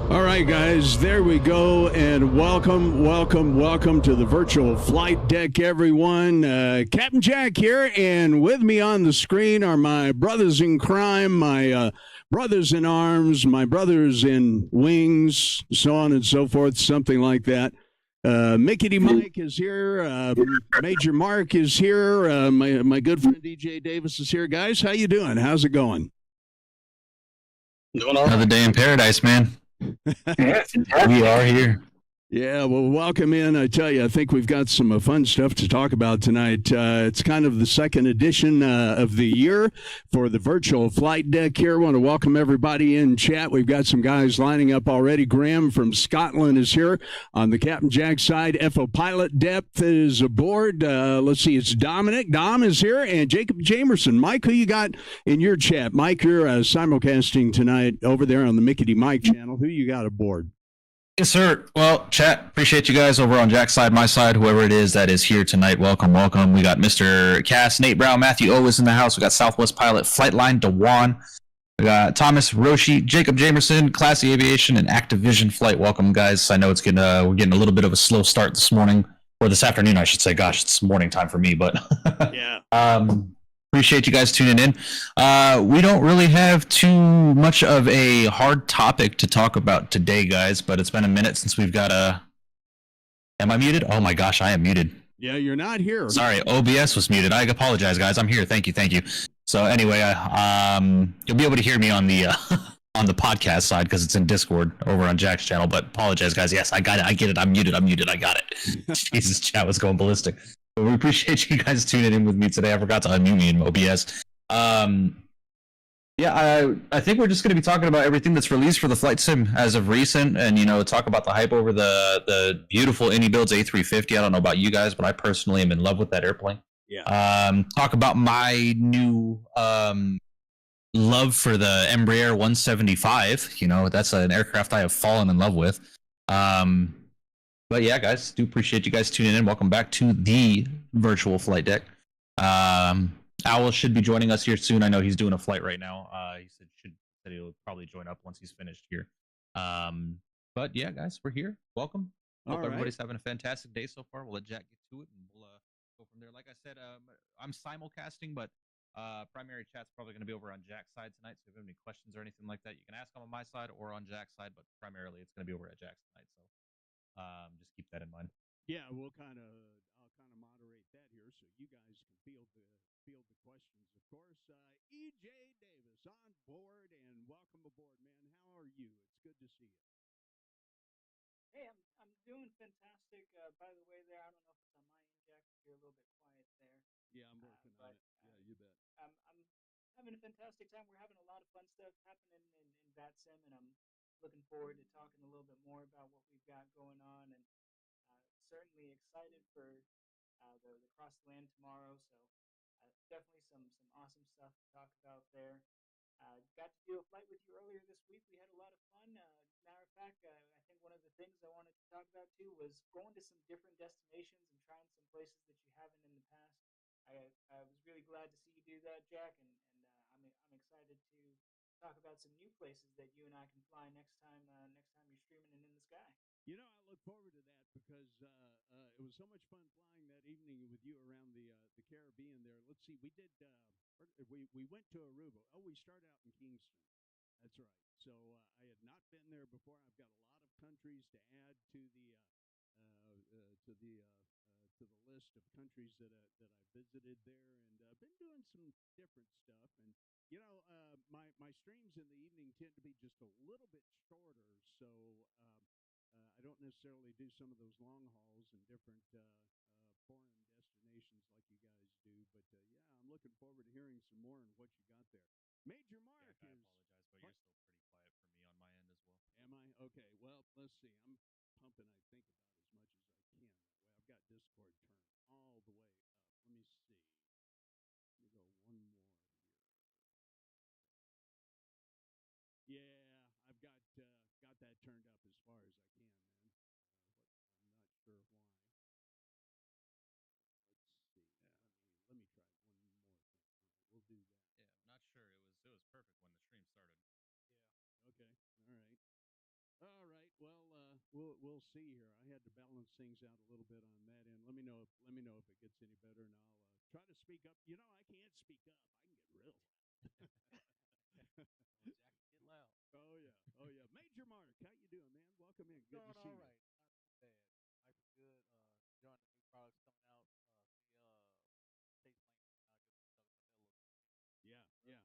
All right, guys, there we go, and welcome to the virtual flight deck, everyone. Captain Jack here, and with me on the screen are my brothers in crime, my brothers in arms, my brothers in wings, so on and so forth, something like that. Mickey Mike is here. Major Mark is here. My good friend DJ Davis is here. Guys, how you doing? How's it going? Doing all right. Another day in paradise, man. We are here. Yeah, well, welcome in. I tell you, I think we've got some fun stuff to talk about tonight. It's kind of the second edition of the year for the virtual flight deck here. I want to welcome everybody in chat. We've got some guys lining up already. Graham from Scotland is here on the Captain Jack side. FO Pilot Depth is aboard. Let's see, it's Dominic. Dom is here, and Jacob Jamerson. Mike, who you got in your chat? Mike, you're simulcasting tonight over there on the Mickey D. Mike channel. Who you got aboard? Yes, sir. Well, chat, appreciate you guys over on Jack's side, my side, whoever it is that is here tonight. Welcome, welcome. We got Mr. Cass, Nate Brown, Matthew O is in the house. We got Southwest Pilot, Flightline, Dewan. We got Thomas Roshi, Jacob Jamerson, Classy Aviation, and Activision Flight. Welcome, guys. I know it's getting we're getting a little bit of a slow start this morning, or this afternoon, I should say. Gosh, it's morning time for me, but yeah. Appreciate you guys tuning in. We don't really have too much of a hard topic to talk about today, guys, but it's been a minute since we've got a... Am I muted? Oh my gosh, I am muted. Yeah, you're not here. Sorry, OBS was muted. I apologize, guys. I'm here. Thank you. So anyway, you'll be able to hear me on the on the podcast side because it's in Discord over on Jack's channel, but apologize, guys. Yes, I got it. I get it. I'm muted. I got it. Jesus, chat was going ballistic. But we appreciate you guys tuning in with me today. I forgot to unmute me in OBS. Yeah, I think we're just going to be talking about everything that's released for the flight sim as of recent, and talk about the hype over the beautiful Indy Builds A350. I don't know about you guys, but I personally am in love with that airplane. Yeah. Talk about my new love for the Embraer 175. That's an aircraft I have fallen in love with. But yeah, guys, do appreciate you guys tuning in. Welcome back to the virtual flight deck. Owl should be joining us here soon. I know he's doing a flight right now. He said he'll probably join up once he's finished here. But yeah, guys, we're here. Welcome. Hope everybody's having a fantastic day so far. We'll let Jack get to it, and we'll go from there. Like I said, I'm simulcasting, but primary chat's probably going to be over on Jack's side tonight. So if you have any questions or anything like that, you can ask them on my side or on Jack's side. But primarily, it's going to be over at Jack's tonight. So just keep that in mind. Yeah, I'll kind of moderate that here so you guys can field the questions. Of course, EJ Davis on board, and welcome aboard, man. How are you? It's good to see you. Hey, I'm doing fantastic. By the way, there, I don't know if it's on my end, Jack. If you're a little bit quiet there. Yeah, I'm working on it. Yeah, you bet. I'm having a fantastic time. We're having a lot of fun stuff happening in VATSIM, and I'm looking forward to talking a little bit more about what we've got going on, and certainly excited for the cross land tomorrow. So definitely some awesome stuff to talk about there. Got to do a flight with you earlier this week. We had a lot of fun. Matter of fact, I think one of the things I wanted to talk about too was going to some different destinations and trying some places that you haven't in the past. I was really glad to see you do that, Jack, and I'm excited to talk about some new places that you and I can fly next time you're streaming and in the sky. I look forward to that because it was so much fun flying that evening with you around the Caribbean there. Let's see, we did we went to Aruba. Oh, we started out in Kingston. That's right. So I had not been there before. I've got a lot of countries to add to the list of countries that I visited there, and I've been doing some different stuff. And my streams in the evening tend to be just a little bit shorter, so I don't necessarily do some of those long hauls and different foreign destinations like you guys do. But yeah, I'm looking forward to hearing some more on what you got there. Major Mark Jack, is. I apologize, but you're still pretty quiet for me on my end as well. Am I? Okay, well, let's see. I'm pumping, I think, about as much as I can that way. I've got Discord turned all the way up. Let me see. Let me go one more here. Okay. Yeah, I've got that turned up as far as I can, man. I'm not sure why. Let's see. Let me try one more thing. All right, we'll do that. Yeah, I'm not sure. It was perfect when the stream started. Yeah. Okay. All right. All right. Well, we'll see here. I had to balance things out a little bit on that end. Let me know if it gets any better, and I'll try to speak up. I can't speak up. I can get real loud. Well, Jack, get loud. Oh yeah. Major Mark, how you doing, man? Welcome in. Good to see you. Doing all right, not too bad. Life is good. Enjoying the new products coming out. See, State Plane coming out. Just talk about that a little bit. Yeah.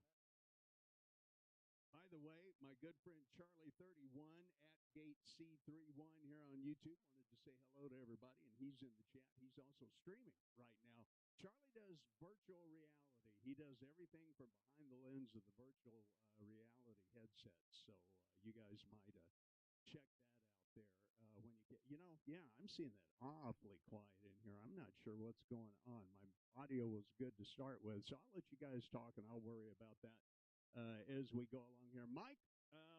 By the way, my good friend Charlie31 at Gate C31 here on YouTube wanted to say hello to everybody, and he's in the chat. He's also streaming right now. Charlie does virtual reality. He does everything from behind the lens of the virtual reality headsets. So you guys might check that out there when you get. Yeah, I'm seeing that awfully quiet in here. I'm not sure what's going on. My audio was good to start with, so I'll let you guys talk, and I'll worry about that as we go along here. Mike,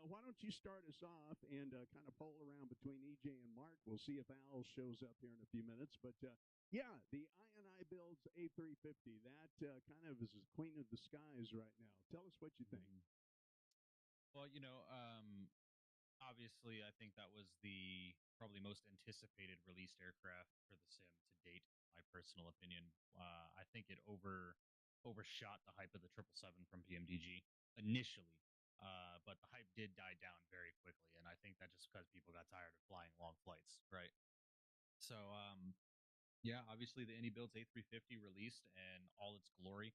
Why don't you start us off and kind of poll around between EJ and Mark? We'll see if Al shows up here in a few minutes. But yeah, the INI Builds A350, that kind of is queen of the skies right now. Tell us what you think. Well, obviously, I think that was the probably most anticipated released aircraft for the sim to date. My personal opinion, I think it overshot the hype of the 777 from PMDG initially, but the hype did die down very quickly, and I think that just because people got tired of flying long flights, right? So, yeah, obviously the Indie Builds A350 released in all its glory.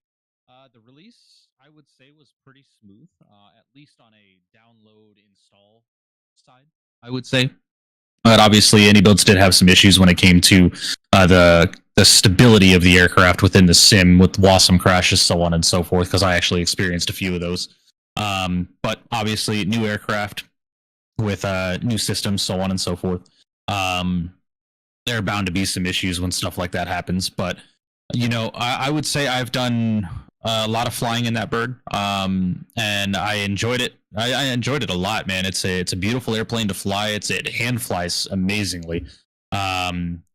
The release, I would say, was pretty smooth, at least on a download install side, I would say. But obviously, Indie Builds did have some issues when it came to the stability of the aircraft within the sim with WASM crashes, so on and so forth, because I actually experienced a few of those. But obviously, new aircraft with new systems, so on and so forth. There are bound to be some issues when stuff like that happens. But, I would say I've done a lot of flying in that bird, and I enjoyed it. I enjoyed it a lot, man. It's a beautiful airplane to fly. It hand flies amazingly.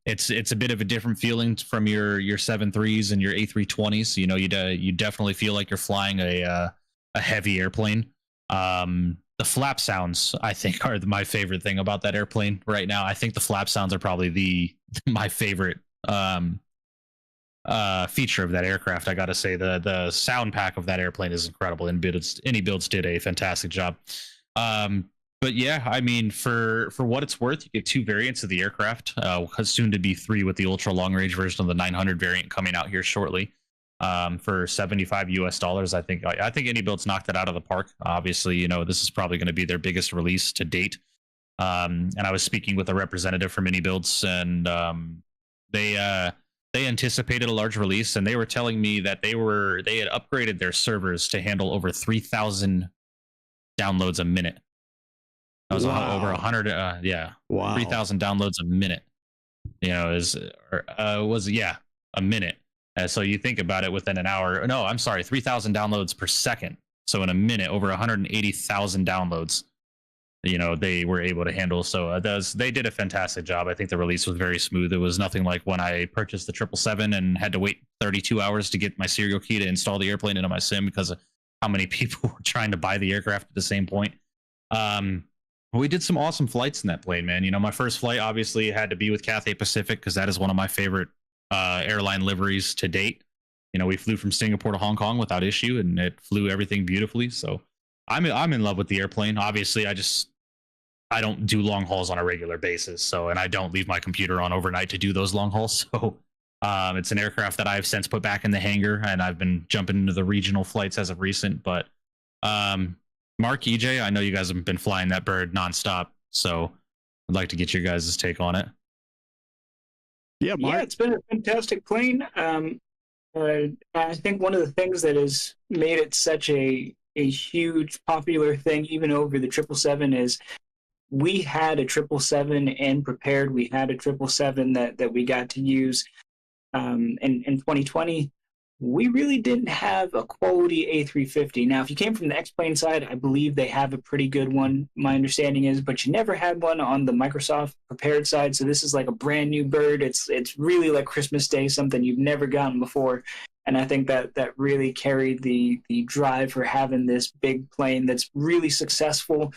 It's a bit of a different feeling from your 7.3s and your A320s. You definitely feel like you're flying a heavy airplane. The flap sounds, I think, are my favorite thing about that airplane right now. I think the flap sounds are probably my favorite feature of that aircraft. I gotta say, the sound pack of that airplane is incredible, and Indie Builds did a fantastic job. But yeah, I mean, for what it's worth, you get two variants of the aircraft, soon to be three with the ultra long range version of the 900 variant coming out here shortly. For $75 US. I think Indie Builds knocked it out of the park. Obviously, this is probably going to be their biggest release to date. And I was speaking with a representative from Indie Builds, and they anticipated a large release, and they were telling me that they had upgraded their servers to handle over 3,000 downloads a minute. That was over 100. Wow. 3,000 downloads a minute. A minute. So you think about it, within an hour. No, I'm sorry, 3,000 downloads per second. So in a minute, over 180,000 downloads. They were able to handle. So they did a fantastic job. I think the release was very smooth. It was nothing like when I purchased the 777 and had to wait 32 hours to get my serial key to install the airplane into my sim because of how many people were trying to buy the aircraft at the same point. We did some awesome flights in that plane, man. My first flight obviously had to be with Cathay Pacific because that is one of my favorite airline liveries to date. We flew from Singapore to Hong Kong without issue, and it flew everything beautifully. So I'm in love with the airplane. Obviously, I don't do long hauls on a regular basis. And I don't leave my computer on overnight to do those long hauls. So it's an aircraft that I've since put back in the hangar, and I've been jumping into the regional flights as of recent. But Mark, EJ, I know you guys have been flying that bird nonstop, so I'd like to get your guys' take on it. Yeah, Mark. Yeah, it's been a fantastic plane. I think one of the things that has made it such a huge popular thing, even over the 777, is we had a 777 and prepared. We had a 777 that we got to use in 2020. We really didn't have a quality A350. Now, if you came from the X-Plane side, I believe they have a pretty good one, my understanding is, but you never had one on the Microsoft prepared side, so this is like a brand new bird. It's really like Christmas Day, something you've never gotten before, and I think that really carried the drive for having this big plane that's really successful.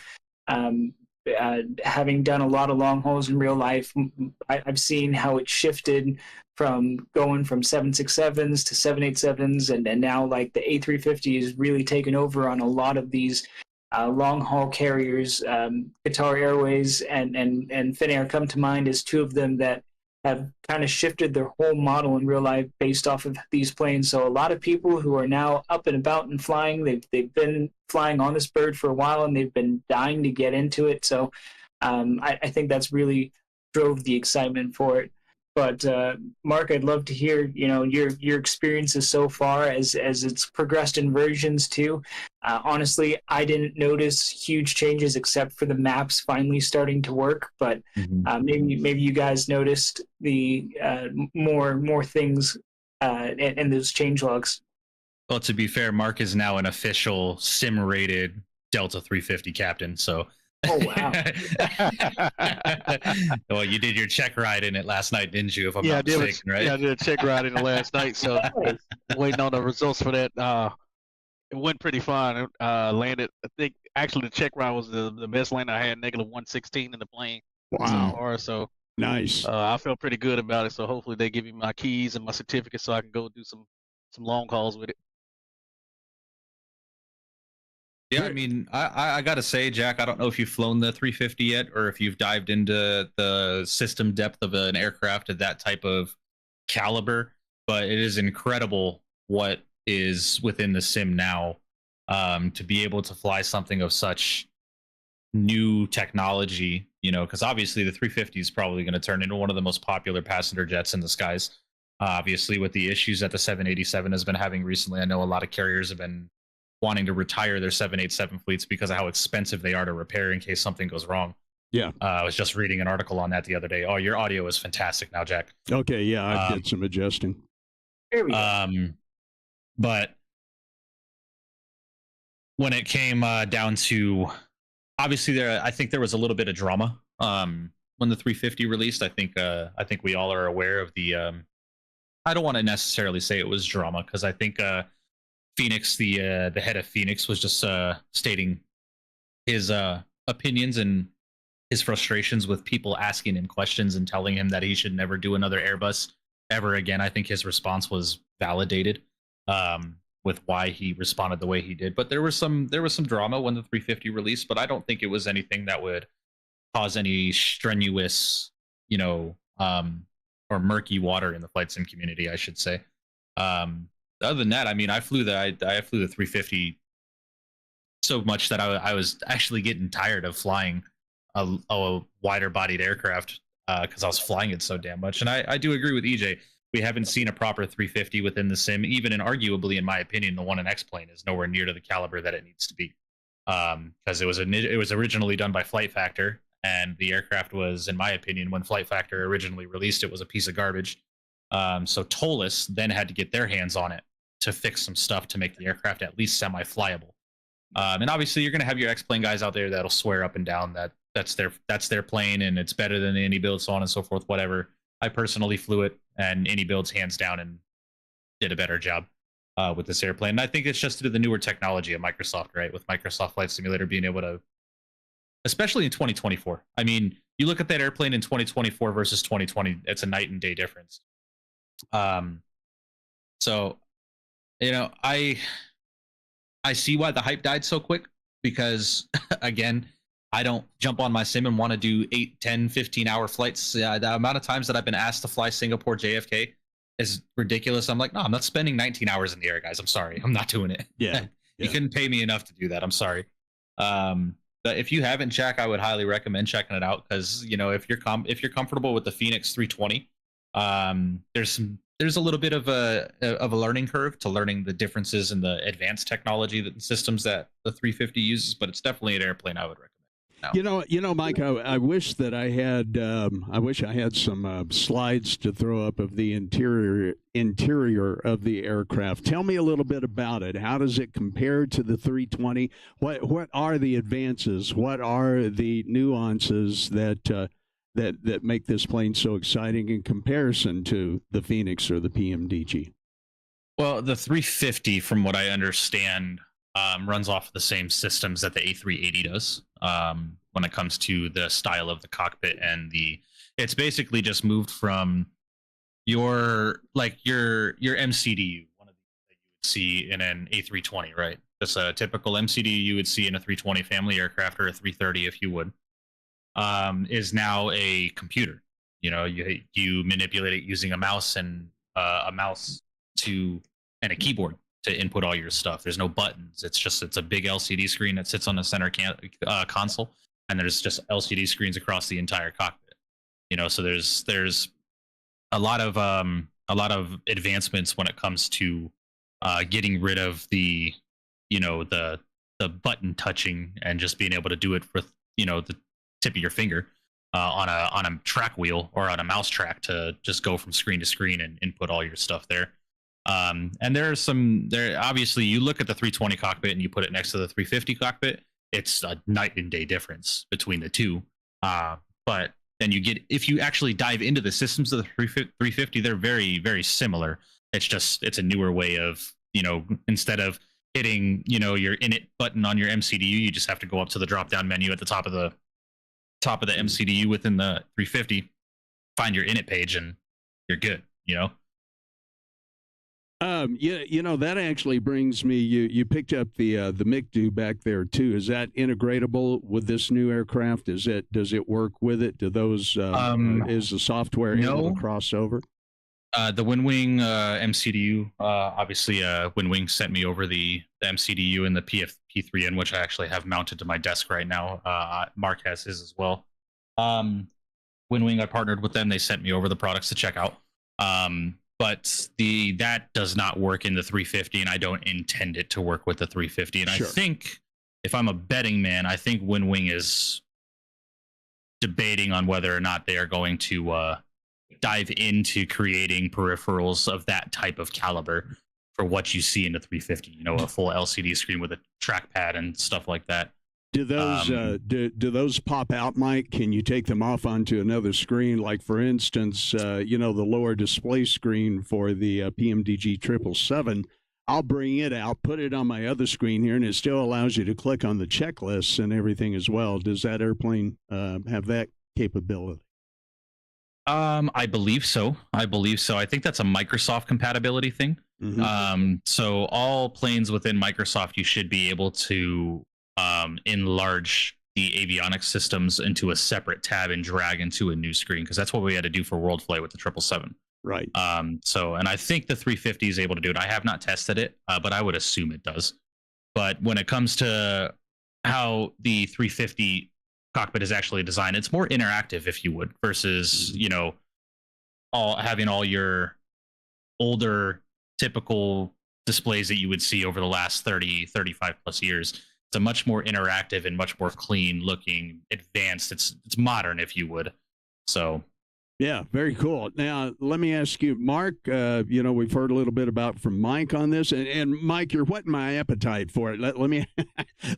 Having done a lot of long hauls in real life, I've seen how it shifted from going from 767s to 787s, and now like the A350 is really taken over on a lot of these long haul carriers. Qatar Airways and Finnair come to mind as two of them that have kind of shifted their whole model in real life based off of these planes. So a lot of people who are now up and about and flying, they've been flying on this bird for a while, and they've been dying to get into it. So I think that's really drove the excitement for it. But Mark, I'd love to hear your experiences so far as it's progressed in versions too. Honestly, I didn't notice huge changes except for the maps finally starting to work. But maybe you guys noticed the more things in those changelogs. Well, to be fair, Mark is now an official sim-rated Delta 350 captain. So, Oh wow. well, you did your check ride in it last night, didn't you? If I'm Yeah, I not did. mistaken, right? Yeah, I did a check ride in the last night, so Nice. waiting on the results for that. It went pretty fine. Landed. I think actually the check ride was the best land I had. Negative 116 in the plane so Wow. far. So Nice. I felt pretty good about it. So hopefully they give me my keys and my certificate so I can go do some long hauls with it. Yeah, I mean, I gotta say, Jack, I don't know if you've flown the 350 yet, or if you've dived into the system depth of an aircraft at that type of caliber, but it is incredible what is within the sim now, to be able to fly something of such new technology. You know, because obviously the 350 is probably going to turn into one of the most popular passenger jets in the skies. Obviously, with the issues that the 787 has been having recently, I know a lot of carriers have been wanting to retire their 787 fleets because of how expensive they are to repair in case something goes wrong. Yeah. I was just reading an article on that the other day. Oh, your audio is fantastic now, Jack. Okay. Yeah, I did some adjusting. Here we go. But when it came down to, obviously, I think there was a little bit of drama when the 350 released. I think we all are aware of the. I don't want to necessarily say it was drama because I think Phoenix, the head of Phoenix, was just stating his opinions and his frustrations with people asking him questions and telling him that he should never do another Airbus ever again. I think his response was validated with why he responded the way he did. But there was some drama when the 350 released, but I don't think it was anything that would cause any strenuous, or murky water in the flight sim community, I should say. Other than that, I mean, I flew the 350 so much that I was actually getting tired of flying a wider bodied aircraft because I was flying it so damn much. And I do agree with EJ. We haven't seen a proper 350 within the sim, even, and arguably, in my opinion, the one in X-Plane is nowhere near to the caliber that it needs to be. Because it was originally done by Flight Factor, and the aircraft was, in my opinion, when Flight Factor originally released it, was a piece of garbage. So Tolis then had to get their hands on it to fix some stuff to make the aircraft at least semi-flyable. And obviously, you're going to have your X-Plane guys out there that'll swear up and down that that's their plane and it's better than any build, so on and so forth, whatever. I personally flew it, and any builds hands down and did a better job with this airplane. And I think it's just due to the newer technology of Microsoft, right? With Microsoft Flight Simulator being able to, especially in 2024. I mean, you look at that airplane in 2024 versus 2020, it's a night and day difference. So, I see why the hype died so quick because, again, I don't jump on my sim and want to do 8, 10, 15-hour flights. The amount of times that I've been asked to fly Singapore JFK is ridiculous. I'm like, no, I'm not spending 19 hours in the air, guys. I'm sorry. I'm not doing it. Yeah. You couldn't pay me enough to do that. I'm sorry. But if you haven't, Jack, I would highly recommend checking it out because, if you're comfortable with the Phoenix 320, there's a little bit of a learning curve to learning the differences in the advanced technology systems that the 350 uses, but it's definitely an airplane I would recommend. No. Mike, I wish that I had some slides to throw up of the interior of the aircraft. Tell me a little bit about it. How does it compare to the 320? What are the advances? What are the nuances that make this plane so exciting in comparison to the Phoenix or the PMDG? Well, the 350, from what I understand, runs off of the same systems that the A380 does when it comes to the style of the cockpit, and it's basically just moved from your MCDU, one of the that you would see in an A320, right? Just a typical MCDU you would see in a 320 family aircraft or a 330 if you would, is now a computer. You manipulate it using a mouse and and a keyboard to input all your stuff. There's no buttons. It's a big LCD screen that sits on the center console, and there's just LCD screens across the entire cockpit. So there's a lot of advancements when it comes to getting rid of the button touching and just being able to do it with the tip of your finger on a track wheel or on a mouse track to just go from screen to screen and input all your stuff there. And obviously you look at the 320 cockpit and you put it next to the 350 cockpit, it's a night and day difference between the two. But then if you actually dive into the systems of the 350, they're very, very similar. It's a newer way of, instead of hitting, your init button on your MCDU, you just have to go up to the drop down menu at the top of the MCDU within the 350, find your init page, and you're good. That actually brings me. You picked up the MICDU back there too. Is that integratable with this new aircraft? Does it work with it? Do those is the software able to cross over? The WinWing MCDU, obviously, WinWing sent me over the MCDU and the P3N, which I actually have mounted to my desk right now. Mark has his as well. WinWing, I partnered with them. They sent me over the products to check out. But that does not work in the 350, and I don't intend it to work with the 350. And sure. I think, if I'm a betting man, I think WinWing is debating on whether or not they are going to dive into creating peripherals of that type of caliber for what you see in the 350. A full LCD screen with a trackpad and stuff like that. Do those do those pop out, Mike? Can you take them off onto another screen? Like, for instance, the lower display screen for the PMDG 777. I'll bring it out, put it on my other screen here, and it still allows you to click on the checklists and everything as well. Does that airplane have that capability? I believe so. I think that's a Microsoft compatibility thing. Mm-hmm. So all planes within Microsoft, you should be able to enlarge the avionics systems into a separate tab and drag into a new screen, because that's what we had to do for World Flight with the 777. Right. And I think the 350 is able to do it. I have not tested it, but I would assume it does. But when it comes to how the 350 cockpit is actually designed, it's more interactive, if you would, versus having all your older typical displays that you would see over the last 35 plus years. It's a much more interactive and much more clean looking, advanced. It's modern, if you would. So, yeah, very cool. Now, let me ask you, Mark. We've heard a little bit about from Mike on this, and Mike, you're whetting my appetite for it. Let me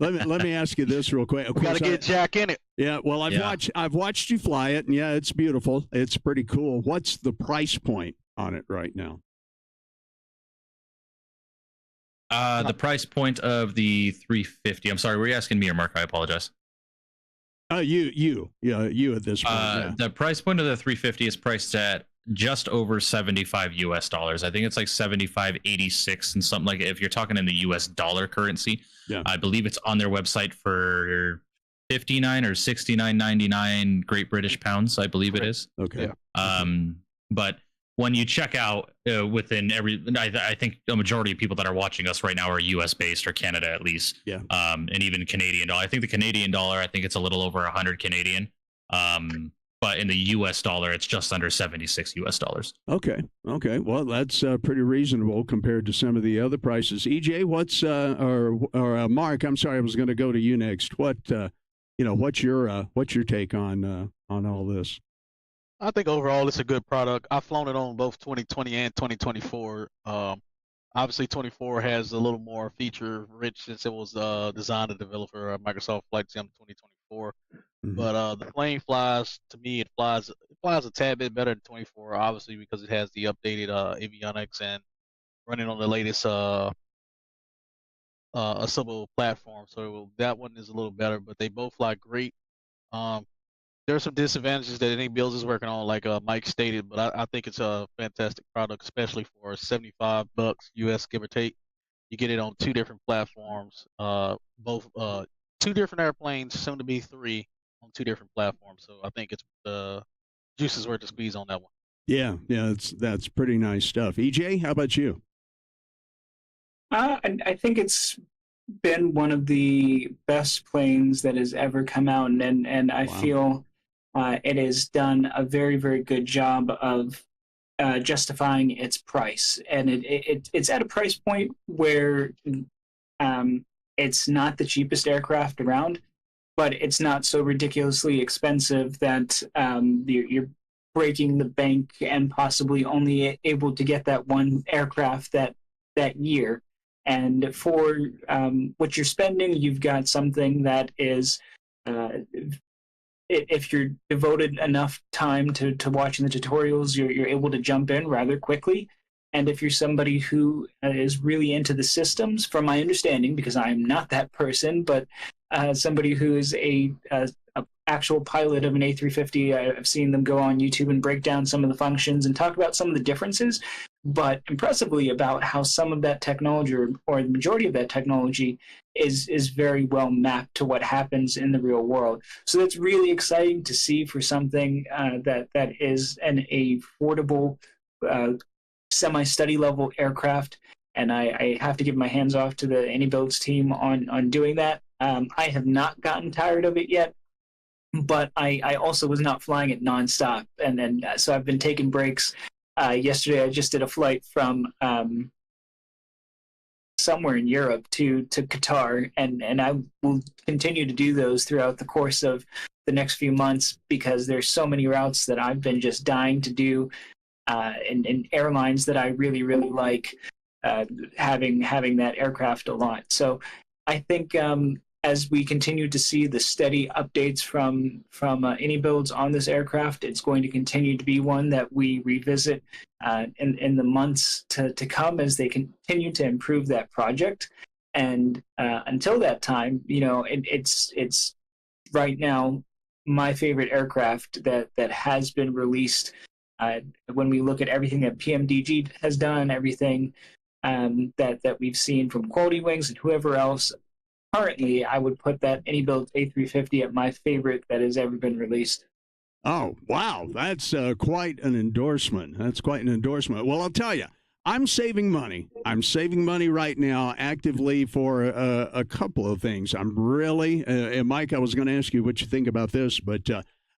let me ask you this real quick. We got to get Jack in it. Yeah, well, I've watched you fly it, and yeah, it's beautiful. It's pretty cool. What's the price point on it right now? The price point of the 350. I'm sorry, were you asking me or Mark? I apologize. You at this point. Yeah. The price point of the 350 is priced at just over $75 US. I think it's like 75.86 and something like it. If you're talking in the US dollar currency, yeah. I believe it's on their website for 59 or 69.99 Great British pounds. I believe it is. Okay. But when you check out within I think the majority of people that are watching us right now are US based, or Canada at least. Yeah. And even Canadian dollar. I think the Canadian dollar, I think it's a little over 100 Canadian. But in the US dollar, it's just under 76 US dollars. Okay. Well, that's pretty reasonable compared to some of the other prices. EJ, what's or Mark? I'm sorry, I was going to go to you next. What's your take on all this? I think overall it's a good product. I've flown it on both 2020 and 2024. Obviously, 24 has a little more feature rich since it was designed and developed for Microsoft Flight Sim 2024. Mm-hmm. But the plane flies, to me, it flies a tad bit better than 24, obviously, because it has the updated avionics and running on the latest assembled platform. So that one is a little better, but they both fly great. There are some disadvantages that any builds is working on, like Mike stated, but I think it's a fantastic product, especially for $75 US, give or take. You get it on two different platforms, both two different airplanes, soon to be three, on two different platforms. So I think it's juice is worth the squeeze on that one. Yeah, that's pretty nice stuff. EJ, how about you? I think it's been one of the best planes that has ever come out, and I feel it has done a very, very good job of justifying its price, and it's at a price point where it's not the cheapest aircraft around, but it's not so ridiculously expensive that you're breaking the bank and possibly only able to get that one aircraft that year. And for what you're spending, you've got something that is, if you're devoted enough time to watching the tutorials, you're able to jump in rather quickly. And if you're somebody who is really into the systems, from my understanding, because I'm not that person, but somebody who is a actual pilot of an A350, I've seen them go on YouTube and break down some of the functions and talk about some of the differences, but impressively about how some of that technology, or the majority of that technology, is very well mapped to what happens in the real world. So that's really exciting to see for something that is an affordable semi-study level aircraft, and I have to give my hands off to the AnyBuilds team on doing that. I have not gotten tired of it yet, but I also was not flying it nonstop, and then so I've been taking breaks. Yesterday, I just did a flight from somewhere in Europe to Qatar, and I will continue to do those throughout the course of the next few months, because there's so many routes that I've been just dying to do, and airlines that I really, really like, having that aircraft a lot. So I think as we continue to see the steady updates from AnyBuilds on this aircraft, it's going to continue to be one that we revisit in the months to come, as they continue to improve that project. And until that time, it's right now my favorite aircraft that has been released. When we look at everything that PMDG has done, everything that we've seen from Quality Wings and whoever else, currently I would put that AnyBuilds A350 at my favorite that has ever been released. Oh, wow. That's quite an endorsement. That's quite an endorsement. Well, I'll tell you, I'm saving money. I'm saving money right now actively for a couple of things. I'm really, and Mike, I was going to ask you what you think about this, but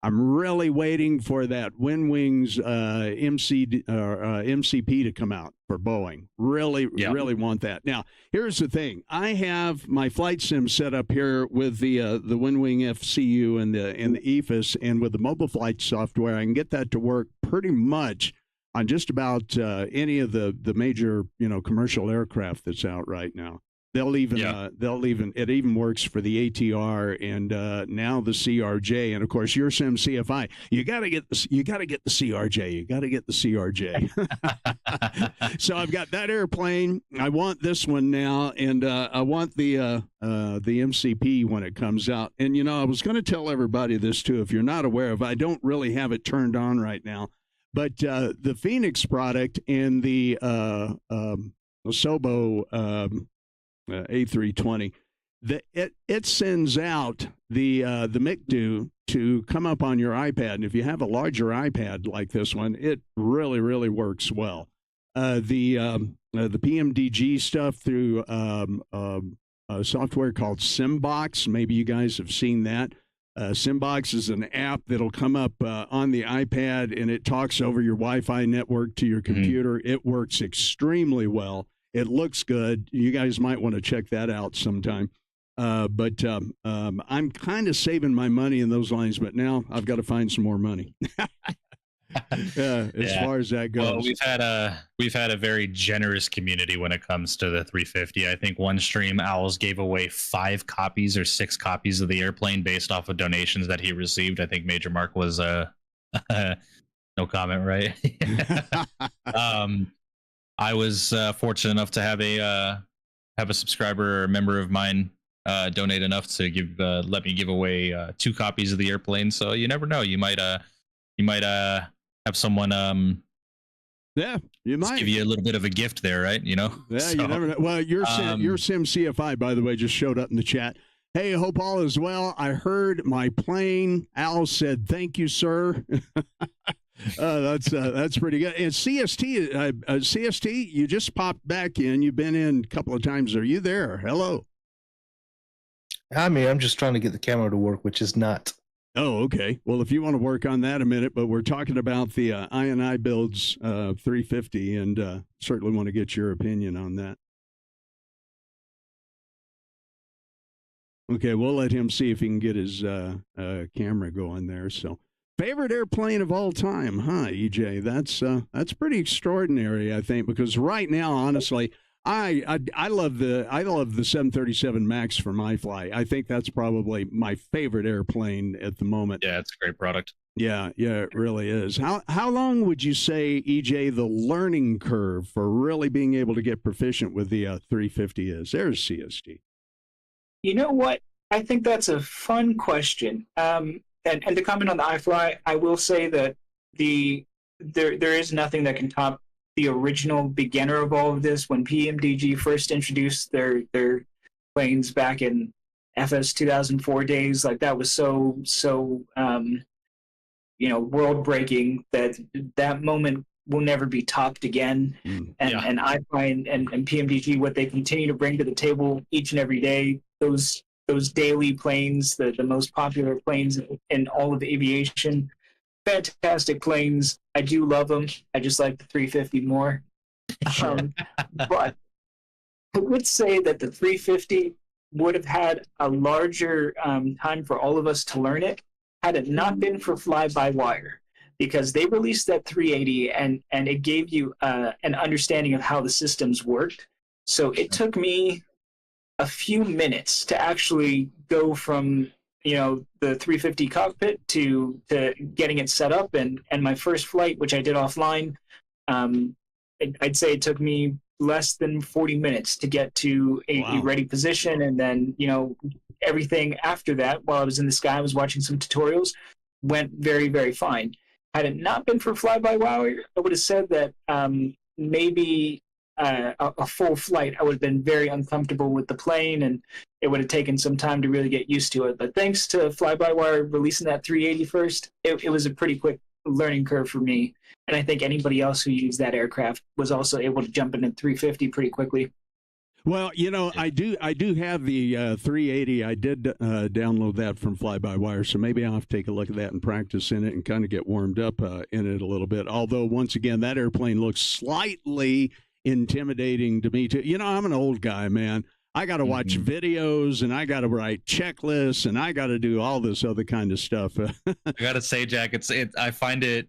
I'm really waiting for that WinWings MCP to come out for Boeing. Really want that. Now, here's the thing. I have my flight sim set up here with the WinWing FCU and the EFIS, and with the mobile flight software, I can get that to work pretty much on just about any of the major commercial aircraft that's out right now. It even works for the ATR and now the CRJ, and of course your Sim CFI. You got to get the CRJ. You got to get the CRJ. So I've got that airplane. I want this one now, and I want the MCP when it comes out. And I was going to tell everybody this too. If you're not aware of, I don't really have it turned on right now, but the Phoenix product and the Sobo A320, it sends out the MICDO to come up on your iPad, and if you have a larger iPad like this one, it really, really works well. The PMDG stuff through software called Simbox. Maybe you guys have seen that. Simbox is an app that'll come up on the iPad, and it talks over your Wi-Fi network to your computer. It works extremely well. It looks good. You guys might want to check that out sometime. But I'm kind of saving my money in those lines, but now I've got to find some more money. As far as that goes. Well, we've had a very generous community when it comes to the 350. I think one stream, Owls gave away 5 copies or 6 copies of the airplane based off of donations that he received. I think Major Mark was no comment, right? I was fortunate enough to have a subscriber or a member of mine donate enough to let me give away 2 copies of the airplane. So you never know. You might have someone you might give you a little bit of a gift there, right? You never know. Well, your Sim CFI, by the way, just showed up in the chat. Hey, hope all is well. I heard my plane. Al said, "Thank you, sir." That's pretty good. And CST, you just popped back in. You've been in a couple of times. Are you there? Hello. I mean, I'm just trying to get the camera to work, which is not. Oh, okay. Well, if you want to work on that a minute, but we're talking about the I&I Builds 350, and certainly want to get your opinion on that. Okay, we'll let him see if he can get his camera going there. So. Favorite airplane of all time, huh, EJ? That's pretty extraordinary, I think, because right now, honestly, I love the 737 Max for my flight. I think that's probably my favorite airplane at the moment. Yeah, it's a great product. Yeah, it really is. How long would you say, EJ, the learning curve for really being able to get proficient with the 350 is? There's CST. You know what? I think that's a fun question. And to comment on the iFly, I will say that there is nothing that can top the original beginner of all of this. When PMDG first introduced their planes back in FS 2004 days, like that was so world breaking that moment will never be topped again. And iFly and PMDG, what they continue to bring to the table each and every day, those daily planes, the most popular planes in all of aviation, fantastic planes. I do love them. I just like the 350 more. But I would say that the 350 would have had a larger time for all of us to learn it had it not been for fly-by-wire, because they released that 380 and it gave you an understanding of how the systems worked. So it took me a few minutes to actually go from the 350 cockpit to getting it set up, and my first flight, which I did offline, I'd say it took me less than 40 minutes to get to a ready position, and then everything after that, while I was in the sky, I was watching some tutorials, went very, very fine. Had it not been for fly-by-wire, I would have said that maybe a full flight, I would have been very uncomfortable with the plane, and it would have taken some time to really get used to it. But thanks to fly-by-wire releasing that 380 first, it was a pretty quick learning curve for me. And I think anybody else who used that aircraft was also able to jump into 350 pretty quickly. Well, I do have the 380. I did download that from Fly-by-Wire, so maybe I'll have to take a look at that and practice in it and kind of get warmed up in it a little bit. Although, once again, that airplane looks slightly intimidating to me too. I'm an old guy, man. I got to watch videos, and I got to write checklists, and I got to do all this other kind of stuff. I gotta say, Jack, I find it,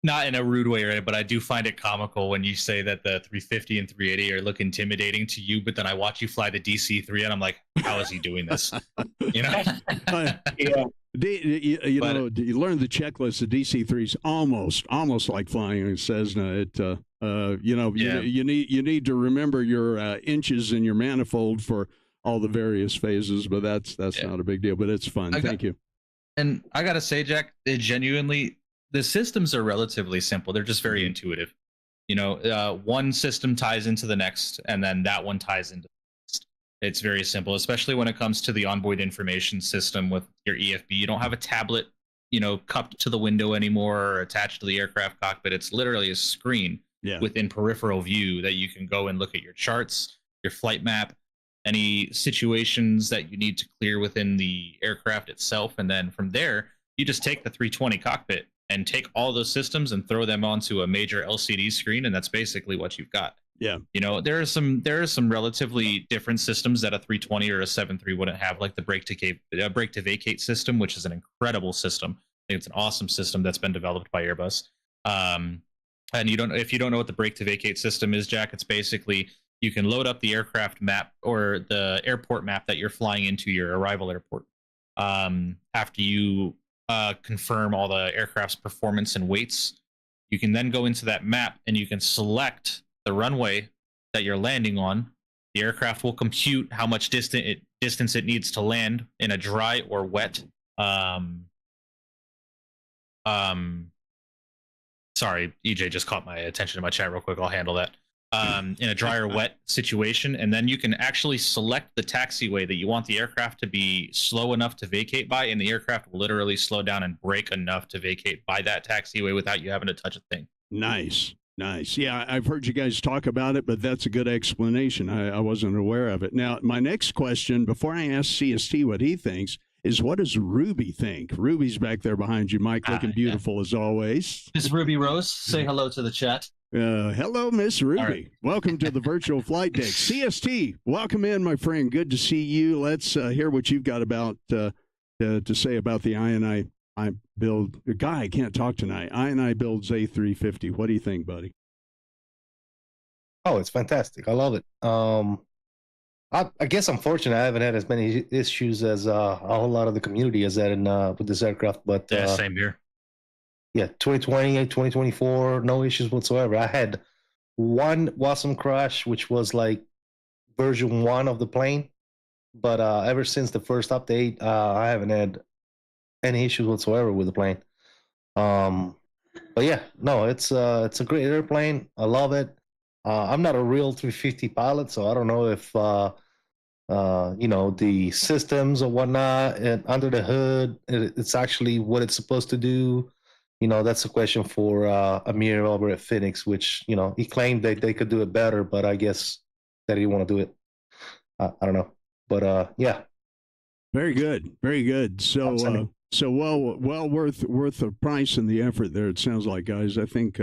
not in a rude way, right, but I do find it comical when you say that the 350 and 380 look intimidating to you, but then I watch you fly the DC-3 and I'm like, how is he doing this? Yeah. You learn the checklist. The DC-3 is almost like flying a Cessna. You need to remember your inches and your manifold for all the various phases, but that's not a big deal. But it's fun. Thank you. And I gotta say, Jack, the systems are relatively simple. They're just very intuitive. One system ties into the next, and then that one ties into the next. It's very simple, especially when it comes to the onboard information system with your EFB. You don't have a tablet, cupped to the window anymore or attached to the aircraft cockpit. It's literally a screen within peripheral view that you can go and look at your charts, your flight map, any situations that you need to clear within the aircraft itself. And then from there, you just take the 320 cockpit and take all those systems and throw them onto a major LCD screen, and that's basically what you've got. Yeah. There are some relatively different systems that a 320 or a 73 wouldn't have, like the brake to vacate system, which is an incredible system. I think it's an awesome system that's been developed by Airbus. And if you don't know what the brake to vacate system is, Jack, it's basically you can load up the aircraft map or the airport map that you're flying into your arrival airport. After you confirm all the aircraft's performance and weights, you can then go into that map and you can select the runway that you're landing on. The aircraft will compute how much distance it needs to land in a dry or wet. Sorry, EJ just caught my attention in my chat real quick. I'll handle that. In a dry or wet situation, and then you can actually select the taxiway that you want the aircraft to be slow enough to vacate by, and the aircraft will literally slow down and brake enough to vacate by that taxiway without you having to touch a thing. Nice. Yeah, I've heard you guys talk about it, but that's a good explanation. I wasn't aware of it. Now, my next question, before I ask CST what he thinks, is what does Ruby think? Ruby's back there behind you, Mike, looking beautiful as always. Miss Ruby Rose, say hello to the chat. Hello, Miss Ruby. Right. Welcome to the virtual flight deck. CST, welcome in, my friend. Good to see you. Let's hear what you've got about to say about the I build. Guy, I can't talk tonight. I builds A350. What do you think, buddy? Oh, it's fantastic. I love it. I guess I'm fortunate. I haven't had as many issues as a whole lot of the community has had in with this aircraft. But Yeah, same here. yeah, 2020, 2024, no issues whatsoever. I had one Wasm crash, which was like version 1 of the plane, but ever since the first update, I haven't had any issues whatsoever with the plane. But yeah, no, it's a great airplane. I love it. I'm not a real 350 pilot, so I don't know if you know, the systems or whatnot and under the hood, it's actually what it's supposed to do. You know, that's a question for Amir over at Phoenix, which, you know, he claimed that they could do it better, but I guess that he didn't want to do it. I don't know, but yeah. Very good, very good. So, so well worth the price and the effort there. It sounds like, guys. I think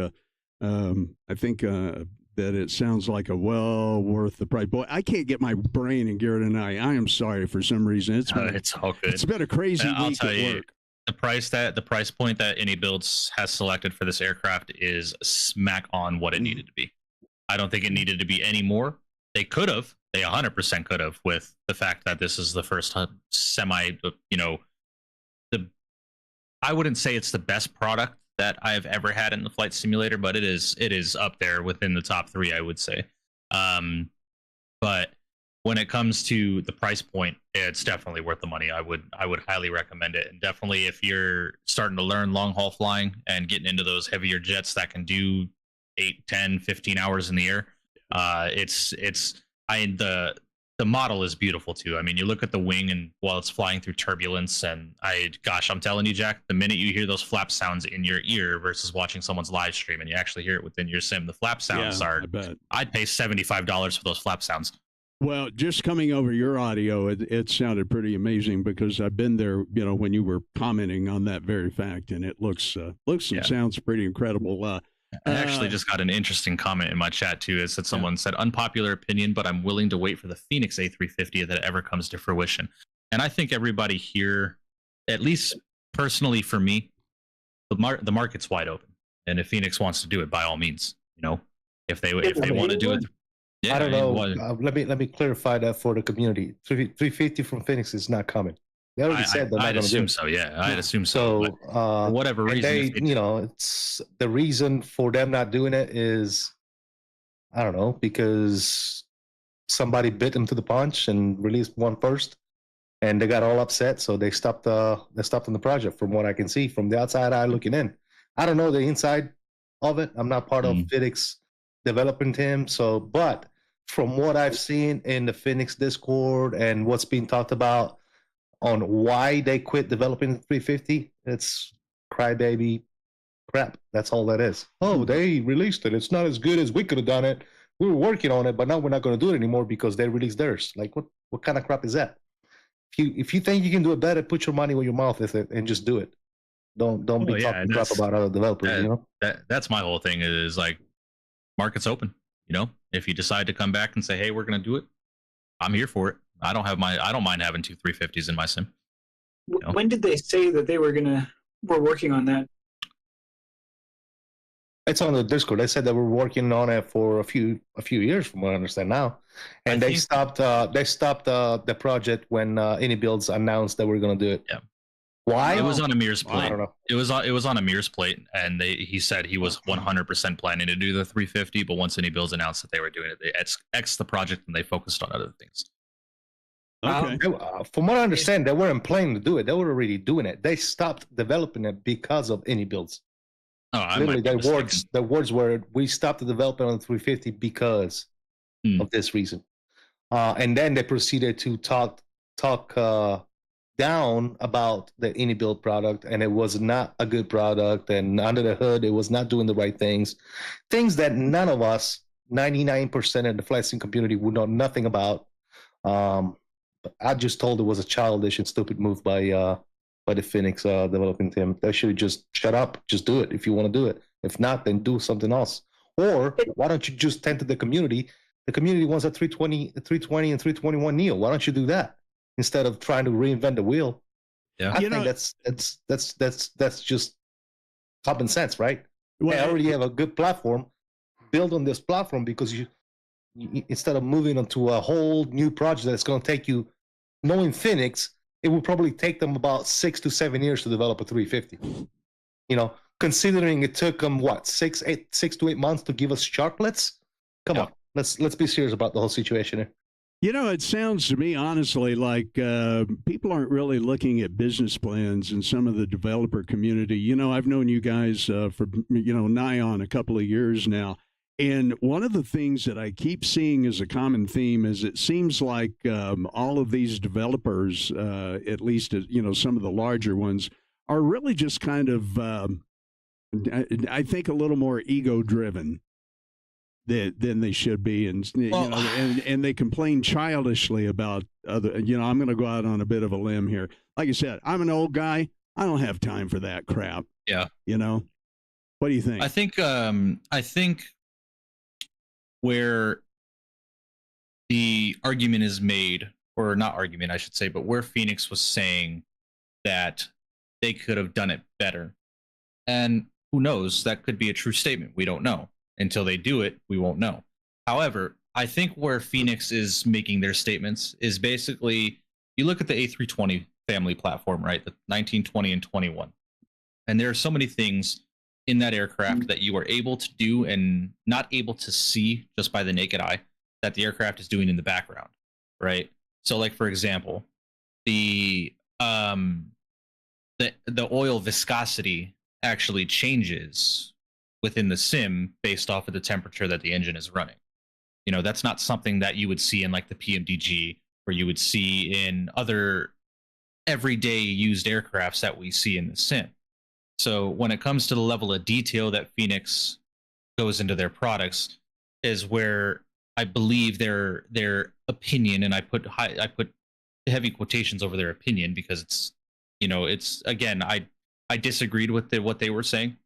that it sounds like a well worth the price. Boy, I can't get my brain in gear tonight. I am sorry for some reason. It's all good. It's been a crazy I'll week tell at you, work. the price point that AnyBuilds has selected for this aircraft is smack on what it needed to be. I don't think it needed to be any more. They could have. They 100% could have, with the fact that this is the first semi, you know, I wouldn't say it's the best product that I've ever had in the flight simulator, but it is up there within the top 3, I would say. But when it comes to the price point, it's definitely worth the money. I would highly recommend it. And definitely if you're starting to learn long haul flying and getting into those heavier jets that can do 8, 10, 15 hours in the air, the model is beautiful too. I mean, you look at the wing and while it's flying through turbulence, and I'm telling you, Jack, the minute you hear those flap sounds in your ear versus watching someone's live stream and you actually hear it within your sim, the flap sounds I'd pay $75 for those flap sounds. Well, just coming over your audio, it sounded pretty amazing because I've been there, you know, when you were commenting on that very fact, and it looks and sounds pretty incredible. I actually just got an interesting comment in my chat too. Is that someone said, unpopular opinion, but I'm willing to wait for the Phoenix A350 if it ever comes to fruition. And I think everybody here, at least personally for me, the market's wide open. And if Phoenix wants to do it, by all means, you know, if they want to do it. Yeah, I don't know. Let me clarify that for the community. 350 from Phoenix is not coming. They already said they're not going to do it. So. Yeah, I'd assume so. For whatever reason, you know, it's the reason for them not doing it is, I don't know, because somebody bit them to the punch and released one first, and they got all upset, so they stopped on the project. From what I can see from the outside eye looking in, I don't know the inside of it. I'm not part of Phoenix development team, so but from what I've seen in the Phoenix Discord and what's being talked about on why they quit developing the 350, it's crybaby crap. That's all that is. Oh, they released it. It's not as good as we could have done it. We were working on it, but now we're not going to do it anymore because they released theirs. Like, what kind of crap is that? If you think you can do it better, put your money where your mouth is and just do it. Don't be talking crap about other developers. You know, that's my whole thing. Is like, market's open. You know, if you decide to come back and say, hey, we're going to do it, I'm here for it. I don't mind having 2 350s in my sim. You know? When did they say that they were working on that? It's on the Discord. They said they were working on it for a few years, from what I understand now, and they stopped the project when AnyBuilds announced that we're going to do it. Yeah. Why? It was on Amir's plate. I don't know. It was on Amir's plate, and he said he was 100% planning to do the 350, but once AnyBuilds announced that they were doing it, they X'd the project and they focused on other things. Okay. From what I understand, they weren't planning to do it. They were already doing it. They stopped developing it because of AnyBuilds. Literally, their words were, "We stopped the development on the 350 because of this reason." And then they proceeded to talk down about the AnyBuild product, and it was not a good product. And under the hood, it was not doing the right things that none of us, 99% of the flight sim community, would know nothing about. I just told it was a childish and stupid move by the Phoenix developing team. They should just shut up, just do it if you want to do it. If not, then do something else. Or why don't you just tend to the community? The community wants a 320 and 321 Neo. Why don't you do that instead of trying to reinvent the wheel? Yeah, I think that's just common sense, right? Well, I already have a good platform. Build on this platform because instead of moving onto a whole new project that's going to take you, knowing Phoenix, it would probably take them about 6 to 7 years to develop a 350. You know, considering it took them what 6 to 8 months to give us sharplets. Come on, let's be serious about the whole situation here. You know, it sounds to me, honestly, like people aren't really looking at business plans in some of the developer community. You know, I've known you guys for, nigh on a couple of years now. And one of the things that I keep seeing as a common theme is it seems like all of these developers, at least, some of the larger ones, are really just kind of, I think, a little more ego-driven than they should be, and and they complain childishly about other. I'm going to go out on a bit of a limb here. Like I said, I'm an old guy. I don't have time for that crap. Yeah. What do you think? I think where the argument is made, or not argument, I should say, but where Phoenix was saying that they could have done it better, and who knows, that could be a true statement. We don't know. Until they do it, we won't know. However, I think where Phoenix is making their statements is basically, you look at the A320 family platform, right? The 19, 20, and 21. And there are so many things in that aircraft that you are able to do and not able to see just by the naked eye that the aircraft is doing in the background, right? So, like, for example, the oil viscosity actually changes within the sim based off of the temperature that the engine is running. That's not something that you would see in like the PMDG, or you would see in other everyday used aircrafts that we see in the sim. So when it comes to the level of detail that Phoenix goes into their products, is where I believe their opinion, and I put heavy quotations over their opinion, because it's again, I disagreed with what they were saying.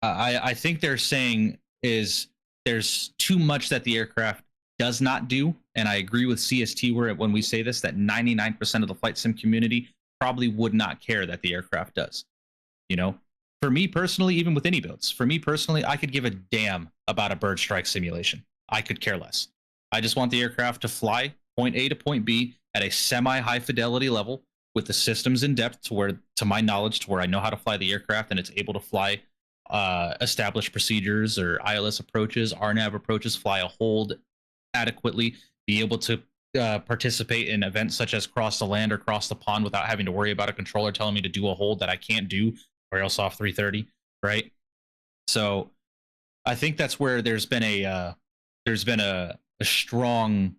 I think they're saying is there's too much that the aircraft does not do, and I agree with CST when we say this, that 99% of the flight sim community probably would not care that the aircraft does. For me personally, even with any builds, I could give a damn about a bird strike simulation. I could care less. I just want the aircraft to fly point A to point B at a semi-high fidelity level with the systems in depth to my knowledge, to where I know how to fly the aircraft and it's able to fly established procedures or ILS approaches, RNAV approaches, fly a hold adequately, be able to participate in events such as cross the land or cross the pond without having to worry about a controller telling me to do a hold that I can't do, or else off 330, right? So I think that's where there's been a strong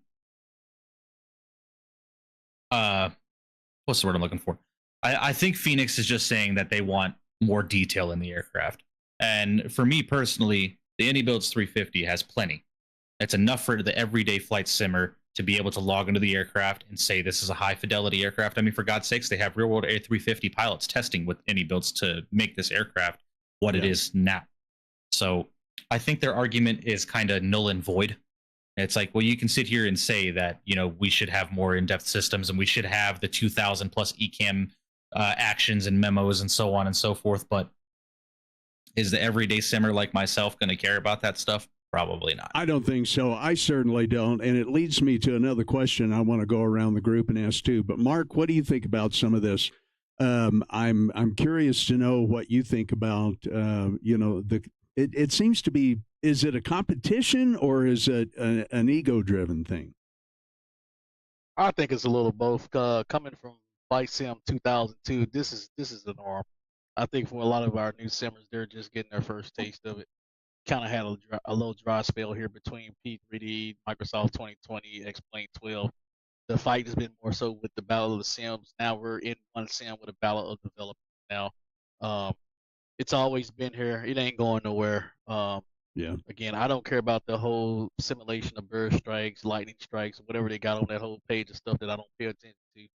what's the word I'm looking for? I think Phoenix is just saying that they want more detail in the aircraft. And for me personally, the AnyBuilds 350 has plenty. It's enough for the everyday flight simmer to be able to log into the aircraft and say this is a high fidelity aircraft. I mean, for God's sakes, they have real world A350 pilots testing with AnyBuilds to make this aircraft what it is now. So I think their argument is kind of null and void. It's like, well, you can sit here and say that, we should have more in-depth systems and we should have the 2,000 plus ECAM actions and memos and so on and so forth. But is the everyday simmer like myself going to care about that stuff? Probably not. I don't think so. I certainly don't. And it leads me to another question I want to go around the group and ask too. But Mark, what do you think about some of this? I'm curious to know what you think about, it seems to be, is it a competition or is it an ego-driven thing? I think it's a little both. Coming from Flight Sim 2002, this is the norm. I think for a lot of our new simmers, they're just getting their first taste of it. Kind of had a little dry spell here between P3D, Microsoft 2020, X-Plane 12. The fight has been more so with the Battle of the Sims. Now we're in one sim with a Battle of Developers now. It's always been here. It ain't going nowhere. Yeah. Again, I don't care about the whole simulation of bird strikes, lightning strikes, whatever they got on that whole page of stuff that I don't pay attention to.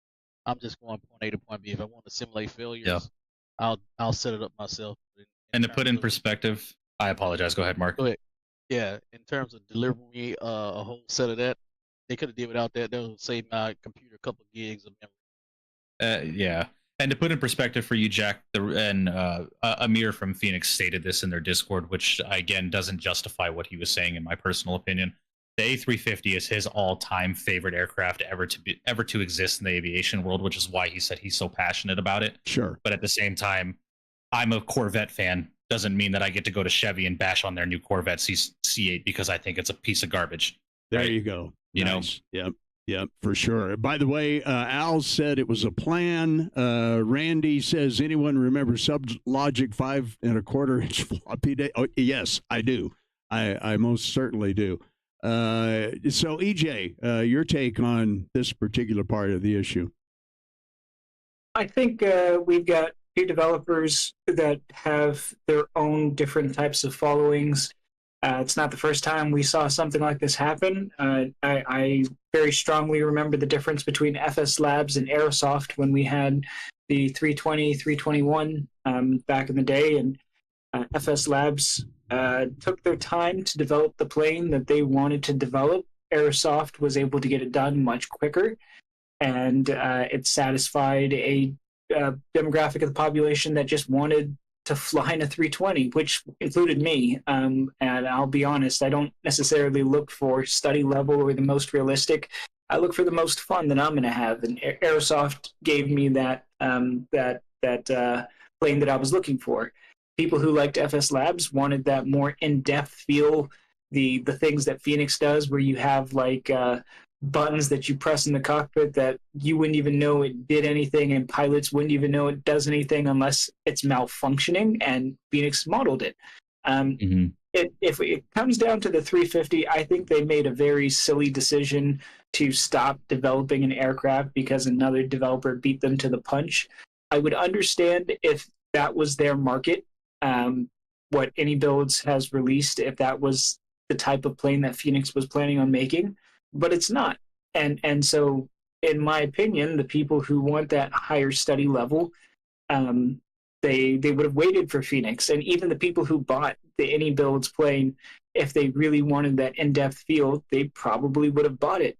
I'm just going point A to point B. If I want to simulate failures, I'll set it up myself. And to put in perspective, I apologize. Go ahead, Mark. Go ahead. Yeah, in terms of delivering me a whole set of that, they could have did without that. That would save my computer a couple of gigs of memory. Yeah. And to put in perspective for you, Jack, Amir from Phoenix stated this in their Discord, which again doesn't justify what he was saying in my personal opinion. The A350 is his all-time favorite aircraft ever to exist in the aviation world, which is why he said he's so passionate about it. Sure. But at the same time, I'm a Corvette fan. Doesn't mean that I get to go to Chevy and bash on their new Corvette C8 because I think it's a piece of garbage. There right? you go. You nice. Know? Yep, for sure. By the way, Al said it was a plan. Randy says, anyone remember Sublogic 5 1/4-inch floppy disk? Oh, yes, I do. I most certainly do. So, EJ, your take on this particular part of the issue? I think we've got few developers that have their own different types of followings. It's not the first time we saw something like this happen. I very strongly remember the difference between FS Labs and Aerosoft when we had the 320, 321 back in the day. And FS Labs took their time to develop the plane that they wanted to develop. Aerosoft was able to get it done much quicker, and it satisfied a demographic of the population that just wanted to fly in a 320, which included me. And I'll be honest, I don't necessarily look for study level or the most realistic. I look for the most fun that I'm going to have. And Aerosoft gave me that plane that I was looking for. People who liked FS Labs wanted that more in-depth feel, the things that Phoenix does, where you have like buttons that you press in the cockpit that you wouldn't even know it did anything, and pilots wouldn't even know it does anything unless it's malfunctioning, and Phoenix modeled it. If it comes down to the 350, I think they made a very silly decision to stop developing an aircraft because another developer beat them to the punch. I would understand if that was their market, what Any Builds has released, if that was the type of plane that Phoenix was planning on making, but it's not. And so, in my opinion, the people who want that higher study level, they would have waited for Phoenix. And even the people who bought the Any Builds plane, if they really wanted that in-depth feel, they probably would have bought it.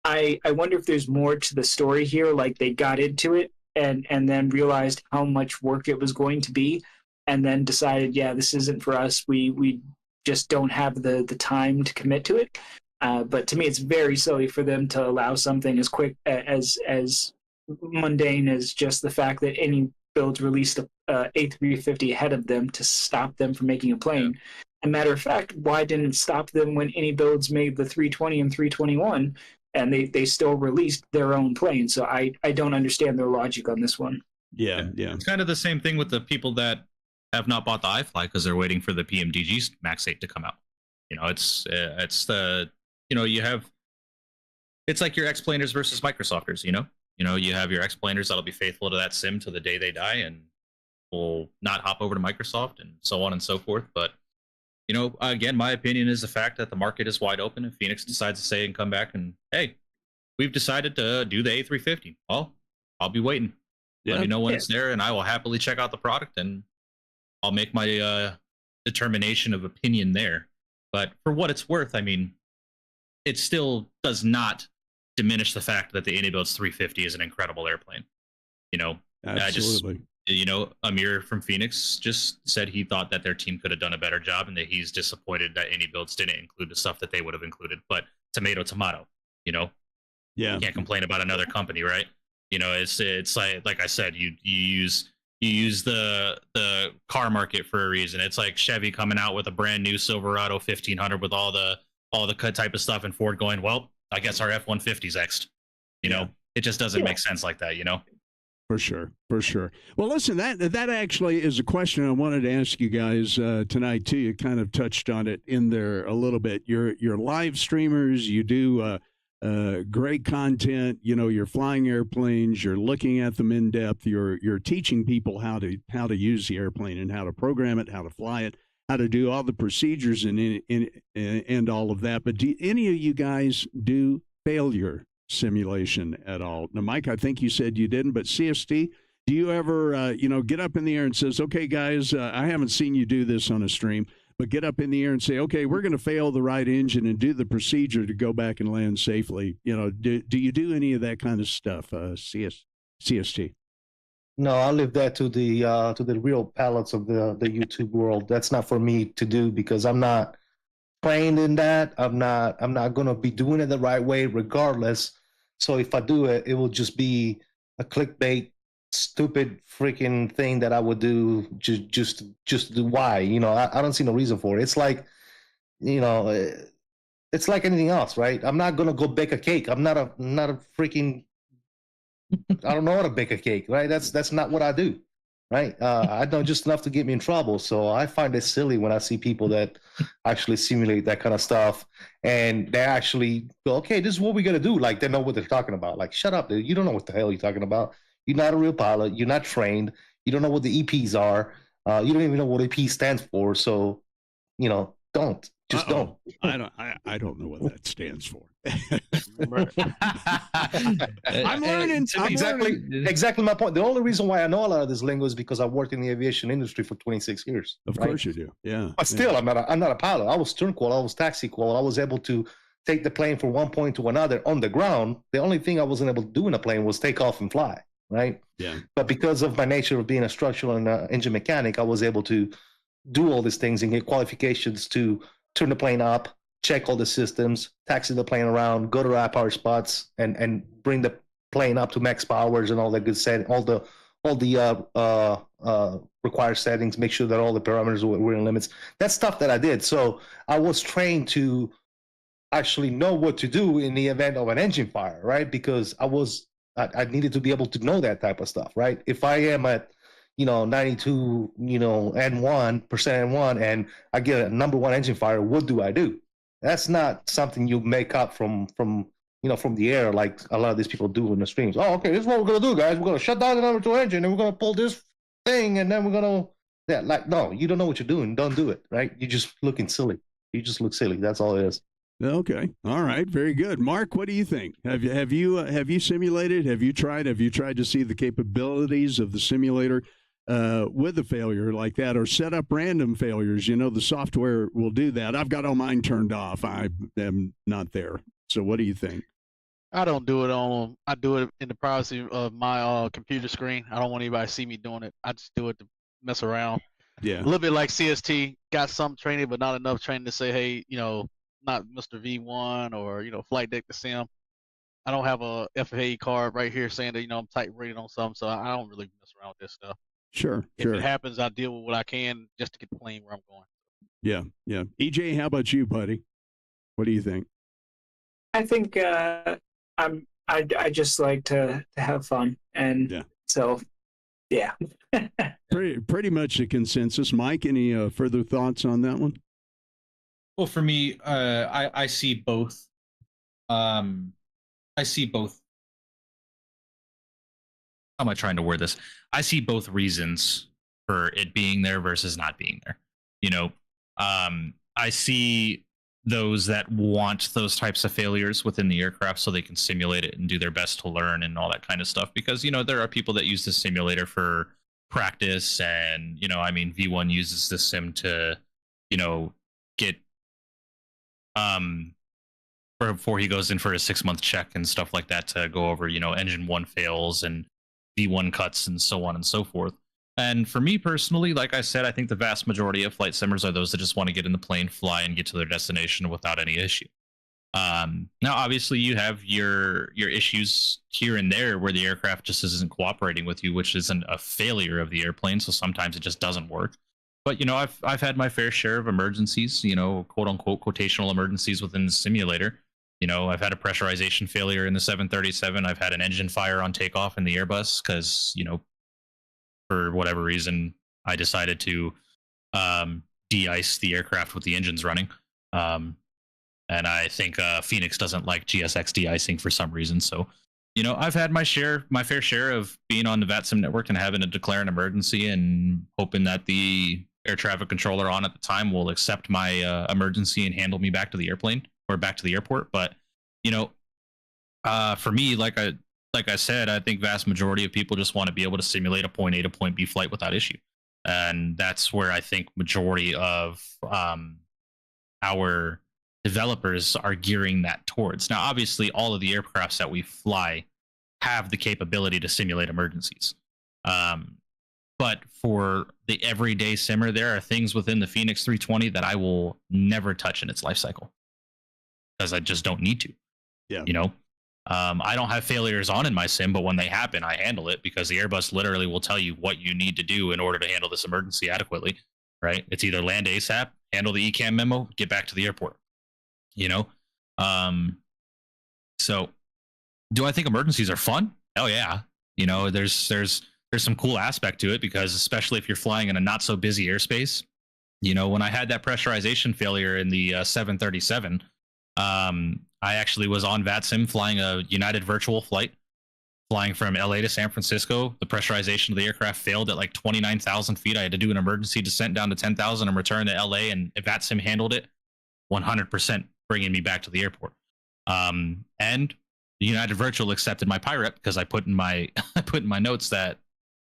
I wonder if there's more to the story here, like they got into it and then realized how much work it was going to be, and then decided, yeah, this isn't for us. We just don't have the time to commit to it. But to me, it's very silly for them to allow something as quick as mundane as just the fact that Any Builds released a A350 ahead of them to stop them from making a plane. As a matter of fact, why didn't it stop them when Any Builds made the 320 and 321, and they still released their own plane? So I don't understand their logic on this one. Yeah. It's kind of the same thing with the people that have not bought the iFly because they're waiting for the PMDG Max 8 to come out. You know, it's the, you know, you have, it's like your X-Planers versus Microsofters, you know, you have your X-Planers that'll be faithful to that sim to the day they die and will not hop over to Microsoft and so on and so forth. But, you know, again, my opinion is the fact that the market is wide open and Phoenix decides to say and come back and, hey, we've decided to do the A350. Well, I'll be waiting. Let me know when it's there and I will happily check out the product and I'll make my determination of opinion there. But for what it's worth, I mean, it still does not diminish the fact that the Any Builds 350 is an incredible airplane. You know, Absolutely. Amir from Phoenix just said he thought that their team could have done a better job and that he's disappointed that Any Builds didn't include the stuff that they would have included. But tomato, you know, you can't complain about another company, right? You know, it's like I said, you use the car market for a reason. It's like Chevy coming out with a brand new Silverado 1500 with all the cut type of stuff, and Ford going, well, I guess our F-150's next. You know, it just doesn't make sense like that, you know? For sure. Well, listen, that actually is a question I wanted to ask you guys tonight, too. You kind of touched on it in there a little bit. You're live streamers. You do great content. You know, you're flying airplanes. You're looking at them in depth. You're teaching people how to use the airplane and how to program it, how to fly it, how to do all the procedures and all of that. But do any of you guys do failure simulation at all? Now, Mike, I think you said you didn't, but CST, do you ever, get up in the air and says, okay, guys, I haven't seen you do this on a stream, but get up in the air and say, okay, we're going to fail the right engine and do the procedure to go back and land safely. You know, do you do any of that kind of stuff, CST? No, I'll leave that to the real palates of the YouTube world. That's not for me to do because I'm not trained in that. I'm not gonna be doing it the right way regardless. So if I do it, it will just be a clickbait, stupid freaking thing that I would do just do why. I don't see no reason for it. It's like, it's like anything else, right? I'm not gonna go bake a cake. I'm not a freaking I don't know how to bake a cake, right? That's not what I do, right? I know just enough to get me in trouble. So I find it silly when I see people that actually simulate that kind of stuff, and they actually go, "Okay, this is what we're gonna do." Like they know what they're talking about. Like, shut up, dude! You don't know what the hell you're talking about. You're not a real pilot. You're not trained. You don't know what the EPs are. You don't even know what EP stands for. So, don't. Just don't. I don't know what that stands for. I'm learning. Exactly my point. The only reason why I know a lot of this lingo is because I worked in the aviation industry for 26 years. Of course you do. Yeah. But still, I'm not a pilot. I was stern qual. I was taxi qual. I was able to take the plane from one point to another on the ground. The only thing I wasn't able to do in a plane was take off and fly. Right. Yeah. But because of my nature of being a structural and engine mechanic, I was able to do all these things and get qualifications to turn the plane up, check all the systems, taxi the plane around, go to high power spots, and bring the plane up to max powers and all that good setting, all the required settings, make sure that all the parameters were in limits. That's stuff that I did. So I was trained to actually know what to do in the event of an engine fire, right? Because I needed to be able to know that type of stuff, right? If I am at 92, N1% N1, and I get a number one engine fire, what do I do? That's not something you make up from the air like a lot of these people do in the streams. Oh, okay, this is what we're gonna do, guys. We're gonna shut down the number two engine, and we're gonna pull this thing, and then we're gonna no, you don't know what you're doing. Don't do it, right? You're just looking silly. You just look silly. That's all it is. Okay. All right. Very good. Mark, what do you think? Have you simulated? Have you tried to see the capabilities of the simulator with a failure like that, or set up random failures? The software will do that. I've got all mine turned off. I am not there. So what do you think? I don't do it I do it in the privacy of my computer screen. I don't want anybody to see me doing it. I just do it to mess around. Yeah. A little bit like CST, got some training, but not enough training to say, hey, not Mr. V1 or, flight deck to sim. I don't have a FAA card right here saying that, I'm type rated on something, so I don't really mess around with this stuff. Sure. If it happens, I deal with what I can just to get the plane where I'm going. Yeah. Yeah. EJ, how about you, buddy? What do you think? I think I just like to have fun, and so yeah. pretty much a consensus. Mike, any further thoughts on that one? Well, for me, I see both. I see both. How am I trying to word this? I see both reasons for it being there versus not being there. I see those that want those types of failures within the aircraft so they can simulate it and do their best to learn and all that kind of stuff. Because, there are people that use the simulator for practice, and, V1 uses the sim to, get before he goes in for a 6-month check and stuff like that to go over, engine 1 fails and V1 cuts and so on and so forth. And for me personally, like I said, I think the vast majority of flight simmers are those that just want to get in the plane, fly, and get to their destination without any issue. Now, obviously, you have your issues here and there where the aircraft just isn't cooperating with you, which isn't a failure of the airplane. So sometimes it just doesn't work. But, I've had my fair share of emergencies, quote unquote, quotational emergencies within the simulator. I've had a pressurization failure in the 737. I've had an engine fire on takeoff in the Airbus because, for whatever reason, I decided to de-ice the aircraft with the engines running. And I think Phoenix doesn't like GSX de-icing for some reason. So, I've had my fair share of being on the VATSIM network and having to declare an emergency and hoping that the air traffic controller on at the time will accept my emergency and handle me back to the airplane or back to the airport. But, for me, like I said, I think vast majority of people just want to be able to simulate a point A to point B flight without issue. And that's where I think majority of our developers are gearing that towards. Now, obviously, all of the aircrafts that we fly have the capability to simulate emergencies. But for the everyday simmer, there are things within the Phoenix 320 that I will never touch in its life cycle because I just don't need to. Yeah. You know, I don't have failures on in my sim, but when they happen, I handle it because the Airbus literally will tell you what you need to do in order to handle this emergency adequately. Right? It's either land ASAP, handle the ECAM memo, get back to the airport. You know, so do I think emergencies are fun? Hell yeah. You know, there's some cool aspect to it because especially if you're flying in a not so busy airspace. You know, when I had that pressurization failure in the 737, I actually was on VATSIM flying a United virtual flight, flying from LA to San Francisco. The pressurization of the aircraft failed at like 29,000 feet. I had to do an emergency descent down to 10,000 and return to LA, and VATSIM handled it 100%, bringing me back to the airport. And the United Virtual accepted my PIREP because I put in my notes that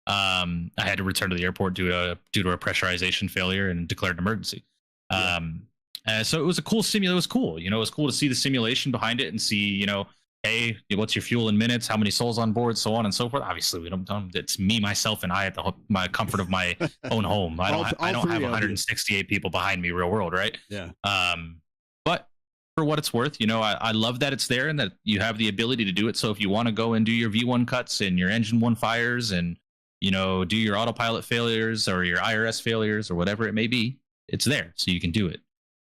I had to return to the airport due to a pressurization failure and declared an emergency. So it was a cool simulation. It was cool. You know, it was cool to see the simulation behind it and see, you know, hey, what's your fuel in minutes? How many souls on board? So on and so forth. Obviously, we don't. It's me, myself, and I at my comfort of my own home. I don't have 168 people behind me, real world, right? Yeah. But for what it's worth, you know, I love that it's there and that you have the ability to do it. So if you want to go and do your V1 cuts and your engine 1 fires and, you know, do your autopilot failures or your IRS failures or whatever it may be, it's there, so you can do it.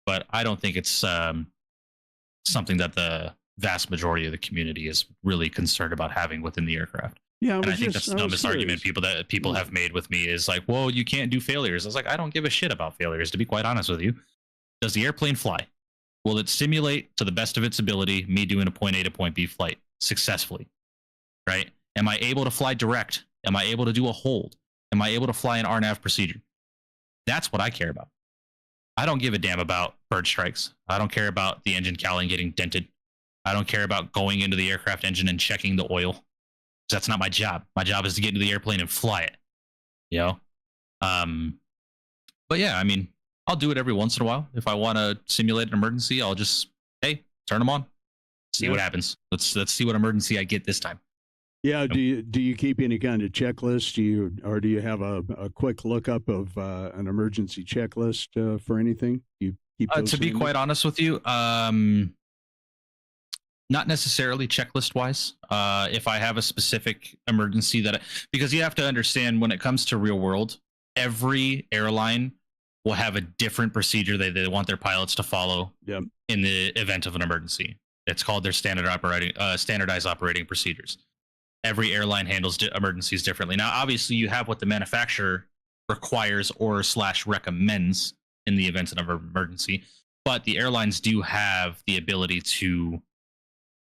But I don't think it's something that the vast majority of the community is really concerned about having within the aircraft. Yeah, and I think that's the dumbest argument people have made with me is like, well, you can't do failures. I was like, I don't give a shit about failures, to be quite honest with you. Does the airplane fly? Will it simulate to the best of its ability me doing a point A to point B flight successfully? Right? Am I able to fly direct? Am I able to do a hold? Am I able to fly an RNAV procedure? That's what I care about. I don't give a damn about bird strikes. I don't care about the engine cowling getting dented. I don't care about going into the aircraft engine and checking the oil. That's not my job. My job is to get into the airplane and fly it. You know? But yeah, I mean, I'll do it every once in a while. If I want to simulate an emergency, I'll just, hey, turn them on. See what happens. Let's see what emergency I get this time. Yeah. Do you keep any kind of checklist? Do you have a quick lookup of an emergency checklist for anything? Do you keep those to be quite honest with you, not necessarily checklist wise. If I have a specific emergency because you have to understand when it comes to real world, every airline will have a different procedure they want their pilots to follow in the event of an emergency. It's called their standardized operating procedures. Every airline handles emergencies differently. Now, obviously, you have what the manufacturer requires or / recommends in the event of an emergency, but the airlines do have the ability to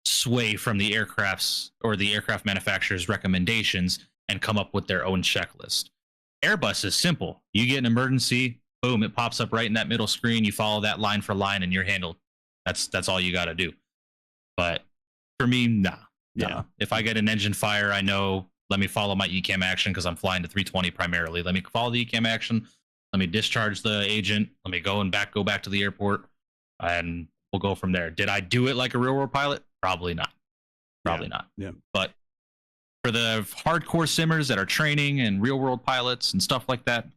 sway from the aircraft's or the aircraft manufacturer's recommendations and come up with their own checklist. Airbus is simple. You get an emergency, boom, it pops up right in that middle screen. You follow that line for line and you're handled. That's all you got to do. But for me, nah. Yeah. If I get an engine fire, I know, let me follow my ECAM action because I'm flying to 320 primarily. Let me follow the ECAM action. Let me discharge the agent. Let me go back to the airport, and we'll go from there. Did I do it like a real world pilot? Probably not. Probably not. Yeah. But for the hardcore simmers that are training and real world pilots and stuff like that,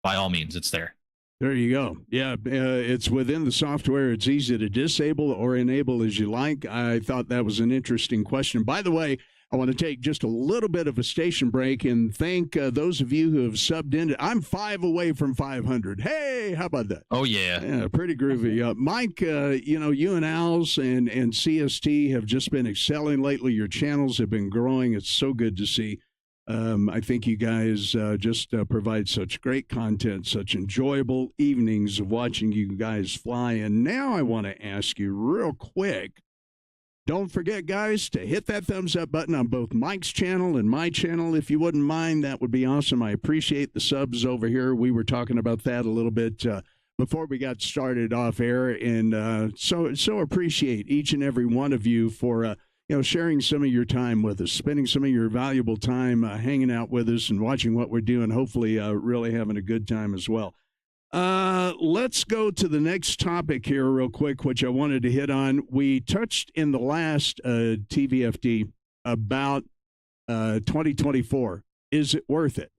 by all means, it's there. There you go. Yeah, it's within the software. It's easy to disable or enable as you like. I thought that was an interesting question. By the way, I want to take just a little bit of a station break and thank those of you who have subbed in. I'm 5 away from 500. Hey, how about that? Oh, yeah. Yeah, pretty groovy. Mike, you know, you and Al's and CST have just been excelling lately. Your channels have been growing. It's so good to see. I think you guys just provide such great content, such enjoyable evenings of watching you guys fly. And now I want to ask you real quick, don't forget, guys, to hit that thumbs up button on both Mike's channel and my channel. If you wouldn't mind, that would be awesome. I appreciate the subs over here. We were talking about that a little bit before we got started off air. And so appreciate each and every one of you for sharing some of your time with us, spending some of your valuable time hanging out with us and watching what we're doing, hopefully really having a good time as well. Let's go to the next topic here real quick, which I wanted to hit on. We touched in the last TVFD about 2024 Is it worth it?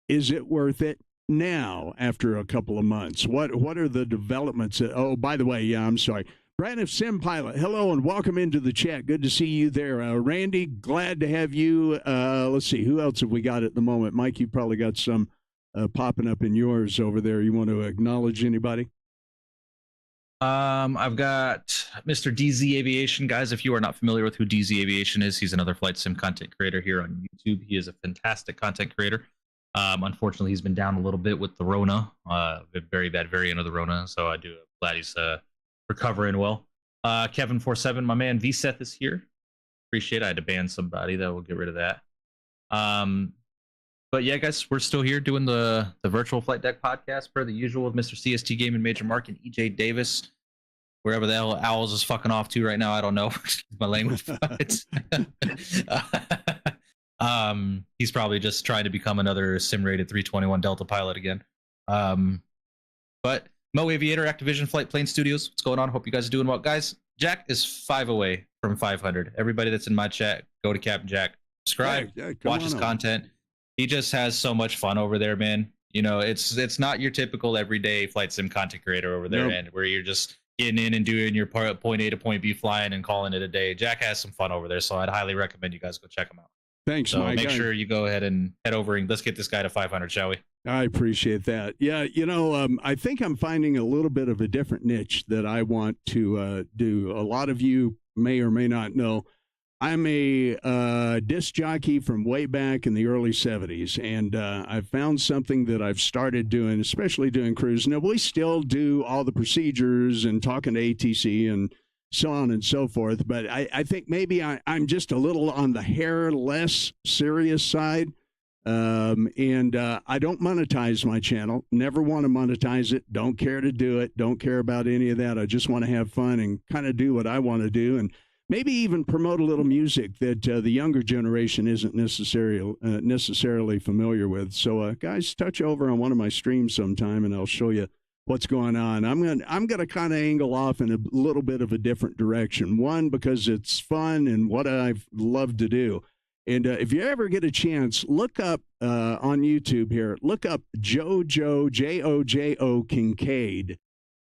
Is it worth it now after a couple of months? What are the developments? Oh, by the way, yeah, I'm sorry. Brandon Sim Pilot, hello and welcome into the chat. Good to see you there. Randy, glad to have you. Let's see, who else have we got at the moment? Mike, you probably got some popping up in yours over there. You want to acknowledge anybody? I've got Mr. DZ Aviation. Guys, if you are not familiar with who DZ Aviation is, he's another flight sim content creator here on YouTube. He is a fantastic content creator. Unfortunately, he's been down a little bit with the Rona, very bad variant of the Rona. So I do glad he's recovering well. Kevin47, my man VSeth is here. Appreciate it. I had to ban somebody, that will get rid of that. But yeah, guys, we're still here doing the virtual flight deck podcast per the usual with Mr. CST Game and Major Mark and EJ Davis. Wherever the hell Owls is fucking off to right now, I don't know. My language. He's probably just trying to become another sim-rated 321 Delta pilot again. But Mo Aviator, Activision Flight Plane Studios, what's going on? Hope you guys are doing well. Guys, Jack is 5 away from 500. Everybody that's in my chat, go to Captain Jack, subscribe, watch his content. He just has so much fun over there, man. You know, it's not your typical everyday flight sim content creator over there, man, where you're just getting in and doing your point A to point B flying and calling it a day. Jack has some fun over there, so I'd highly recommend you guys go check him out. Thanks, so Mike. Make sure you go ahead and head over and let's get this guy to 500, shall we? I appreciate that. Yeah, you know, I think I'm finding a little bit of a different niche that I want to do. A lot of you may or may not know, I'm a disc jockey from way back in the early 70s, and I've found something that I've started doing, especially doing cruise. Now, we still do all the procedures and talking to ATC and so on and so forth, but I think maybe I'm just a little on the hair less serious side. And I don't monetize my channel, never want to monetize it, don't care to do it, don't care about any of that. I just want to have fun and kind of do what I want to do, and maybe even promote a little music that the younger generation isn't necessarily familiar with. So guys, touch over on one of my streams sometime and I'll show you what's going on. I'm gonna kind of angle off in a little bit of a different direction. One, because it's fun and what I've loved to do. And if you ever get a chance, look up on YouTube here, look up Jojo, Jojo Kincaid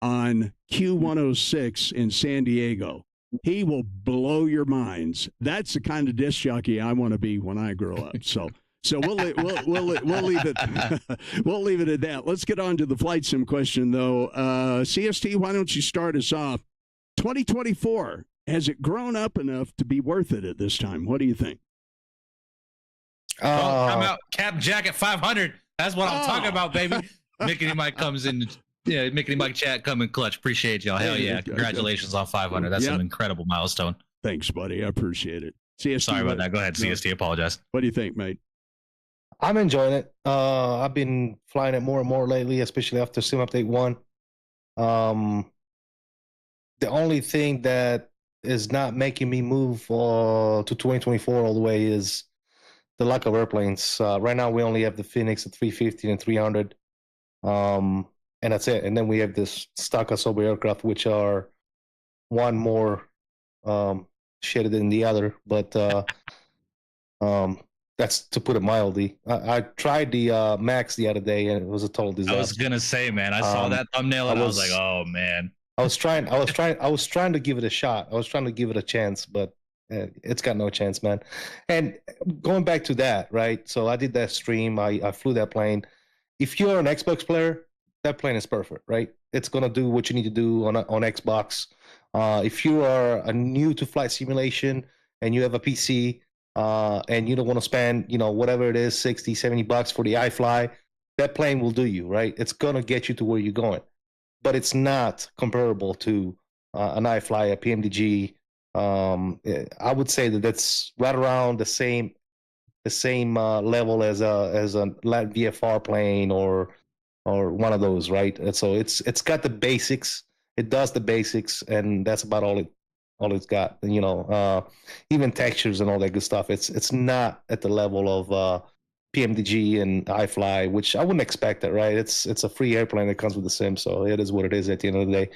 on Q106 in San Diego. He will blow your minds. That's the kind of disc jockey I want to be when I grow up. So we'll leave it we'll leave it at that. Let's get on to the flight sim question though. CST, why don't you start us off? 2024, has it grown up enough to be worth it at this time? What do you think? I'm out. Cap Jack at 500. That's what I'm talking about, baby. Mickey Mike comes in. Yeah, Mickey Mike chat coming clutch. Appreciate y'all. Hell yeah. Congratulations on 500. That's an incredible milestone. Thanks, buddy. I appreciate it. CST, sorry about that. Go ahead, CST. Apologize. What do you think, mate? I'm enjoying it. I've been flying it more and more lately, especially after Sim Update 1. The only thing that is not making me move to 2024 all the way is the lack of airplanes. Right now, we only have the Phoenix at 350 and 300. And that's it. And then we have this stock Asobo aircraft, which are one more shitty than the other. But that's to put it mildly. I tried the Max the other day, and it was a total disaster. I was gonna say, man, I saw that thumbnail, and I was like, oh man. I was trying to give it a shot. I was trying to give it a chance, but it's got no chance, man. And going back to that, right? So I did that stream. I flew that plane. If you're an Xbox player, that plane is perfect, right? It's gonna do what you need to do on Xbox. If you are a new to flight simulation and you have a PC and you don't want to spend, whatever it is, $60, $70 for the iFly, that plane will do you, right? It's gonna get you to where you're going, but it's not comparable to an iFly, a PMDG. I would say that that's right around the same level as a Lat VFR plane or one of those, right? And so it's got the basics. It does the basics, and that's about all it's got. Even textures and all that good stuff. It's not at the level of PMDG and iFly, which I wouldn't expect that, right? It's a free airplane that comes with the sim, so it is what it is at the end of the day.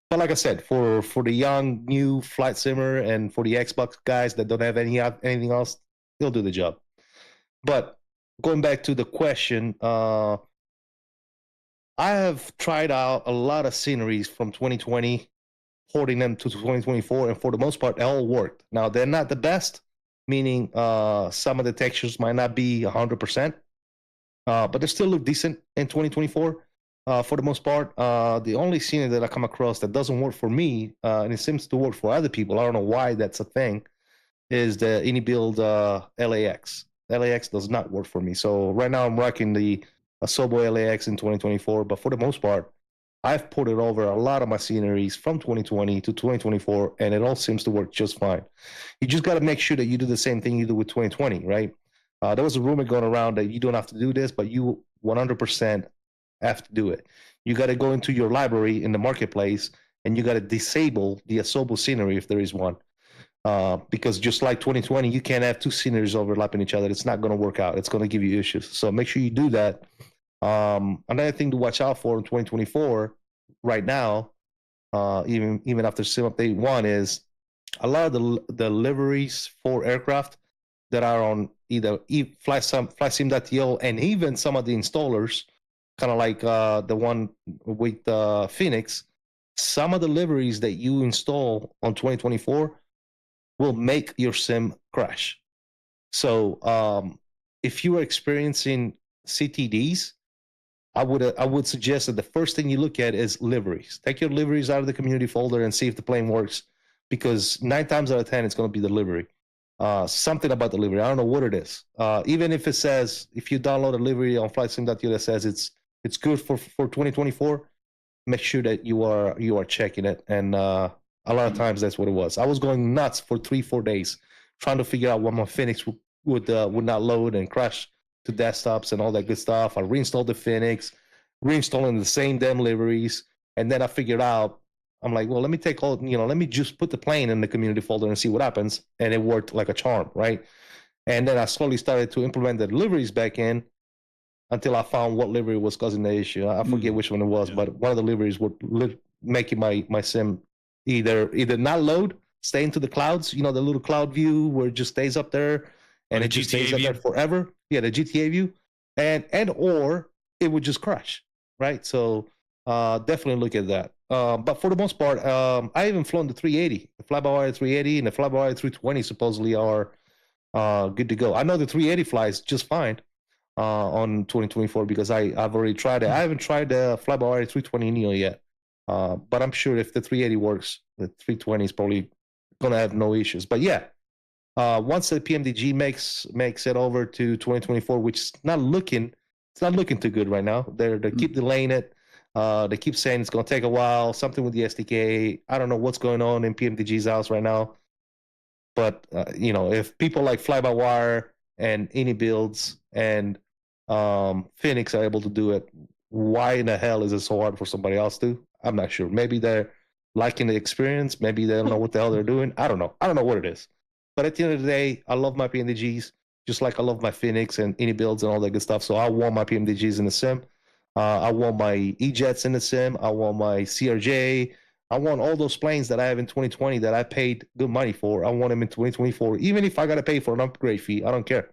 But like I said, for the young new flight simmer and for the Xbox guys that don't have anything else, they'll do the job. But going back to the question, I have tried out a lot of sceneries from 2020, porting them to 2024, and for the most part, they all worked. Now, they're not the best, meaning some of the textures might not be 100%, but they still look decent in 2024. For the most part, the only scenery that I come across that doesn't work for me, and it seems to work for other people, I don't know why that's a thing, is the any build LAX. LAX does not work for me. So right now I'm rocking the Asobo LAX in 2024, but for the most part, I've ported over a lot of my sceneries from 2020 to 2024, and it all seems to work just fine. You just got to make sure that you do the same thing you do with 2020, right? There was a rumor going around that you don't have to do this, but you 100% have to do it. You got to go into your library in the marketplace, and you got to disable the Asobo scenery if there is one. Because just like 2020, you can't have two sceneries overlapping each other. It's not going to work out. It's going to give you issues. So make sure you do that. Another thing to watch out for in 2024 right now, even after Sim Update 1, is a lot of the liveries for aircraft that are on either FlySim.to and even some of the installers, kind of like the one with Phoenix, some of the liveries that you install on 2024 will make your sim crash. So if you are experiencing CTDs, I would suggest that the first thing you look at is liveries. Take your liveries out of the community folder and see if the plane works, because 9 times out of 10 it's going to be the livery. Something about the livery, I don't know what it is. Even if it says, if you download a livery on FlightSim.to that says it's good for 2024, make sure that you are checking it. And a lot of times that's what it was. I was going nuts for 3-4 days trying to figure out why my Phoenix would not load and crash to desktops and all that good stuff. I reinstalled the Phoenix, reinstalling the same damn liveries, and then I figured out, I'm like, well, let me just put the plane in the community folder and see what happens. And it worked like a charm, right? And then I slowly started to implement the liveries back in until I found what livery was causing the issue. I forget which one it was, but one of the liveries were making my sim either not load, stay into the clouds, the little cloud view where it just stays up there, and it just stays up there forever. Yeah, the GTA view, and or it would just crash, right? So definitely look at that. But for the most part, I even flown the 380, the fly-by-wire 380 and the fly-by-wire 320 supposedly are good to go. I know the 380 flies just fine on 2024 because I've already tried it. I haven't tried the fly-by-wire 320 Neo yet, but I'm sure if the 380 works, the 320 is probably gonna have no issues. But yeah, once the PMDG makes it over to 2024, which is not looking too good right now. They keep delaying it. They keep saying it's going to take a while, something with the SDK. I don't know what's going on in PMDG's house right now. But, if people like Fly-by-Wire and Any Builds and Phoenix are able to do it, why in the hell is it so hard for somebody else to? I'm not sure. Maybe they're liking the experience. Maybe they don't know what the hell they're doing. I don't know. I don't know what it is. But at the end of the day, I love my PMDGs, just like I love my Phoenix and Any Builds and all that good stuff. So I want my PMDGs in the sim. I want my E-Jets in the sim. I want my CRJ. I want all those planes that I have in 2020 that I paid good money for. I want them in 2024. Even if I got to pay for an upgrade fee, I don't care.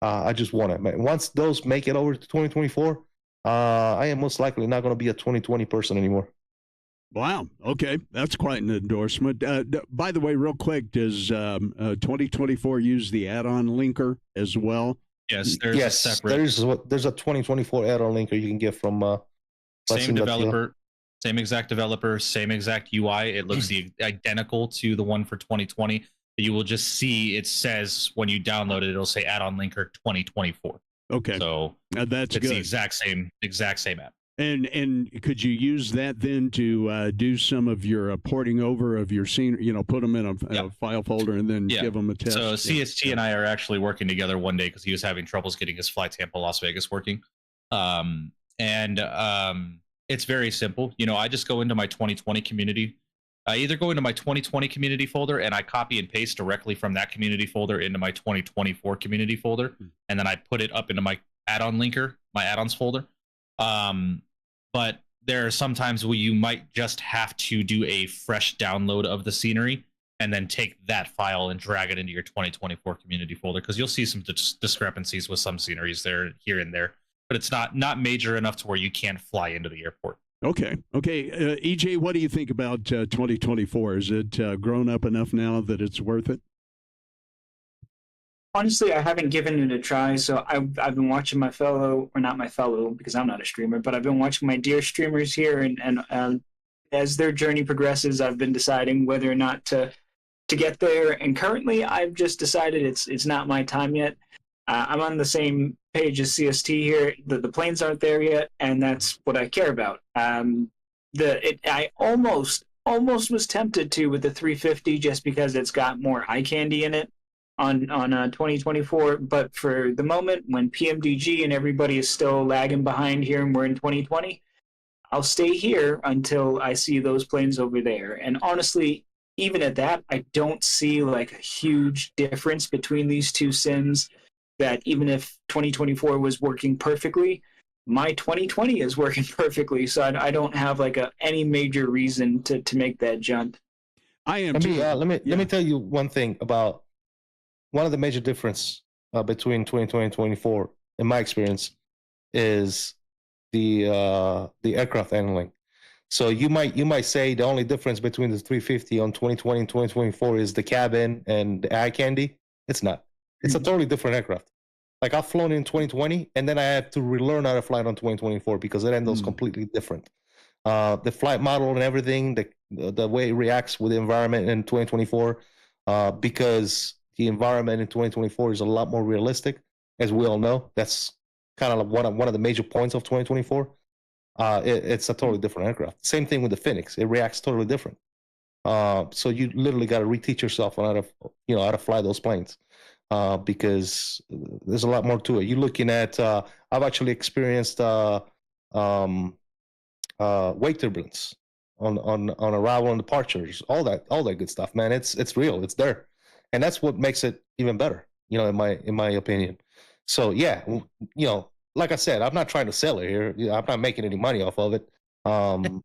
I just want it. Once those make it over to 2024, I am most likely not going to be a 2020 person anymore. Wow. Okay. That's quite an endorsement. By the way, real quick, does 2024 use the add-on linker as well? Yes, there's a separate. There's a 2024 add-on linker you can get from same developer, same exact developer, same exact UI. It looks identical to the one for 2020. You will just see it says when you download it, it'll say add-on linker 2024. Okay. So that's it's good. the exact same app. And could you use that then to do some of your porting over of your scene? Put them in a file folder and then give them a test. So CST and I are actually working together one day because he was having troubles getting his Fly Tampa Las Vegas working. It's very simple. I just go into my 2020 community. I either go into my 2020 community folder and I copy and paste directly from that community folder into my 2024 community folder, and then I put it up into my add-on linker, my add-ons folder. But there are some times where you might just have to do a fresh download of the scenery and then take that file and drag it into your 2024 community folder, because you'll see some discrepancies with some sceneries there, here and there, but it's not major enough to where you can't fly into the airport. Okay. EJ, what do you think about 2024? Is it grown up enough now that it's worth it? Honestly, I haven't given it a try, so I've been watching my fellow, or not my fellow, because I'm not a streamer, but I've been watching my dear streamers here, and as their journey progresses, I've been deciding whether or not to get there. And currently, I've just decided it's not my time yet. I'm on the same page as CST here. The planes aren't there yet, and that's what I care about. I almost was tempted to with the 350 just because it's got more eye candy in it on 2024. But for the moment, when PMDG and everybody is still lagging behind here and we're in 2020, I'll stay here until I see those planes over there. And honestly, even at that, I don't see like a huge difference between these two sims, that even if 2024 was working perfectly, my 2020 is working perfectly. So I don't have like any major reason to make that jump. I am let me tell you one thing about one of the major difference between 2020 and 2024, in my experience, is the aircraft handling. So you might say the only difference between the 350 on 2020 and 2024 is the cabin and the eye candy. It's not. It's a totally different aircraft. Like, I've flown in 2020, and then I had to relearn how to fly on 2024 because it handles completely different. The flight model and everything, the way it reacts with the environment in 2024, because the environment in 2024 is a lot more realistic, as we all know. That's kind of like one of the major points of 2024. It's a totally different aircraft. Same thing with the Phoenix. It reacts totally different. So you literally got to reteach yourself on how to fly those planes. Because there's a lot more to it. You're looking at, I've actually experienced wake turbulence on arrival and departures, all that good stuff, man. It's real, it's there, and that's what makes it even better, in my opinion. So yeah, like I said, I'm not trying to sell it here. I'm not making any money off of it. The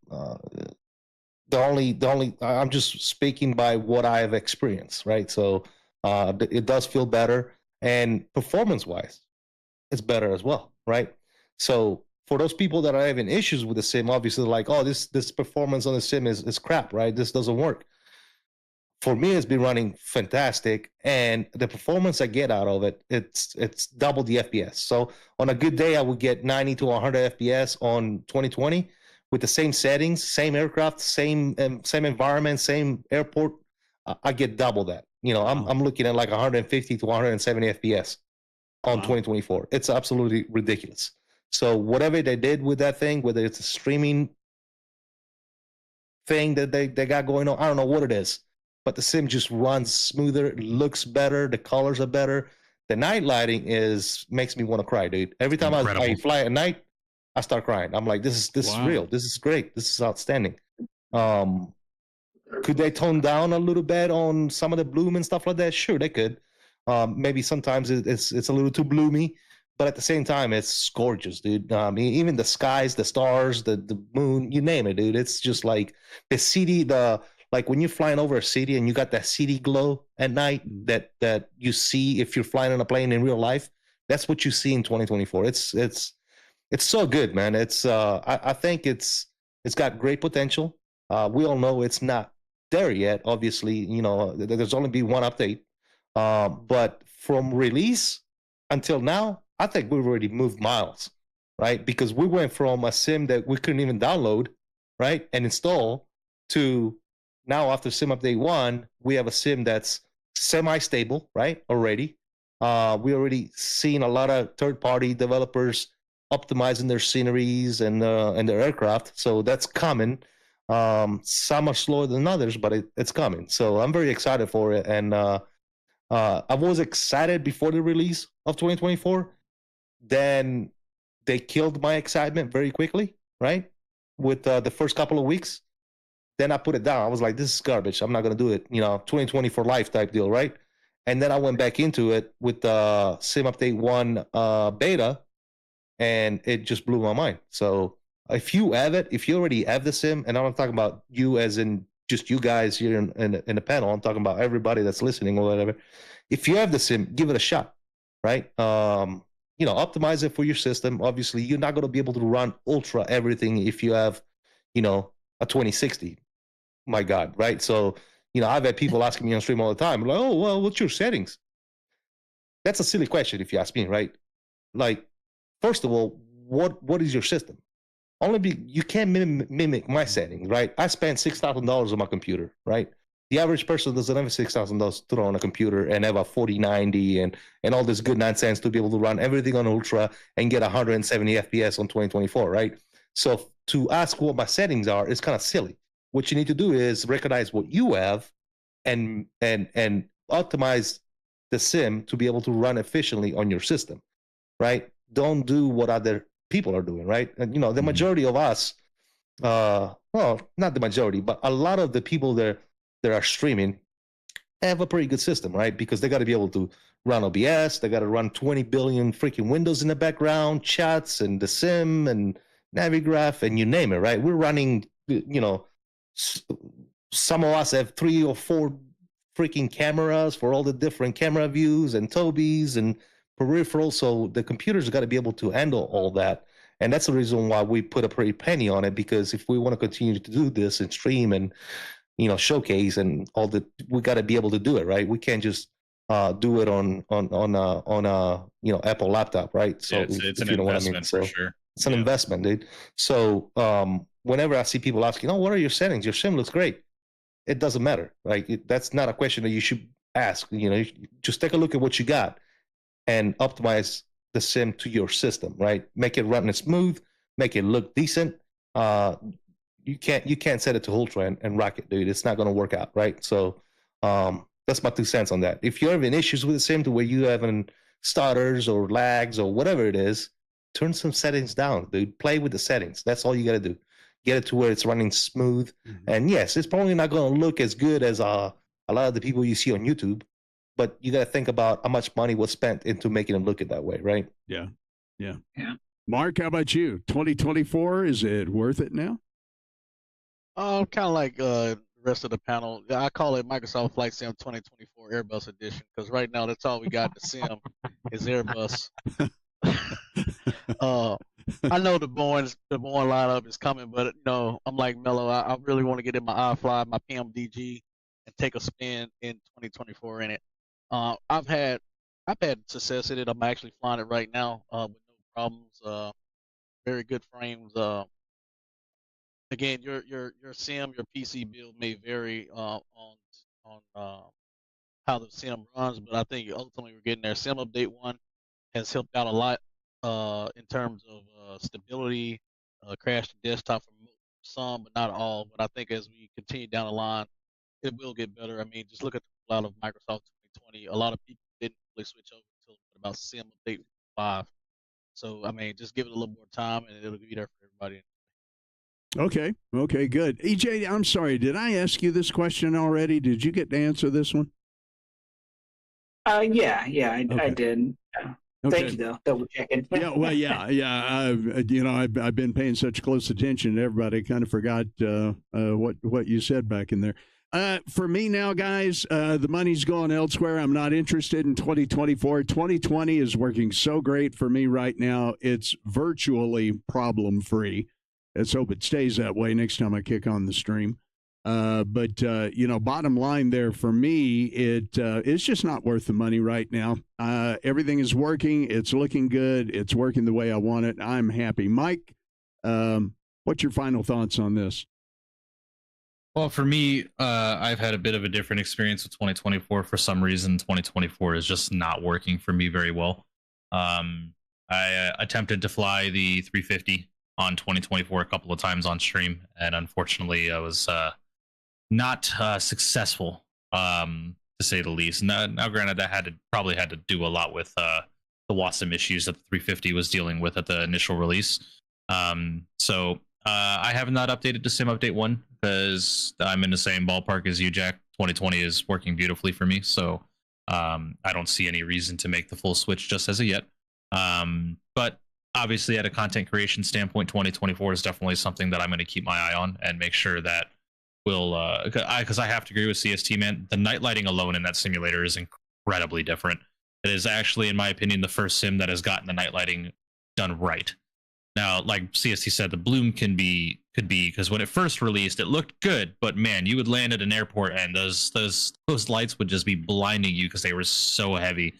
only I'm just speaking by what I've experienced, right? So. It does feel better, and performance-wise, it's better as well, right? So for those people that are having issues with the sim, obviously, like, oh, this performance on the sim is crap, right? This doesn't work. For me, it's been running fantastic, and the performance I get out of it, it's double the FPS. So on a good day, I would get 90 to 100 FPS on 2020 with the same settings, same aircraft, same environment, same airport. I get double that. I'm looking at like 150 to 170 FPS on 2024. It's absolutely ridiculous. So whatever they did with that thing, whether it's a streaming thing that they got going on, I don't know what it is, but the sim just runs smoother, it looks better, the colors are better. The night lighting makes me want to cry, dude. Every time I fly at night, I start crying. I'm like, this is real. This is great. This is outstanding. Could they tone down a little bit on some of the bloom and stuff like that? Sure, they could. Maybe sometimes it's a little too bloomy, but at the same time, it's gorgeous, dude. Even the skies, the stars, the moon, you name it, dude. It's just like the city, like when you're flying over a city and you got that city glow at night that you see if you're flying on a plane in real life. That's what you see in 2024. It's so good, man. I think it's got great potential. We all know it's not there yet. Obviously, there's only been one update, but from release until now, I think we've already moved miles, right? Because we went from a sim that we couldn't even download, right, and install, to now after sim update 1, we have a sim that's semi-stable, right, already. We already seen a lot of third-party developers optimizing their sceneries and their aircraft, so that's coming. Some are slower than others, but it's coming. So I'm very excited for it. And I was excited before the release of 2024. Then they killed my excitement very quickly, right? With the first couple of weeks. Then I put it down. I was like, this is garbage. I'm not going to do it. 2020 for life type deal, right? And then I went back into it with the Sim Update 1 beta, and it just blew my mind. So if you have it, if you already have the sim, and I'm not talking about you as in just you guys here in the panel. I'm talking about everybody that's listening or whatever. If you have the sim, give it a shot, right? Optimize it for your system. Obviously, you're not going to be able to run ultra everything if you have, a 2060. My God, right? So, I've had people asking me on stream all the time, like, oh, well, what's your settings? That's a silly question if you ask me, right? Like, first of all, what is your system? You can't mimic my settings, right? I spent $6,000 on my computer, right? The average person doesn't have $6,000 to throw on a computer and have a 4090 and all this good nonsense to be able to run everything on ultra and get 170 FPS on 2024, right? So to ask what my settings are is kind of silly. What you need to do is recognize what you have and optimize the sim to be able to run efficiently on your system, right? Don't do what other people are doing, right? And the majority of us, well, not the majority, but a lot of the people that are streaming have a pretty good system, right? Because they got to be able to run OBS, they got to run 20 billion freaking windows in the background, chats and the sim and Navigraph and you name it, right? We're running, some of us have 3 or 4 freaking cameras for all the different camera views and Toby's and peripheral. So the computer's got to be able to handle all that. And that's the reason why we put a pretty penny on it, because if we want to continue to do this and stream and, showcase and all that, we got to be able to do it, right? We can't just do it on Apple laptop, right? So yeah, it's an investment for sure. It's an investment, dude. So whenever I see people asking, what are your settings? Your sim looks great. It doesn't matter. Like that's not a question that you should ask. Just take a look at what you got and optimize the sim to your system, right? Make it run smooth, make it look decent. You can't set it to ultra and rock it, dude. It's not going to work out, right? So that's my 2 cents on that. If you're having issues with the sim to where you having stutters or lags or whatever it is, turn some settings down, dude. Play with the settings. That's all you got to do. Get it to where it's running smooth. Mm-hmm. And yes, it's probably not going to look as good as a lot of the people you see on YouTube, but you got to think about how much money was spent into making them look it that way, right? Yeah. Mark, how about you? 2024, is it worth it now? Kind of like the rest of the panel. I call it Microsoft Flight Sim 2024 Airbus Edition, because right now that's all we got in the sim is Airbus. I know the Boeing lineup is coming, but I'm like Mello. I really want to get in my iFly, my PMDG, and take a spin in 2024 in it. I've had success in it. I'm actually flying it right now with no problems. Very good frames. Again, your sim, your PC build may vary on how the sim runs, but I think ultimately we're getting there. Sim Update 1 has helped out a lot in terms of stability, crash to desktop for some, but not all. But I think as we continue down the line, it will get better. I mean, just look at the rollout of Microsoft 2020. A lot of people didn't really switch over until about Sim Update 5. So, I mean, just give it a little more time, and it'll be there for everybody. Okay, good. EJ, I'm sorry, did I ask you this question already? Did you get to answer this one? I did. Yeah. Okay. Thank you, though. Double checking. I've been paying such close attention to everybody. I kind of forgot what you said back in there. For me now, guys, the money's going elsewhere. I'm not interested in 2024. 2020 is working so great for me right now. It's virtually problem-free. Let's hope it stays that way next time I kick on the stream. But bottom line there for me, it's just not worth the money right now. Everything is working. It's looking good. It's working the way I want it. I'm happy. Mike, what's your final thoughts on this? Well, for me, I've had a bit of a different experience with 2024. For some reason, 2024 is just not working for me very well. I attempted to fly the 350 on 2024 a couple of times on stream, and unfortunately, I was not successful, to say the least. Now, granted, that probably had to do a lot with the WASM issues that the 350 was dealing with at the initial release. So I have not updated to Sim Update 1 because I'm in the same ballpark as you, Jack. 2020 is working beautifully for me, so I don't see any reason to make the full switch just as of yet. But obviously, at a content creation standpoint, 2024 is definitely something that I'm going to keep my eye on and make sure that because I have to agree with CST, man. The night lighting alone in that simulator is incredibly different. It is actually, in my opinion, the first sim that has gotten the night lighting done right. Now, like CST said, the bloom could be because when it first released, it looked good, but man, you would land at an airport and those lights would just be blinding you because they were so heavy.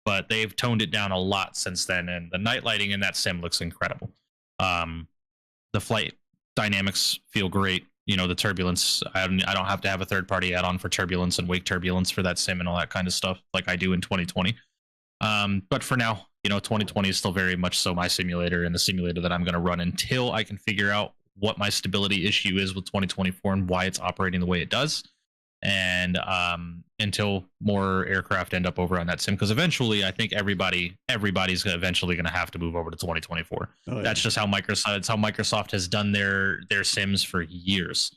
But they've toned it down a lot since then, and the night lighting in that sim looks incredible. The flight dynamics feel great. You know, the turbulence, I don't have to have a third-party add-on for turbulence and wake turbulence for that sim and all that kind of stuff like I do in 2020. But for now, you know, 2020 is still very much so my simulator and the simulator that I'm going to run until I can figure out what my stability issue is with 2024 and why it's operating the way it does. And until more aircraft end up over on that sim, because eventually I think everybody's eventually going to have to move over to 2024. Oh, yeah. That's just how Microsoft has done their sims for years.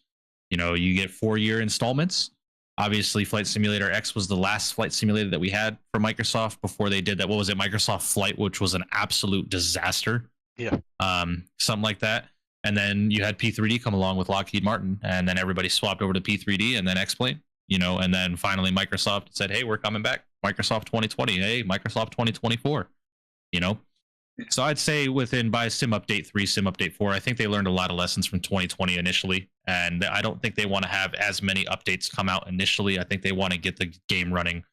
You know, you get 4-year installments. Obviously, Flight Simulator X was the last flight simulator that we had for Microsoft before they did that. What was it? Microsoft Flight, which was an absolute disaster. Yeah. Something like that. And then you had P3D come along with Lockheed Martin, and then everybody swapped over to P3D and then X-Plane, you know, and then finally Microsoft said, hey, we're coming back. Microsoft 2020. Hey, Microsoft 2024, you know? So I'd say by Sim Update 3, Sim Update 4, I think they learned a lot of lessons from 2020 initially, and I don't think they want to have as many updates come out initially. I think they want to get the game running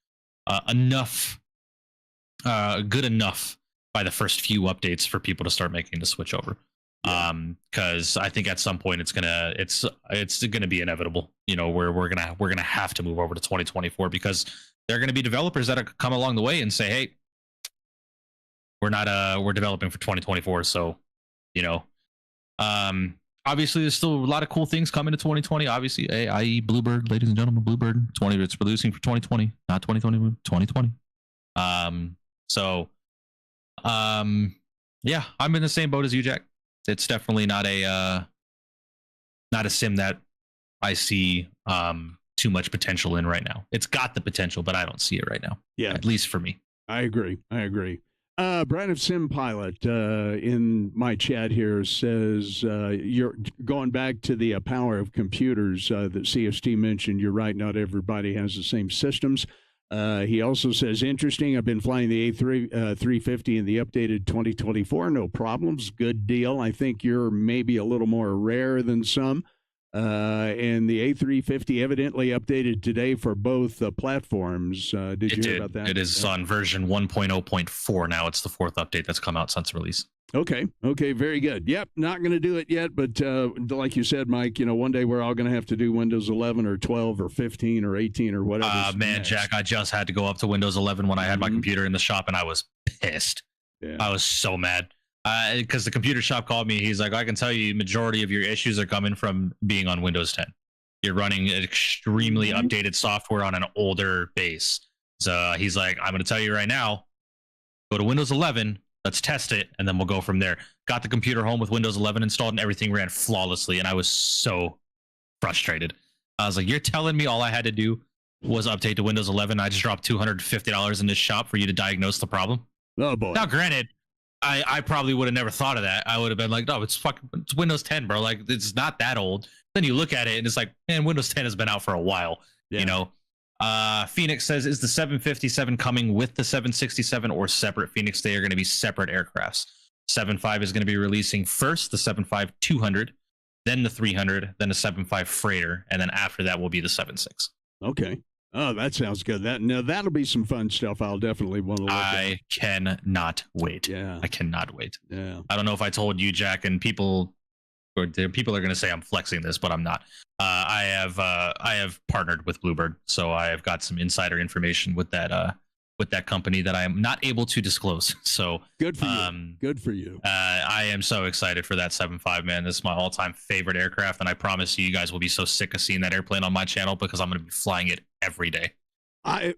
good enough by the first few updates for people to start making the switch over. Because I think at some point it's gonna be inevitable. You know, where we're gonna have to move over to 2024 because there are gonna be developers that come along the way and say, hey, we're developing for 2024. So, you know, obviously there's still a lot of cool things coming to 2020. Obviously, i.e. Bluebird, ladies and gentlemen, Bluebird 20. It's producing for 2020, not 2020, 2020. Yeah, I'm in the same boat as you, Jack. It's definitely not a sim that I see too much potential in right now. It's got the potential, but I don't see it right now. Yeah, at least for me. I agree. Brian of Sim Pilot in my chat here says you're going back to the power of computers that CST mentioned. You're right. Not everybody has the same systems. He also says, interesting. I've been flying the A350 in the updated 2024. No problems. Good deal. I think you're maybe a little more rare than some. And the A350 evidently updated today for both platforms. Did you hear about that? It is on version 1.0.4 now. It's the 4th update that's come out since release. Okay, very good. Yep, not going to do it yet, but like you said, Mike, you know, one day we're all going to have to do Windows 11 or 12 or 15 or 18 or whatever. Man, next. Jack, I just had to go up to Windows 11 when I had my computer in the shop, and I was pissed. Yeah. I was so mad because the computer shop called me. He's like, I can tell you majority of your issues are coming from being on Windows 10. You're running an extremely updated software on an older base. So he's like, I'm going to tell you right now, go to Windows 11. Let's test it, and then we'll go from there. Got the computer home with Windows 11 installed, and everything ran flawlessly, and I was so frustrated. I was like, you're telling me all I had to do was update to Windows 11? I just dropped $250 in this shop for you to diagnose the problem? Oh, boy. Now, granted, I probably would have never thought of that. I would have been like, no, it's Windows 10, bro. Like, it's not that old. Then you look at it, and it's like, man, Windows 10 has been out for a while, you know? Phoenix says, is the 757 coming with the 767 or separate? Phoenix, they are going to be separate aircrafts. 75 is going to be releasing first the 75-200, then the 300, then the 75 freighter, and then after that will be the 76. Okay. Oh, that sounds good. That'll be some fun stuff. I'll definitely want to look at. I cannot wait. Yeah. I cannot wait. Yeah. I don't know if I told you, Jack, and people are going to say I'm flexing this, but I'm not. I have partnered with Bluebird, so I have got some insider information with that company that I am not able to disclose. So good for you. Good for you. I am so excited for that 75, man. This is my all-time favorite aircraft, and I promise you guys will be so sick of seeing that airplane on my channel because I'm going to be flying it every day. I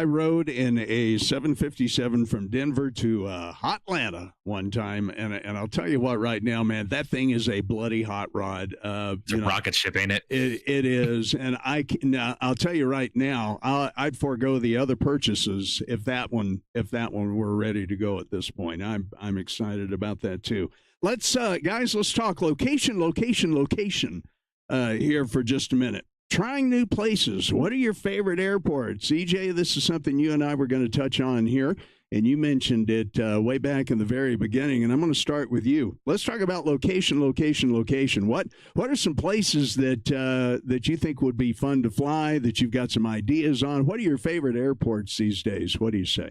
rode in a 757 from Denver to Hotlanta one time, and I'll tell you what, right now, man, that thing is a bloody hot rod. It's a rocket ship, ain't it? It is, and I'll tell you right now, I'd forego the other purchases if that one were ready to go at this point. I'm excited about that too. Let's guys, let's talk location. here for just a minute. Trying new places. What are your favorite airports? EJ, this is something you and I were going to touch on here, and you mentioned it way back in the very beginning, and I'm going to start with you. Let's talk about location. What are some places that you think would be fun to fly, that you've got some ideas on? What are your favorite airports these days? What do you say?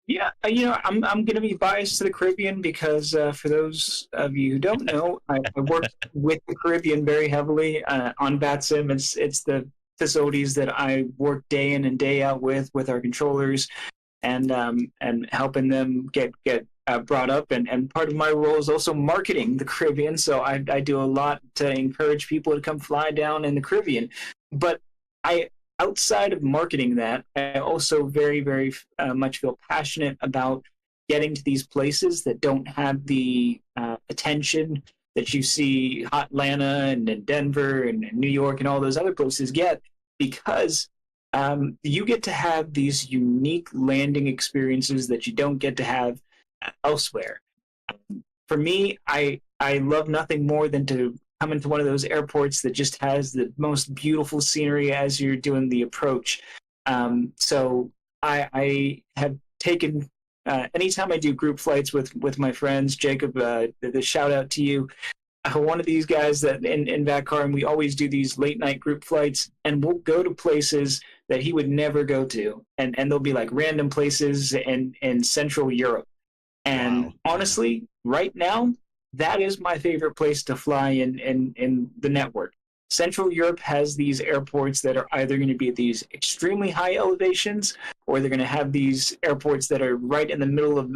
Yeah, I'm going to be biased to the Caribbean because for those of you who don't know, I work with the Caribbean very heavily on VATSIM. It's the facilities that I work day in and day out with our controllers, and helping them get brought up. And part of my role is also marketing the Caribbean. So I do a lot to encourage people to come fly down in the Caribbean. But outside of marketing that, I also very, very much feel passionate about getting to these places that don't have the attention that you see Atlanta and Denver and New York and all those other places get, because you get to have these unique landing experiences that you don't get to have elsewhere. For me, I love nothing more than to come into one of those airports that just has the most beautiful scenery as you're doing the approach. So I have taken, anytime I do group flights with my friends, Jacob, the shout out to you. One of these guys that in VATCAR, and we always do these late night group flights, and we'll go to places that he would never go to. And they'll be like random places in Central Europe. And wow. Honestly, right now, that is my favorite place to fly in the network. Central Europe has these airports that are either going to be at these extremely high elevations, or they're going to have these airports that are right in the middle of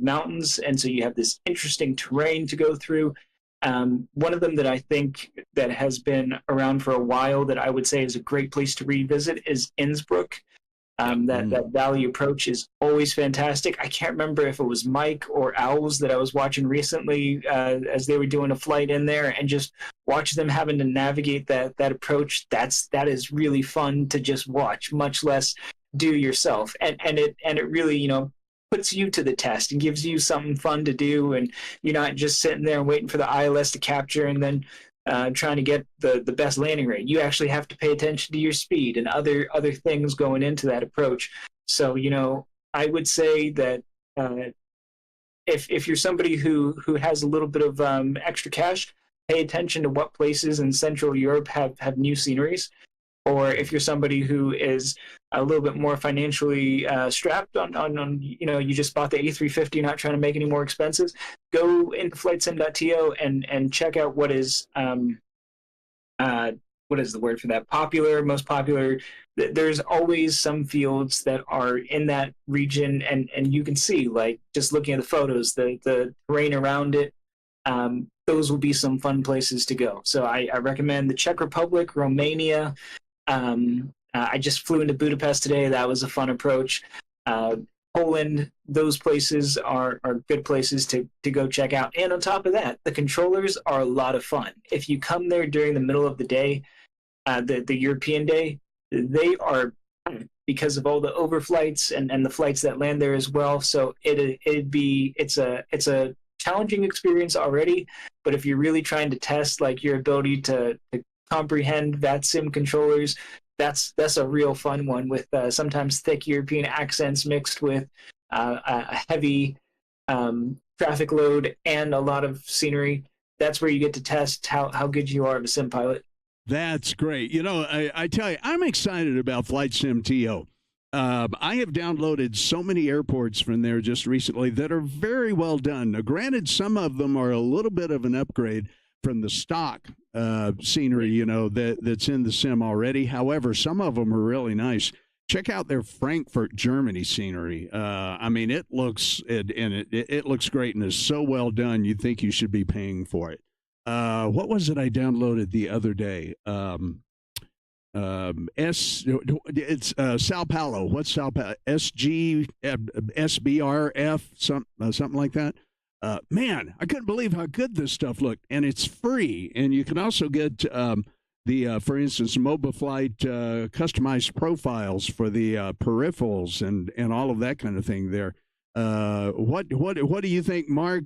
mountains, and so you have this interesting terrain to go through. One of them that I think that has been around for a while that I would say is a great place to revisit is Innsbruck. That valley approach is always fantastic. I can't remember if it was Mike or Owls that I was watching recently as they were doing a flight in there, and just watch them having to navigate that approach. That is really fun to just watch, much less do yourself. And it really, puts you to the test and gives you something fun to do, and you're not just sitting there and waiting for the ILS to capture and then trying to get the best landing rate. You actually have to pay attention to your speed and other things going into that approach. So, I would say that if you're somebody who has a little bit of extra cash, pay attention to what places in Central Europe have new sceneries. Or if you're somebody who is a little bit more financially strapped on you just bought the A350, not trying to make any more expenses, go into flightsim.to and check out what is the word for that? Most popular. There's always some fields that are in that region, and you can see, like, just looking at the photos, the terrain around it. Those will be some fun places to go. So I recommend the Czech Republic, Romania. I just flew into Budapest today. That was a fun approach. Poland, those places are good places to go check out. And on top of that, the controllers are a lot of fun. If you come there during the middle of the day, the European day, they are, because of all the overflights and the flights that land there as well. So it's a challenging experience already. But if you're really trying to test like your ability to comprehend VATSIM controllers, that's a real fun one, with sometimes thick European accents mixed with a heavy traffic load and a lot of scenery. That's where you get to test how good you are of a sim pilot. That's great. I tell you, I'm excited about Flight Sim TO. I have downloaded so many airports from there just recently that are very well done. Now, granted, some of them are a little bit of an upgrade from the stock scenery, that's in the sim already. However, some of them are really nice. Check out their Frankfurt, Germany scenery. It looks it looks great and is so well done. You'd think you should be paying for it. What was it I downloaded the other day? It's Sao Paulo. What's Sao Paulo? SBRF, something like that. Man, I couldn't believe how good this stuff looked, and it's free. And you can also get for instance, MobiFlight customized profiles for the peripherals and all of that kind of thing there. What do you think, Mark?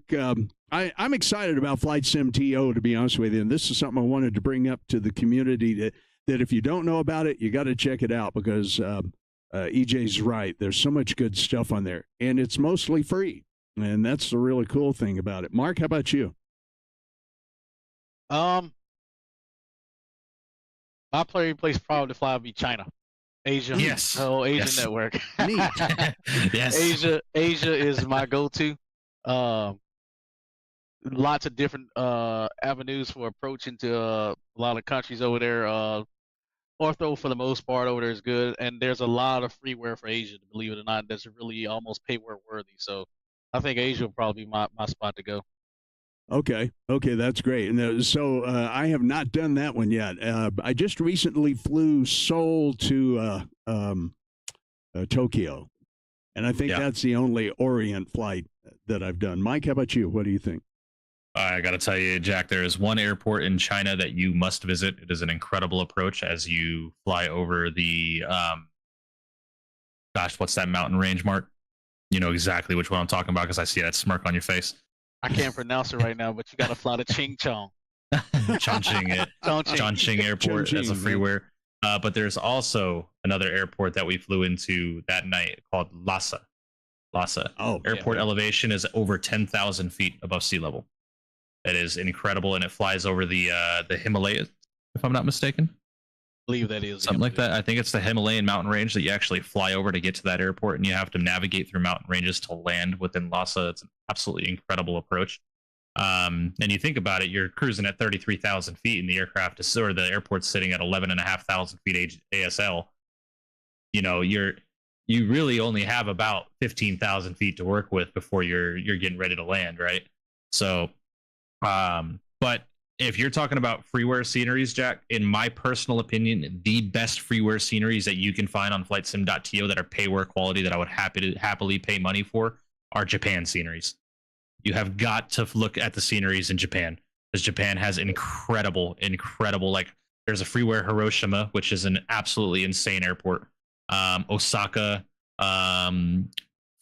I'm excited about Flight Sim TO, to be honest with you, and this is something I wanted to bring up to the community that if you don't know about it, you got to check it out because EJ's right. There's so much good stuff on there, and it's mostly free, and that's the really cool thing about it. Mark, how about you? My place probably to fly would be China, Asia. Yes. The whole Asian Yes. network. Neat. Yes. Asia is my go-to. Lots of different avenues for approaching to a lot of countries over there. Ortho for the most part over there is good, and there's a lot of freeware for Asia. Believe it or not, that's really almost payware worthy. So I think Asia will probably be my spot to go. Okay, that's great. And so I have not done that one yet. I just recently flew Seoul to Tokyo, and I think that's the only Orient flight that I've done. Mike, how about you? What do you think? I got to tell you, Jack, there is one airport in China that you must visit. It is an incredible approach as you fly over the, what's that mountain range, Mark? You know exactly which one I'm talking about because I see that smirk on your face. I can't pronounce it right now, but you got to fly to Chingchong. Chongqing Airport as a freeware. But there's also another airport that we flew into that night called Lhasa. Airport elevation is over 10,000 feet above sea level. That is incredible, and it flies over the Himalayas, if I'm not mistaken. I believe that is something like that. I think it's the Himalayan mountain range that you actually fly over to get to that airport, and you have to navigate through mountain ranges to land within Lhasa. It's an absolutely incredible approach. And you think about it, you're cruising at 33,000 feet, and the aircraft is, or the airport's sitting at 11,500 feet ASL. You know, you really only have about 15,000 feet to work with before you're getting ready to land, right? So, but if you're talking about freeware sceneries, Jack, in my personal opinion, the best freeware sceneries that you can find on flightsim.to that are payware quality that I would happily pay money for are Japan sceneries. You have got to look at the sceneries in Japan because Japan has incredible, like there's a freeware Hiroshima, which is an absolutely insane airport. Osaka,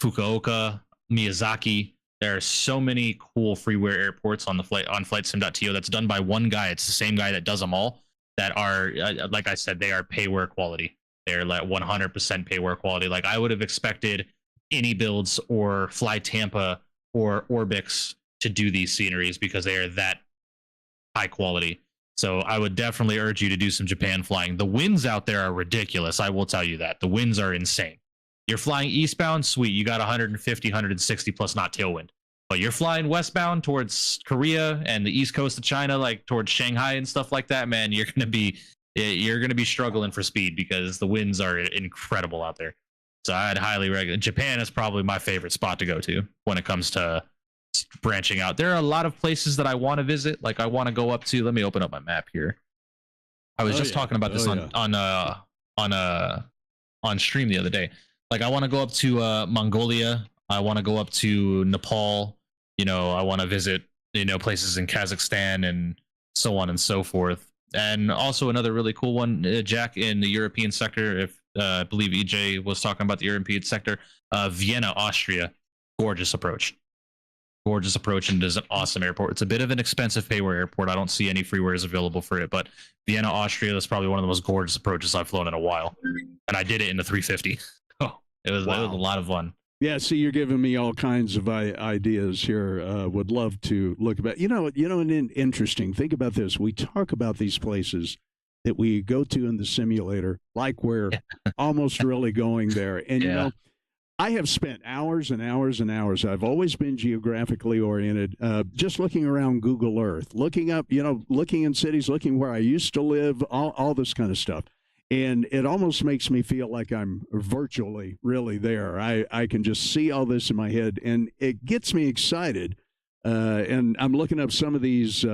Fukuoka, Miyazaki. There are so many cool freeware airports on flightsim.to that's done by one guy. It's the same guy that does them all that are, like I said, they are payware quality. They're like 100% payware quality. Like I would have expected Any Builds or Fly Tampa or Orbix to do these sceneries because they are that high quality. So I would definitely urge you to do some Japan flying. The winds out there are ridiculous. I will tell you that. The winds are insane. You're flying eastbound, sweet. You got 150, 160 plus knot tailwind. But you're flying westbound towards Korea and the east coast of China, like towards Shanghai and stuff like that, man, you're gonna be struggling for speed because the winds are incredible out there. So I'd highly recommend. Japan is probably my favorite spot to go to when it comes to branching out. There are a lot of places that I want to visit. Like I want to go up to. Let me open up my map here. I was just talking about this on stream the other day. Like I want to go up to Mongolia. I want to go up to Nepal. You know, I want to visit, places in Kazakhstan and so on and so forth. And also another really cool one, Jack, in the European sector. If I believe EJ was talking about the European sector, Vienna, Austria, gorgeous approach, and is an awesome airport. It's a bit of an expensive payware airport. I don't see any freewares available for it, but Vienna, Austria, is probably one of the most gorgeous approaches I've flown in a while, and I did it in the 350. It was a lot of fun. Yeah, see, you're giving me all kinds of ideas here. Would love to look about. And interesting. Think about this. We talk about these places that we go to in the simulator, like we're almost really going there. And I have spent hours and hours and hours. I've always been geographically oriented, just looking around Google Earth, looking up, looking in cities, looking where I used to live, all this kind of stuff. And it almost makes me feel like I'm virtually really there. I can just see all this in my head, and it gets me excited. And I'm looking up some of these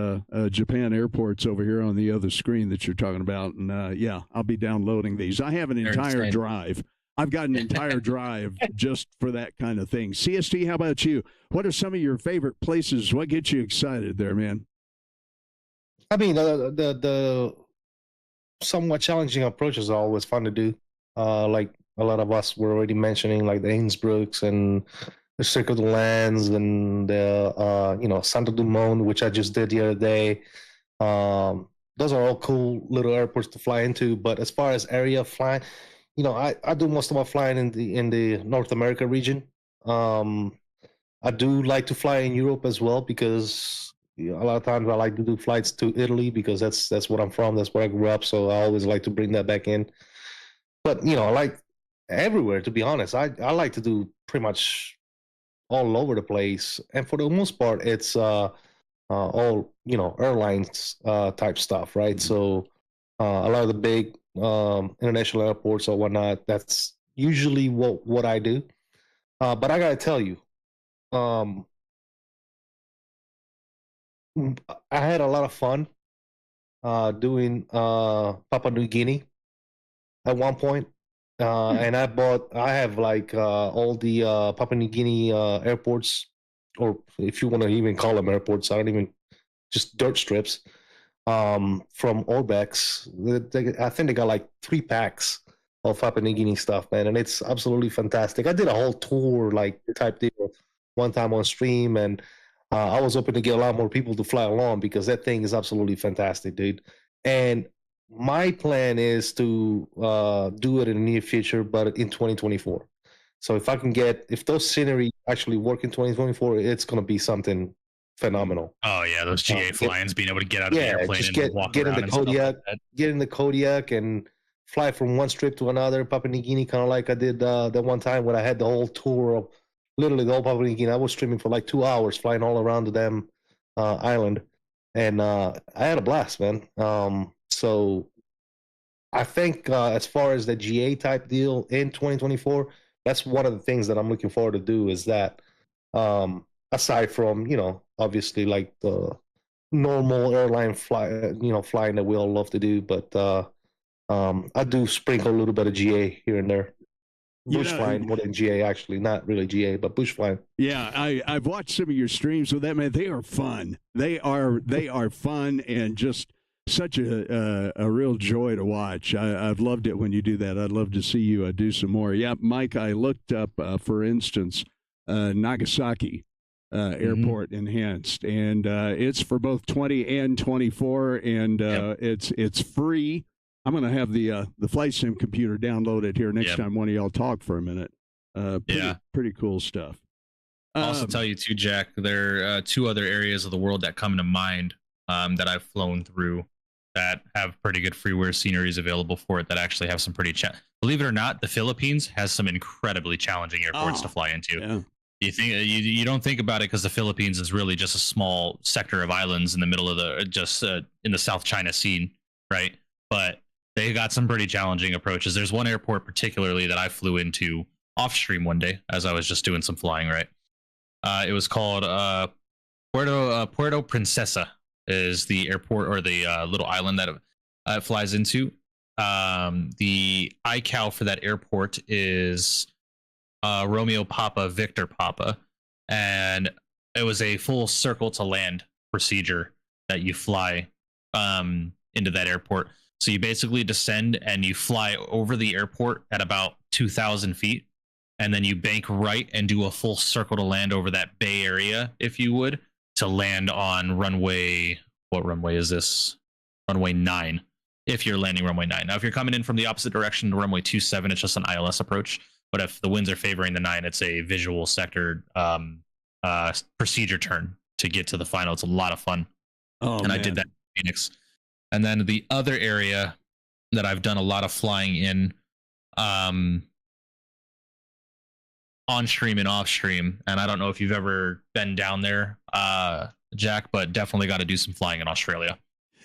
Japan airports over here on the other screen that you're talking about. And I'll be downloading these. I have an entire drive. I've got an entire drive just for that kind of thing. CST, how about you? What are some of your favorite places? What gets you excited there, man? I mean, the somewhat challenging approaches are always fun to do. Like a lot of us were already mentioning, like the Innsbrucks and Circle the Lands and Santo Dumont, which I just did the other day. Those are all cool little airports to fly into. But as far as area flying, I do most of my flying in the North America region. I do like to fly in Europe as well because a lot of times I like to do flights to Italy because that's what I'm from. That's where I grew up. So I always like to bring that back in. But I like everywhere, to be honest. I like to do pretty much all over the place, and for the most part, it's all airlines type stuff, right? So a lot of the big international airports or whatnot. That's usually what I do. But I gotta tell you, I had a lot of fun doing Papua New Guinea at one point. And I have like all the Papua New Guinea airports, or if you want to even call them airports, just dirt strips from Orbex. I think they got like 3 packs of Papua New Guinea stuff, man, and it's absolutely fantastic. I did a whole tour like type deal one time on stream, and I was hoping to get a lot more people to fly along because that thing is absolutely fantastic, dude. And my plan is to do it in the near future, but in 2024. So if those scenery actually work in 2024, it's going to be something phenomenal. Oh yeah, those GA flyings, being able to get out of the airplane just and walk get in around the Kodiak, like get in the Kodiak and fly from one strip to another. Papua New Guinea, kind of like I did that one time when I had the whole tour of literally the whole Papua New Guinea. I was streaming for like 2 hours, flying all around the damn island, and I had a blast, man. So I think as far as the GA type deal in 2024, that's one of the things that I'm looking forward to do is that aside from, obviously like the normal airline flying that we all love to do, but I do sprinkle a little bit of GA here and there. Bush flying more than GA, actually. Not really GA, but bush flying. Yeah, I've watched some of your streams with that, man. They are fun. They are fun and just such a real joy to watch. I've loved it when you do that. I'd love to see you do some more. Yeah, Mike, I looked up, for instance, Nagasaki Airport Enhanced, and it's for both 20 and 24, and it's free. I'm going to have the flight sim computer downloaded here next time one of y'all talk for a minute. Pretty cool stuff. I'll also tell you too, Jack, there are 2 other areas of the world that come to mind that I've flown through that have pretty good freeware sceneries available for it that actually have some pretty believe it or not, the Philippines has some incredibly challenging airports to fly into. Yeah. You don't think about it because the Philippines is really just a small sector of islands in the middle of in the South China Sea, right? But they got some pretty challenging approaches. There's one airport particularly that I flew into off stream one day as I was just doing some flying, right? It was called Puerto Princesa is the airport, or the little island that it flies into. The ICAO for that airport is Romeo Papa Victor Papa, and it was a full circle to land procedure that you fly into that airport. So you basically descend and you fly over the airport at about 2,000 feet, and then you bank right and do a full circle to land over that bay area, if you would, to land on runway. What runway is this? Runway 9. If you're landing runway 9. Now, if you're coming in from the opposite direction to runway 27, it's just an ILS approach. But if the winds are favoring the 9, it's a visual sector procedure turn to get to the final. It's a lot of fun. I did that in Phoenix. And then the other area that I've done a lot of flying in, on stream and off stream, and I don't know if you've ever been down there, Jack, but definitely got to do some flying in Australia.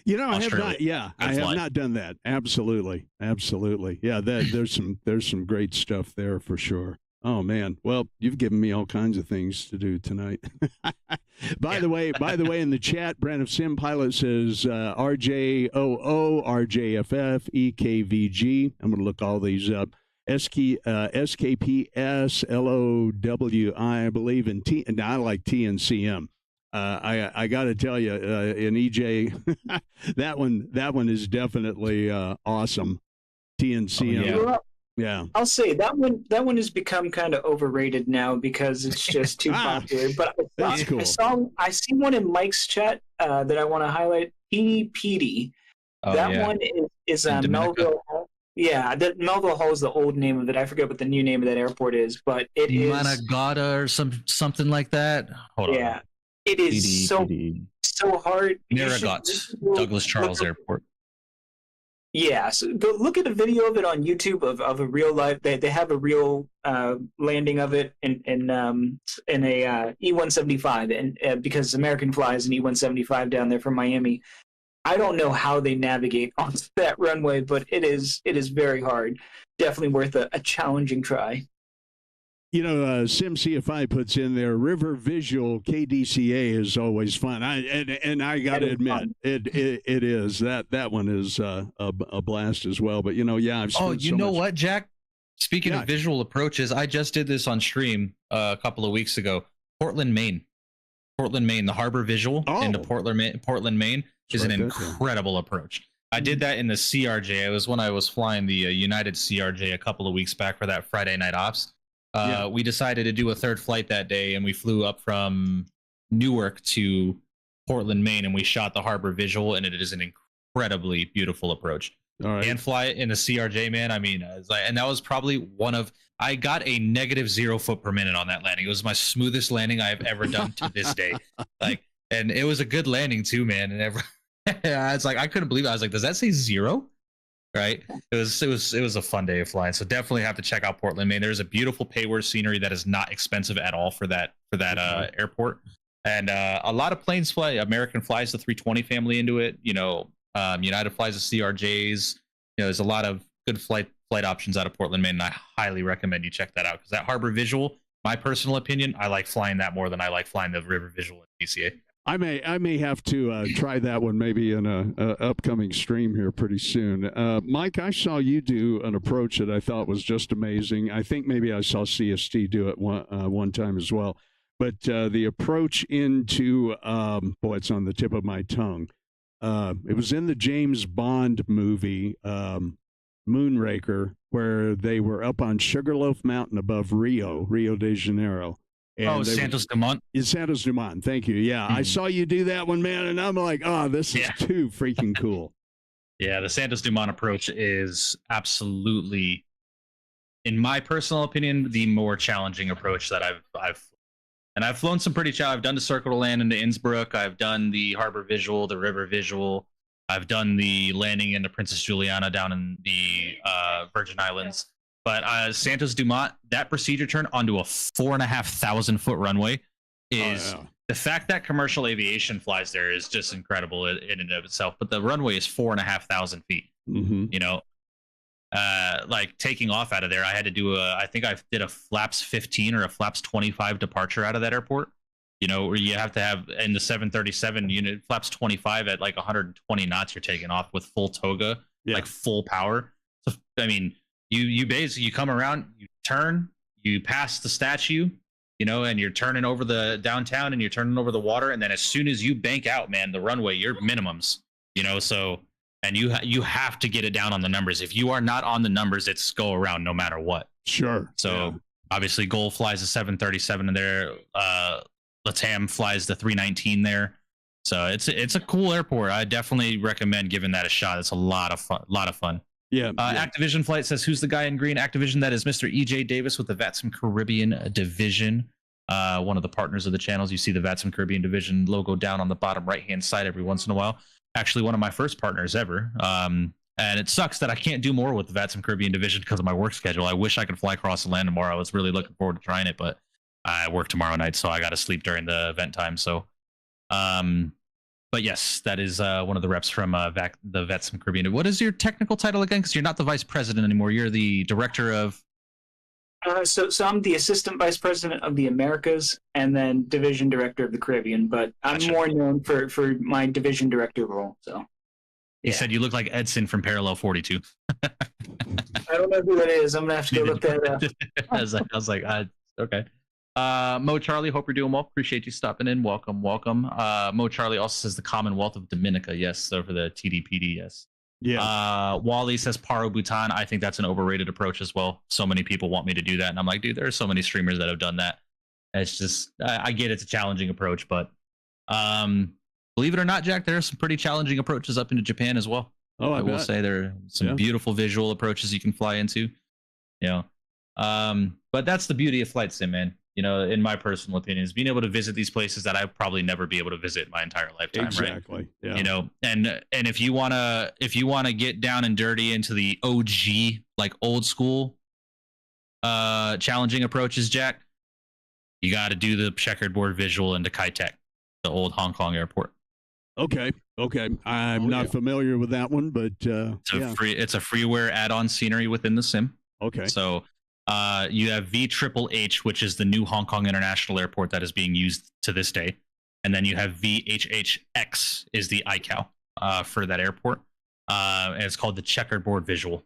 I have not. Yeah, I have not done that. Absolutely. Yeah, there's some great stuff there for sure. Oh man. Well, you've given me all kinds of things to do tonight. By the way, in the chat, Brand of Sim Pilot says RJOO, RJFF, EKVG. I'm going to look all these up. SKPS, LOWI, I believe, and I like TNCM. I got to tell you, in EJ, that one is definitely awesome. TNCM. Yeah. I'll say that one has become kind of overrated now because it's just too popular. But That's cool. I see one in Mike's chat that I want to highlight. PD. Oh, That yeah. one is In Dominica. Melville Hall. Yeah, that Melville Hall is the old name of it. I forget what the new name of that airport is, but it is Managata or something like that. Hold yeah. on. It is so hard. Marigot, Douglas Charles Airport. Yeah, so go look at a video of it on YouTube of a real life. They have a real landing of it in a E-175, and because American flies an E-175 down there from Miami. I don't know how they navigate onto that runway, but it is very hard. Definitely worth a challenging try. You know, SimCFI puts in there River Visual KDCA is always fun. I got to admit it is that one is a blast as well. But you know, yeah, I've spent you know what, Jack? Speaking of visual approaches, I just did this on stream a couple of weeks ago. Portland, Maine, the harbor visual into Portland, Maine is an incredible approach. I did that in the CRJ. It was when I was flying the United CRJ a couple of weeks back for that Friday night ops. We decided to do a third flight that day, and we flew up from Newark to Portland, Maine, and we shot the harbor visual, and it is an incredibly beautiful approach. All right. And fly it in the CRJ, man. I mean, and that was probably I got a -0 foot per minute on that landing. It was my smoothest landing I've ever done to this day. And it was a good landing too, man. And it's like, I couldn't believe it. I was like, does that say 0? Right? It was a fun day of flying. So definitely have to check out Portland, Maine. There's a beautiful payward scenery that is not expensive at all for that airport. And a lot of planes fly. American flies the 320 family into it. You know, United flies the CRJs. You know, there's a lot of good flight options out of Portland, Maine, and I highly recommend you check that out because that harbor visual, my personal opinion, I like flying that more than I like flying the river visual in DCA. I may have to try that one maybe in a upcoming stream here pretty soon. Mike, I saw you do an approach that I thought was just amazing. I think maybe I saw CST do it one time as well. But the approach into it's on the tip of my tongue. It was in the James Bond movie Moonraker, where they were up on Sugarloaf Mountain above Rio de Janeiro. And Santos Dumont. Santos Dumont. Thank you. Yeah, I saw you do that one, man, and I'm like, oh, this is too freaking cool. Yeah, the Santos Dumont approach is absolutely, in my personal opinion, the more challenging approach that I've flown some pretty I've done the circle to land into Innsbruck. I've done the harbor visual, the river visual. I've done the landing into Princess Juliana down in the Virgin Islands. But Santos Dumont, that procedure turn onto a 4,500 foot runway is the fact that commercial aviation flies there is just incredible in and of itself. But the runway is 4,500 feet. Mm-hmm. You know, like taking off out of there, I had to do I think I did a flaps 15 or a flaps 25 departure out of that airport. You know, where you have to have in the 737 unit flaps 25 at like 120 knots. You're taking off with full toga, like full power. So I mean. You basically you come around, you turn, you pass the statue, you know, and you're turning over the downtown and you're turning over the water, and then as soon as you bank out, man, the runway, you're minimums, you know. So and you have to get it down on the numbers. If you are not on the numbers, it's go around no matter what. Sure. So obviously, Gol flies the 737 in there. Latam flies the 319 there. So it's a cool airport. I definitely recommend giving that a shot. It's a lot of fun. Yeah. Activision Flight says, who's the guy in green? Activision, that is Mr. EJ Davis with the VATSIM Caribbean division. One of the partners of the channels. You see the VATSIM Caribbean division logo down on the bottom right-hand side every once in a while. Actually, one of my first partners ever. And it sucks that I can't do more with the VATSIM Caribbean division because of my work schedule. I wish I could fly across the land tomorrow. I was really looking forward to trying it, but I work tomorrow night, so I got to sleep during the event time. So, but yes, that is one of the reps from the VATSIM Caribbean. What is your technical title again? Because you're not the vice president anymore. You're the director of... So I'm the assistant vice president of the Americas and then division director of the Caribbean, but I'm more known for my division director role. So he said you look like Edson from Parallel 42. I don't know who that is. I'm going to have to go look that up. I was like, okay. Mo Charlie, hope you're doing well. Appreciate you stopping in. Welcome. Mo Charlie also says the Commonwealth of Dominica. Yes, so for the TDPD, yes. Yeah. Wally says Paro Bhutan. I think that's an overrated approach as well. So many people want me to do that, and I'm like, dude, there are so many streamers that have done that. It's just, I get it's a challenging approach, but believe it or not, Jack, there are some pretty challenging approaches up into Japan as well. Oh, I will say there are some beautiful visual approaches you can fly into. You know, but that's the beauty of flight sim, man. You know, in my personal opinion, is being able to visit these places that I'd probably never be able to visit in my entire lifetime. Exactly. Right? Yeah. You know, and if you wanna get down and dirty into the OG, like old school, challenging approaches, Jack, you got to do the checkerboard visual into Kai Tak, the old Hong Kong airport. Okay. I'm not familiar with that one, but it's a freeware add-on scenery within the sim. Okay. So you have VHHH, which is the new Hong Kong International Airport that is being used to this day. And then you have VHHX is the ICAO for that airport. And it's called the checkerboard visual.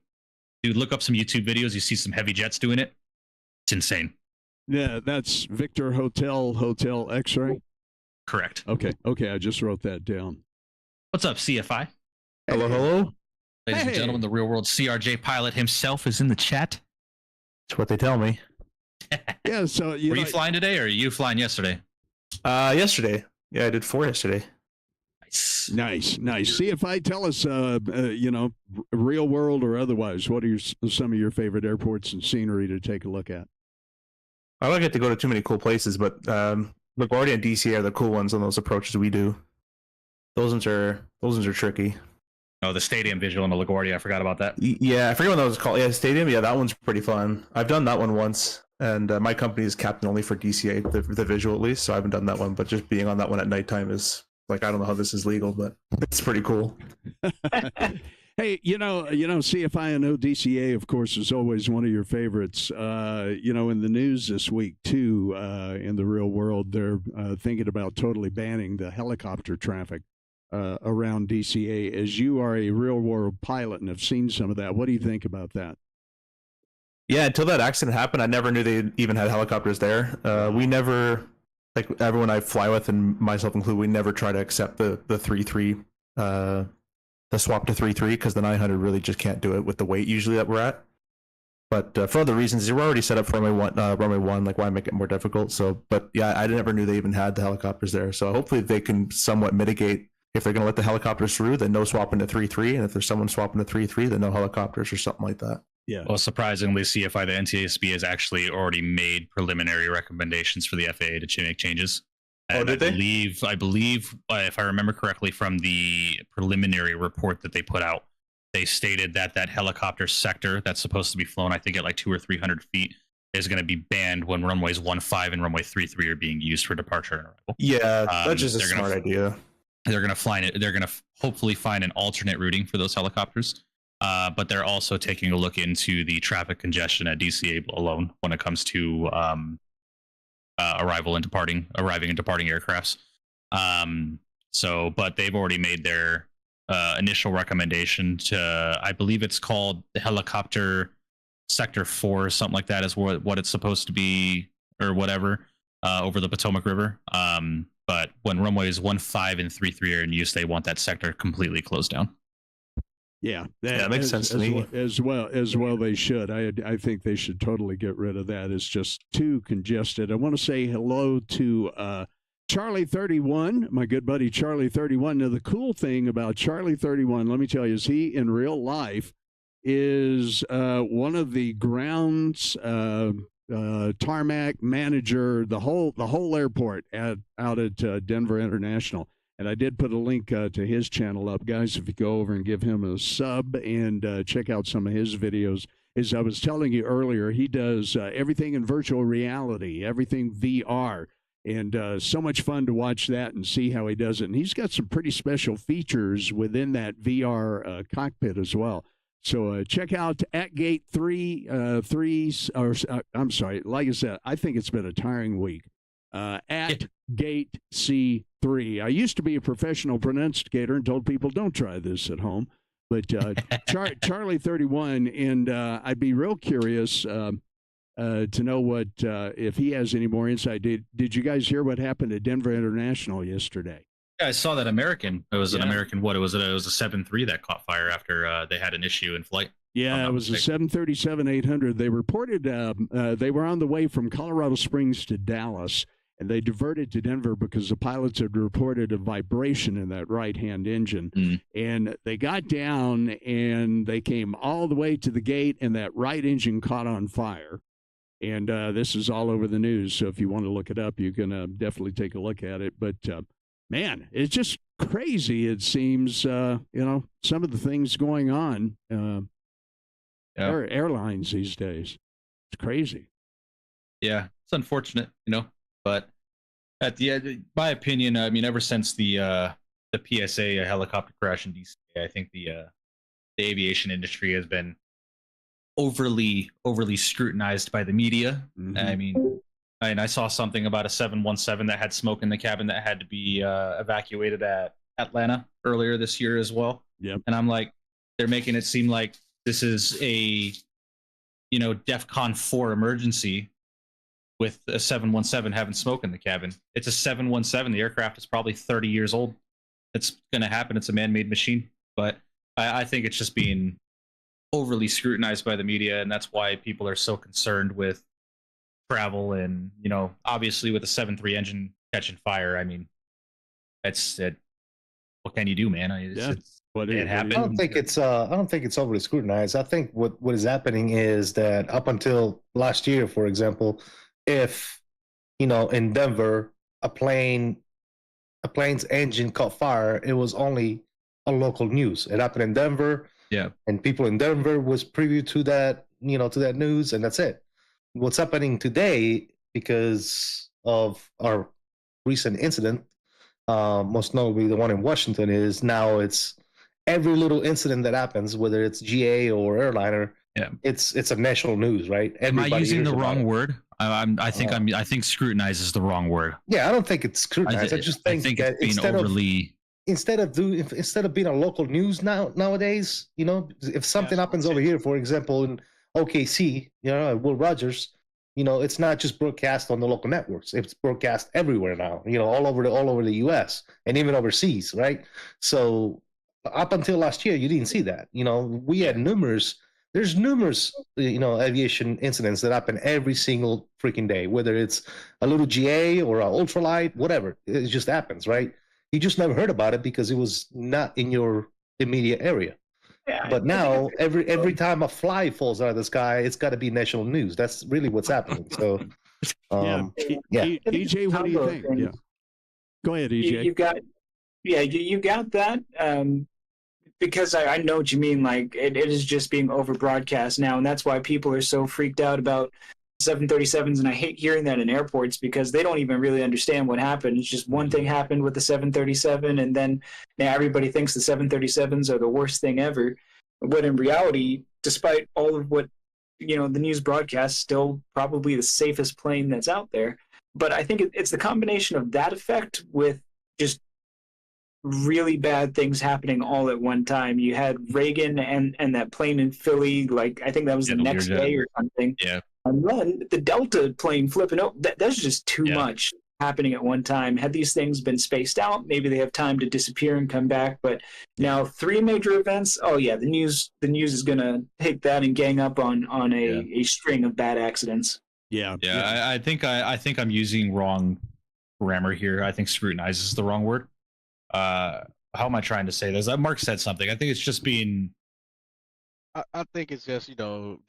Dude, look up some YouTube videos. You see some heavy jets doing it. It's insane. Yeah, that's Victor Hotel X-ray. Correct. Okay, I just wrote that down. What's up, CFI? Hello. Ladies and gentlemen, the real world CRJ pilot himself is in the chat. That's what they tell me. Yeah, so were you flying today or are you flying yesterday? Yesterday. Yeah, I did 4 yesterday. Nice. CFI, tell us, real world or otherwise, what are some of your favorite airports and scenery to take a look at? I don't get to go to too many cool places, but LaGuardia and DC are the cool ones on those approaches we do. Those ones are tricky. Oh, the stadium visual in the LaGuardia. I forgot about that. Yeah, I forget what that was called. Yeah, stadium. Yeah, that one's pretty fun. I've done that one once, and my company is captain only for DCA, the visual at least, so I haven't done that one. But just being on that one at nighttime is like, I don't know how this is legal, but it's pretty cool. Hey, CFI, I know DCA, of course, is always one of your favorites. In the news this week, too, in the real world, they're thinking about totally banning the helicopter traffic around DCA. As you are a real world pilot and have seen some of that, what do you think about that? Yeah, until that accident happened, I never knew they even had helicopters there. We never, like everyone I fly with, and myself included, we never try to accept the 3-3, the swap to 3-3, because the 900 really just can't do it with the weight usually that we're at. But for other reasons, we're already set up for runway one. Like, why make it more difficult? So, but yeah, I never knew they even had the helicopters there. So hopefully they can somewhat mitigate. If they're going to let the helicopters through, then no swapping to 3-3, and if there's someone swapping to 3-3, then no helicopters or something like that. Yeah. Well, surprisingly, CFI, the NTSB has actually already made preliminary recommendations for the FAA to make changes. And did they? I believe, if I remember correctly from the preliminary report that they put out, they stated that helicopter sector that's supposed to be flown, I think at like 200 or 300 feet, is going to be banned when runways 15 and runway 33 are being used for departure and arrival. Yeah, that's just a smart idea. They're going to fly it. They're going to hopefully find an alternate routing for those helicopters. But they're also taking a look into the traffic congestion at DCA alone when it comes to arriving and departing aircrafts. But they've already made their initial recommendation to, I believe it's called the helicopter sector 4 or something like that is what it's supposed to be or whatever, over the Potomac River. But when runways 15 and 33 are in use, they want that sector completely closed down. Yeah, that makes sense to me. As well, they should. I think they should totally get rid of that. It's just too congested. I want to say hello to Charlie 31, my good buddy Charlie 31. Now, the cool thing about Charlie 31, let me tell you, is he in real life is one of the grounds tarmac manager, the whole airport out at Denver International. And I did put a link to his channel up. Guys, if you go over and give him a sub and check out some of his videos. As I was telling you earlier, he does everything in virtual reality, everything VR. And so much fun to watch that and see how he does it. And he's got some pretty special features within that VR cockpit as well. So check out at Gate 3, I'm sorry, like I said, I think it's been a tiring week. At Gate C3. I used to be a professional pronunciator and told people don't try this at home. But Charlie 31, and I'd be real curious to know what if he has any more insight. Did you guys hear what happened at Denver International yesterday? Yeah, I saw that American. It was an Yeah. American. What it was? It was a 7.3 that caught fire after they had an issue in flight. Yeah, it was a 737-800. They reported they were on the way from Colorado Springs to Dallas, and they diverted to Denver because the pilots had reported a vibration in that right-hand engine. And they got down, and they came all the way to the gate, and that right engine caught on fire. And this is all over the news, so if you want to look it up, you can definitely take a look at it. But, man, it's just crazy, it seems, some of the things going on. Airlines these days. It's crazy. Yeah, it's unfortunate, but at the end, my opinion, I mean, ever since the PSA helicopter crash in DC, I think the aviation industry has been overly scrutinized by the media. I mean, I saw something about a 717 that had smoke in the cabin that had to be evacuated at Atlanta earlier this year as well. Yep. And I'm like, they're making it seem like this is a, DEFCON 4 emergency with a 717 having smoke in the cabin. It's a 717. The aircraft is probably 30 years old. It's going to happen. It's a man-made machine. But I think it's just being overly scrutinized by the media, and that's why people are so concerned with travel and, obviously with the 7.3 engine catching fire. I mean, what can you do, man? It happened. I don't think it's overly scrutinized. I think what is happening is that up until last year, for example, if in Denver a plane's engine caught fire, it was only a local news. It happened in Denver. Yeah. And people in Denver was privy to that, to that news, and that's it. What's happening today, because of our recent incident, most notably the one in Washington, is now it's every little incident that happens, whether it's GA or airliner, it's a national news, right? Am I using the wrong word? I think scrutinize is the wrong word. Yeah, I don't think it's scrutinized. I just think that it's being overly. Instead of being a local news nowadays, if something happens over here, for example, in OKC, Will Rogers, it's not just broadcast on the local networks. It's broadcast everywhere now, all over the U.S. and even overseas, right? So up until last year, you didn't see that. We had numerous aviation incidents that happen every single freaking day, whether it's a little GA or an ultralight, whatever. It just happens, right? You just never heard about it because it was not in your immediate area. Yeah, but now, every time a fly falls out of the sky, it's got to be national news. That's really what's happening. So, EJ, what do you think? Yeah, go ahead, EJ. You got that. Because I know what you mean. Like it is just being over broadcast now, and that's why people are so freaked out about 737s. And I hate hearing that in airports because they don't even really understand what happened. It's just one thing happened with the 737, and then now everybody thinks the 737s are the worst thing ever. But in reality, despite all of what the news broadcasts, still probably the safest plane that's out there. But I think it's the combination of that effect with just really bad things happening all at one time. You had Reagan and that plane in Philly, like I think that was the next day or something. Yeah. And then the Delta plane flipping out. That's just too much happening at one time. Had these things been spaced out, maybe they have time to disappear and come back. But now 3 major events. Oh yeah, the news is gonna take that and gang up on a string of bad accidents. Yeah. I think I'm using wrong grammar here. I think scrutinize is the wrong word. How am I trying to say this? Mark said something. I think it's just being. I think it's just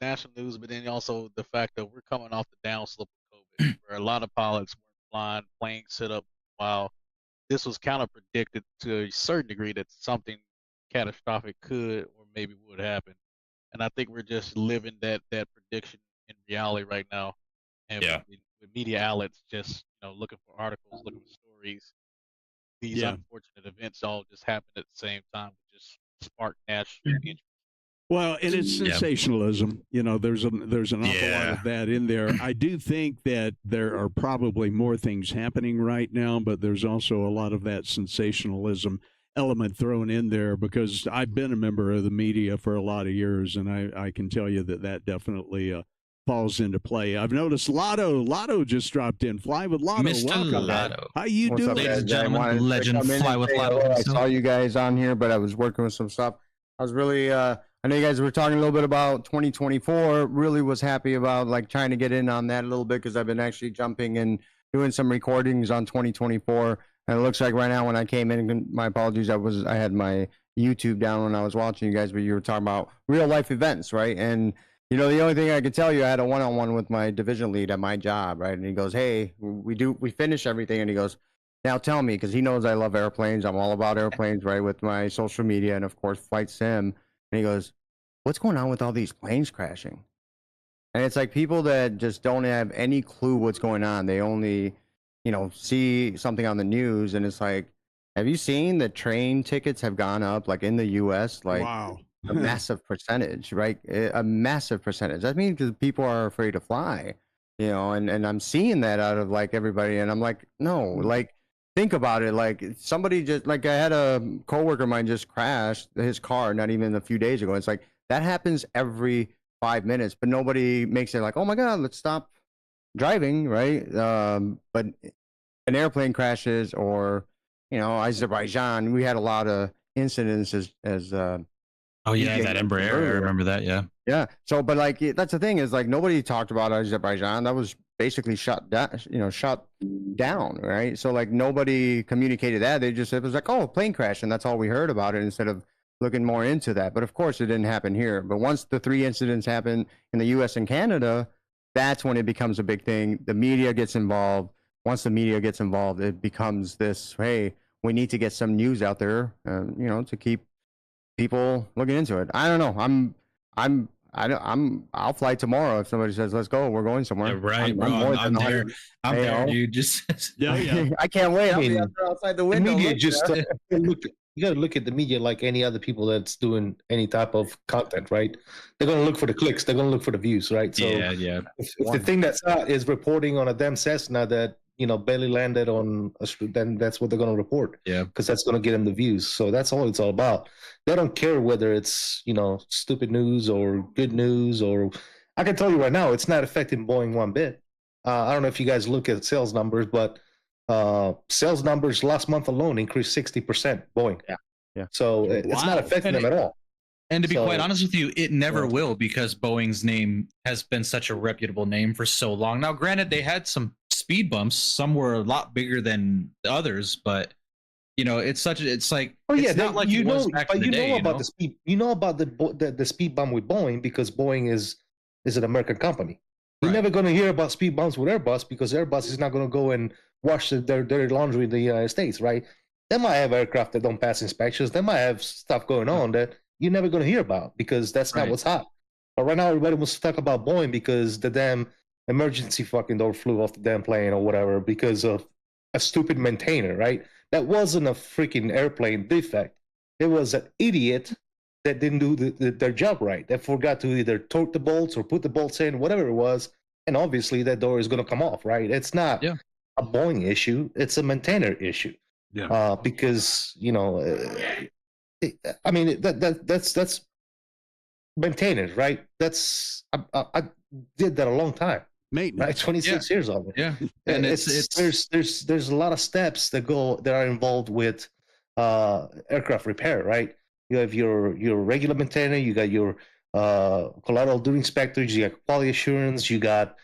national news, but then also the fact that we're coming off the downslope of COVID, where a lot of pilots weren't flying, planes sit up. While this was kind of predicted to a certain degree that something catastrophic could or maybe would happen, and I think we're just living that prediction in reality right now, and with media outlets just looking for articles, looking for stories. These unfortunate events all just happen at the same time, just spark national interest. Well, and it's sensationalism. There's an awful lot of that in there. I do think that there are probably more things happening right now, but there's also a lot of that sensationalism element thrown in there because I've been a member of the media for a lot of years, and I can tell you that definitely falls into play. I've noticed Lotto just dropped in. Fly with Lotto. Mr. Welcome. Lotto. How you What's up, doing? Ladies and guys? I gentlemen, wanted to legend come in Fly and with say Lotto hello. I himself. saw you guys on here, but I was working with some stuff. I was really, I know you guys were talking a little bit about 2024. Really was happy about like trying to get in on that a little bit because I've been actually jumping and doing some recordings on 2024. And it looks like right now when I came in, and my apologies, I had my YouTube down when I was watching you guys, but you were talking about real life events, right? And you know, the only thing I could tell you, I had a one-on-one with my division lead at my job, right? And he goes, "Hey, we finish everything," and he goes, "Now tell me," because he knows I love airplanes. I'm all about airplanes, right? With my social media and of course flight sim. And he goes, "What's going on with all these planes crashing?" And it's like people that just don't have any clue what's going on. They only, you know, see something on the news, and it's like, have you seen that train tickets have gone up, like in the U.S., like Wow. a massive percentage, right? A massive percentage. That means because people are afraid to fly, you know, and I'm seeing that out of like everybody, and I'm like, no, like think about it. Like somebody just like I had a coworker of mine just crashed his car not even a few days ago. It's like that happens every 5 minutes, but nobody makes it like, oh my God, let's stop driving, right? But an airplane crashes or, you know, Azerbaijan, we had a lot of incidents as Oh yeah, DJ that Embraer. I earlier. remember that. Yeah. yeah. So, but like that's the thing is like nobody talked about Azerbaijan. That was basically shut down, you know, shut down, right? So like nobody communicated that. They just it was like, oh, plane crash, and that's all we heard about it instead of looking more into that. But of course, it didn't happen here. But once the 3 incidents happened in the U.S. and Canada, that's when it becomes a big thing. The media gets involved. Once the media gets involved, it becomes this, hey, we need to get some news out there, you know, to keep people looking into it. I don't know. I'll fly tomorrow if somebody says, let's go. We're going somewhere. Yeah, right, bro. more I'm than there. 100. I'm Hey, there, oh. dude. Just Yeah, yeah. I can't wait. I'll I be mean, out there outside the The window. media look, just yeah. you got to look at the media like any other people that's doing any type of content, right? They're going to look for the clicks. They're going to look for the views, right? So yeah. if the thing that's out is reporting on a damn Cessna that barely landed on a street, then that's what they're going to report. Yeah. Because that's going to get them the views. So that's all it's all about. They don't care whether it's stupid news or good news. Or I can tell you right now, it's not affecting Boeing one bit. I don't know if you guys look at sales numbers, but sales numbers last month alone increased 60%. Boeing. Yeah. So it's not affecting them at all. And to be So- quite honest with you, it never Yeah. will because Boeing's name has been such a reputable name for so long. Now, granted, they had some speed bumps. Some were a lot bigger than the others, but it's like Oh yeah, it's not like it was back in the day. about the speed. You know about the speed bump with Boeing because Boeing is an American company. You're Right. never going to hear about speed bumps with Airbus because Airbus is not going to go and wash their dirty laundry in the United States, right? They might have aircraft that don't pass inspections. They might have stuff going on that you're never going to hear about because that's not Right. what's hot. But right now, everybody wants to talk about Boeing because the damn emergency fucking door flew off the damn plane or whatever because of a stupid maintainer, right? That wasn't a freaking airplane defect. It was an idiot that didn't do their job right. That forgot to either torque the bolts or put the bolts in, whatever it was. And obviously, that door is going to come off, right? It's not Yeah. a Boeing issue. It's a maintainer issue. Yeah. Because I mean that's maintainers, right? That's I did that a long time, Maintenance. right? 26 years of it. Yeah, And and there's a lot of steps that are involved with aircraft repair, right? You have your regular maintainer, you got your collateral duty inspectors, you got quality assurance, you got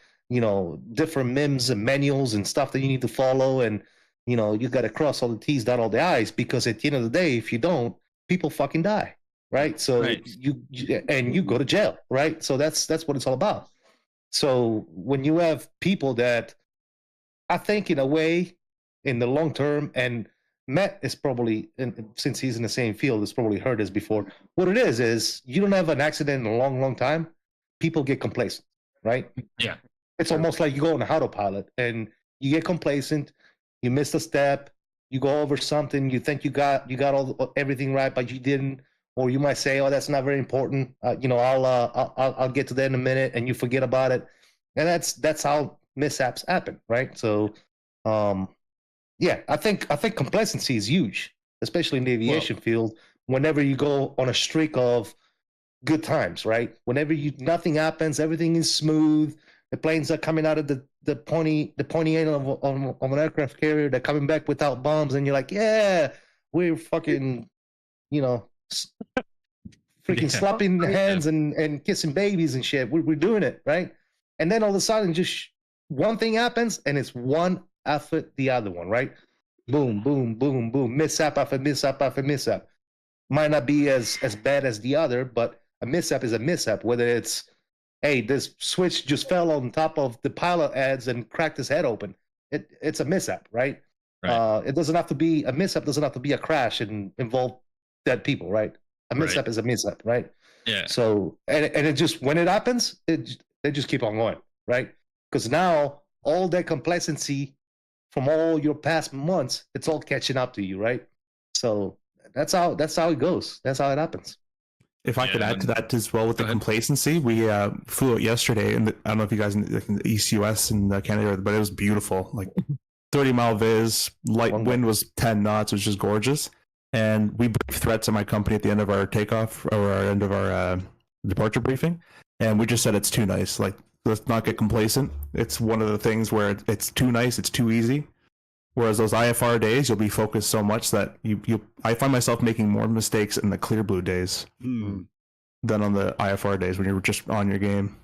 different MIMs and manuals and stuff that you need to follow, and you got to cross all the T's, dot all the I's, because at the end of the day, if you don't, people fucking die, right? So Right. you go to jail, right? So that's what it's all about. So when you have people that, I think in a way, in the long term, and Matt is probably, and since he's in the same field, has probably heard this before. What it is you don't have an accident in a long, long time, people get complacent, right? Yeah. It's almost like you go on autopilot and you get complacent, you missed a step, you go over something, you think you got everything right, but you didn't, or you might say, "Oh, that's not very important. I'll get to that in a minute," and you forget about it, and that's how mishaps happen, right? So, yeah, I think complacency is huge, especially in the aviation field. Whenever you go on a streak of good times, right? Whenever nothing happens, everything is smooth. The planes are coming out of the pointy end of an aircraft carrier. They're coming back without bombs, and you're like, yeah, we're fucking, freaking slapping hands and kissing babies and shit. We're doing it, right? And then all of a sudden, just one thing happens, and it's one after the other one, right? Boom, boom, boom, boom. Mishap after mishap after mishap. Might not be as bad as the other, but a mishap is a mishap. Whether it's, hey, this switch just fell on top of the pilot heads and cracked his head open. It's a mishap, right? It doesn't have to be a mishap. Doesn't have to be a crash and involve dead people, right? A mishap is a mishap, right? Yeah. So and it just, when it happens, they just keep on going, right? Because now all that complacency from all your past months, it's all catching up to you, right? So that's how it goes. That's how it happens. If I could add to that as well with the complacency, we flew out yesterday, and I don't know if you guys in the East US and Canada, but it was beautiful. Like 30-mile viz, light wind was 10 knots, which is gorgeous. And we briefed threats at my company at the end of our takeoff or our end of our departure briefing, and we just said it's too nice. Like, let's not get complacent. It's one of the things where it's too nice, it's too easy. Whereas those IFR days, you'll be focused so much that I find myself making more mistakes in the clear blue days than on the IFR days when you're just on your game.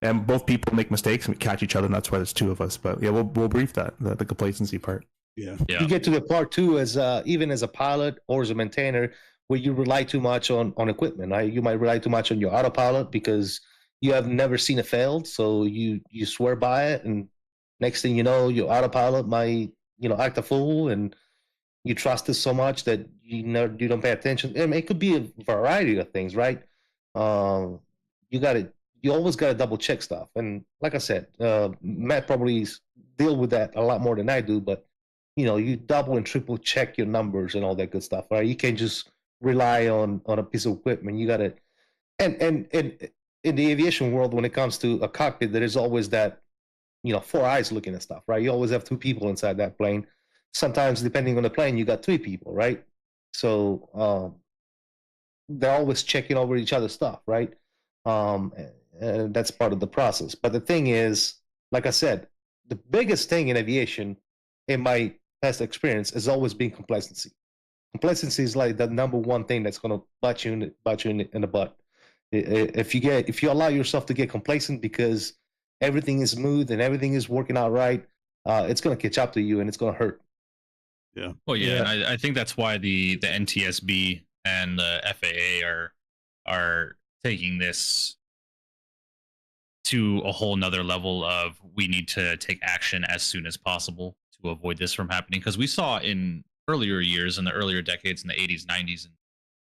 And both people make mistakes and we catch each other, and that's why there's two of us. But yeah, we'll brief that, the complacency part. Yeah. You get to the part too, as even as a pilot or as a maintainer, where you rely too much on equipment, right? You might rely too much on your autopilot because you have never seen it failed, so you swear by it, and next thing you know, your autopilot might act a fool, and you trust it so much that you don't pay attention. I mean, it could be a variety of things, right? You always got to double check stuff, and like I said, Matt probably deal with that a lot more than I do, but you double and triple check your numbers and all that good stuff, right? You can't just rely on a piece of equipment. You got to, and in the aviation world, when it comes to a cockpit, there is always that, four eyes looking at stuff, right? You always have two people inside that plane. Sometimes, depending on the plane, you got three people, right? So they're always checking over each other's stuff, right? And that's part of the process. But the thing is, like I said, the biggest thing in aviation, in my past experience, has always been complacency. Complacency is like the number one thing that's going to bite you in the butt. If you allow yourself to get complacent because everything is smooth and everything is working out right, it's going to catch up to you and it's going to hurt. Yeah. Well, yeah, and I think that's why the NTSB and the FAA are taking this to a whole nother level of, we need to take action as soon as possible to avoid this from happening. Because we saw in earlier years, in the earlier decades, in the 80s, 90s, and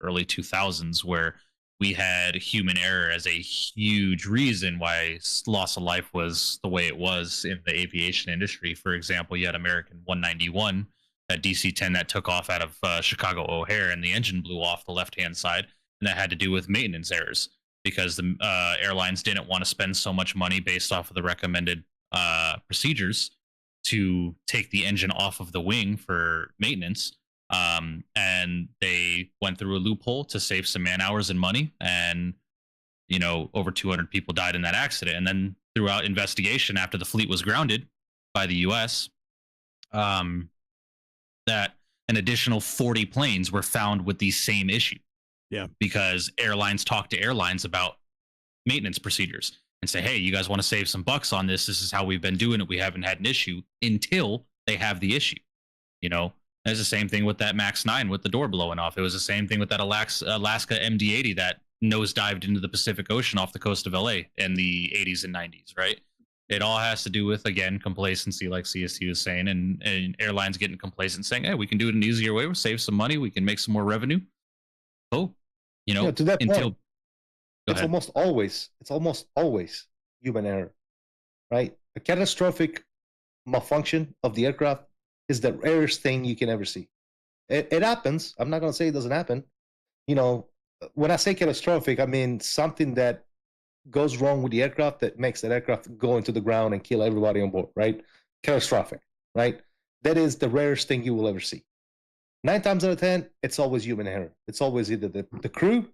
early 2000s, where we had human error as a huge reason why loss of life was the way it was in the aviation industry. For example, you had American 191, that DC-10 that took off out of Chicago O'Hare, and the engine blew off the left-hand side, and that had to do with maintenance errors, because the airlines didn't want to spend so much money based off of the recommended procedures to take the engine off of the wing for maintenance. And they went through a loophole to save some man hours and money, and over 200 people died in that accident. And then throughout investigation, after the fleet was grounded by the US, that an additional 40 planes were found with the same issue. Yeah. Because airlines talk to airlines about maintenance procedures and say, hey, you guys want to save some bucks on this? This is how we've been doing it. We haven't had an issue, until they have the issue. It's the same thing with that MAX 9 with the door blowing off. It was the same thing with that Alaska MD-80 that nosedived into the Pacific Ocean off the coast of LA in the 80s and 90s, right? It all has to do with, again, complacency, like CST was saying, and airlines getting complacent, saying, hey, we can do it an easier way. We'll save some money. We can make some more revenue. Oh, to that until point, it's almost always human error, right? A catastrophic malfunction of the aircraft is the rarest thing you can ever see. It happens. I'm not going to say it doesn't happen. When I say catastrophic, I mean something that goes wrong with the aircraft that makes that aircraft go into the ground and kill everybody on board, right? Catastrophic, right? That is the rarest thing you will ever see. 9 times out of 10, it's always human error. It's always either the crew,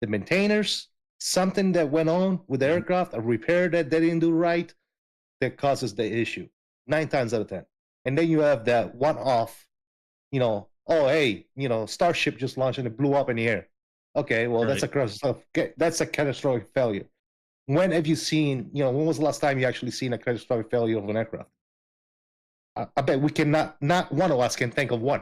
the maintainers, something that went on with the aircraft, a repair that they didn't do right, that causes the issue 9 times out of 10. And then you have that one-off, oh hey, Starship just launched and it blew up in the air. Okay, well that's a catastrophic failure. When have you seen, when was the last time you actually seen a catastrophic failure of an aircraft? I bet we cannot, not one of us can think of one,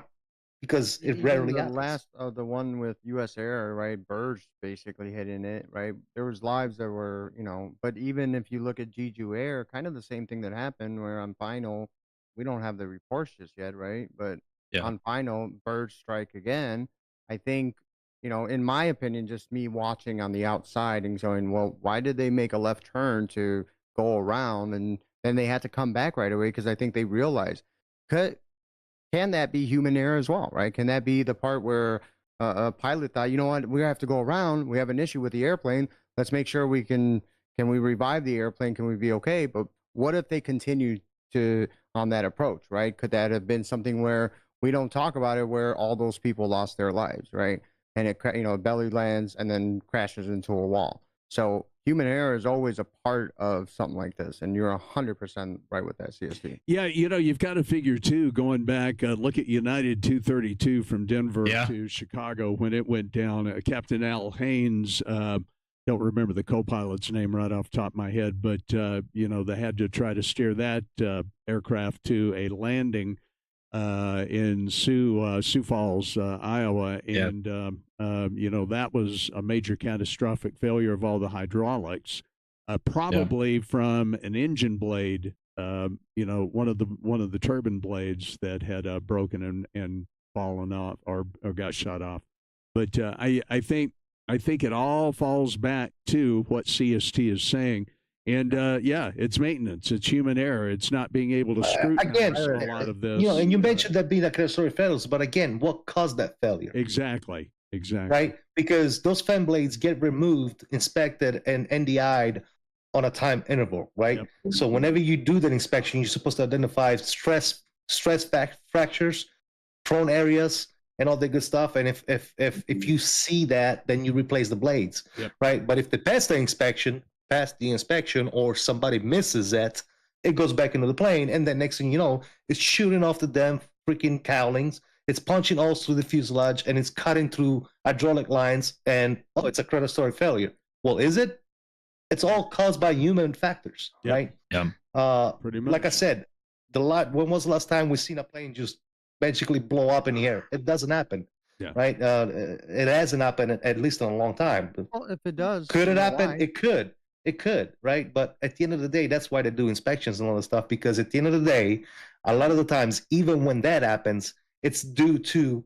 because it rarely happens. Last the one with U.S. Air, right? Birds basically hitting it, right? There was lives that were, but even if you look at Jeju Air, kind of the same thing that happened where on final, we don't have the reports just yet, right? But on final, birds strike again. I think, in my opinion, just me watching on the outside and going, well, why did they make a left turn to go around? And then they had to come back right away because I think they realized, can that be human error as well, right? Can that be the part where a pilot thought, you know what, we have to go around. We have an issue with the airplane. Let's make sure we can we revive the airplane? Can we be okay? But what if they continue on that approach, right? Could that have been something where we don't talk about it, where all those people lost their lives, right? And it, belly lands and then crashes into a wall. So human error is always a part of something like this, and you're 100% right with that, CST. Yeah, you've got to figure too. Going back, look at United 232 from Denver to Chicago when it went down. Captain Al Haynes, don't remember the co-pilot's name right off the top of my head, but they had to try to steer that aircraft to a landing in Sioux Falls, Iowa, and that was a major catastrophic failure of all the hydraulics, probably from an engine blade, one of the turbine blades that had broken and fallen off or got shut off. But I think it all falls back to what CST is saying. And it's maintenance. It's human error. It's not being able to scrutinize a lot of this. And you mentioned that being a catastrophic failure, but again, what caused that failure? Exactly. Right? Because those fan blades get removed, inspected, and NDI'd on a time interval, right? Yep. So whenever you do that inspection, you're supposed to identify stress fractures, prone areas, and all the good stuff. And if you see that, then you replace the blades, right? But if they pass the inspection or somebody misses it goes back into the plane, and then next thing you know, it's shooting off the damn freaking cowlings, it's punching holes through the fuselage, and it's cutting through hydraulic lines, and it's a catastrophic failure. Well, is it? It's all caused by human factors, right? Yeah. Pretty much. Like I said, when was the last time we seen a plane just basically blow up in the air? It doesn't happen. Yeah. Right? It hasn't happened at least in a long time. Well, if it does, could it happen? Why? It could, right? But at the end of the day, that's why they do inspections and all this stuff, because at the end of the day, a lot of the times, even when that happens, it's due to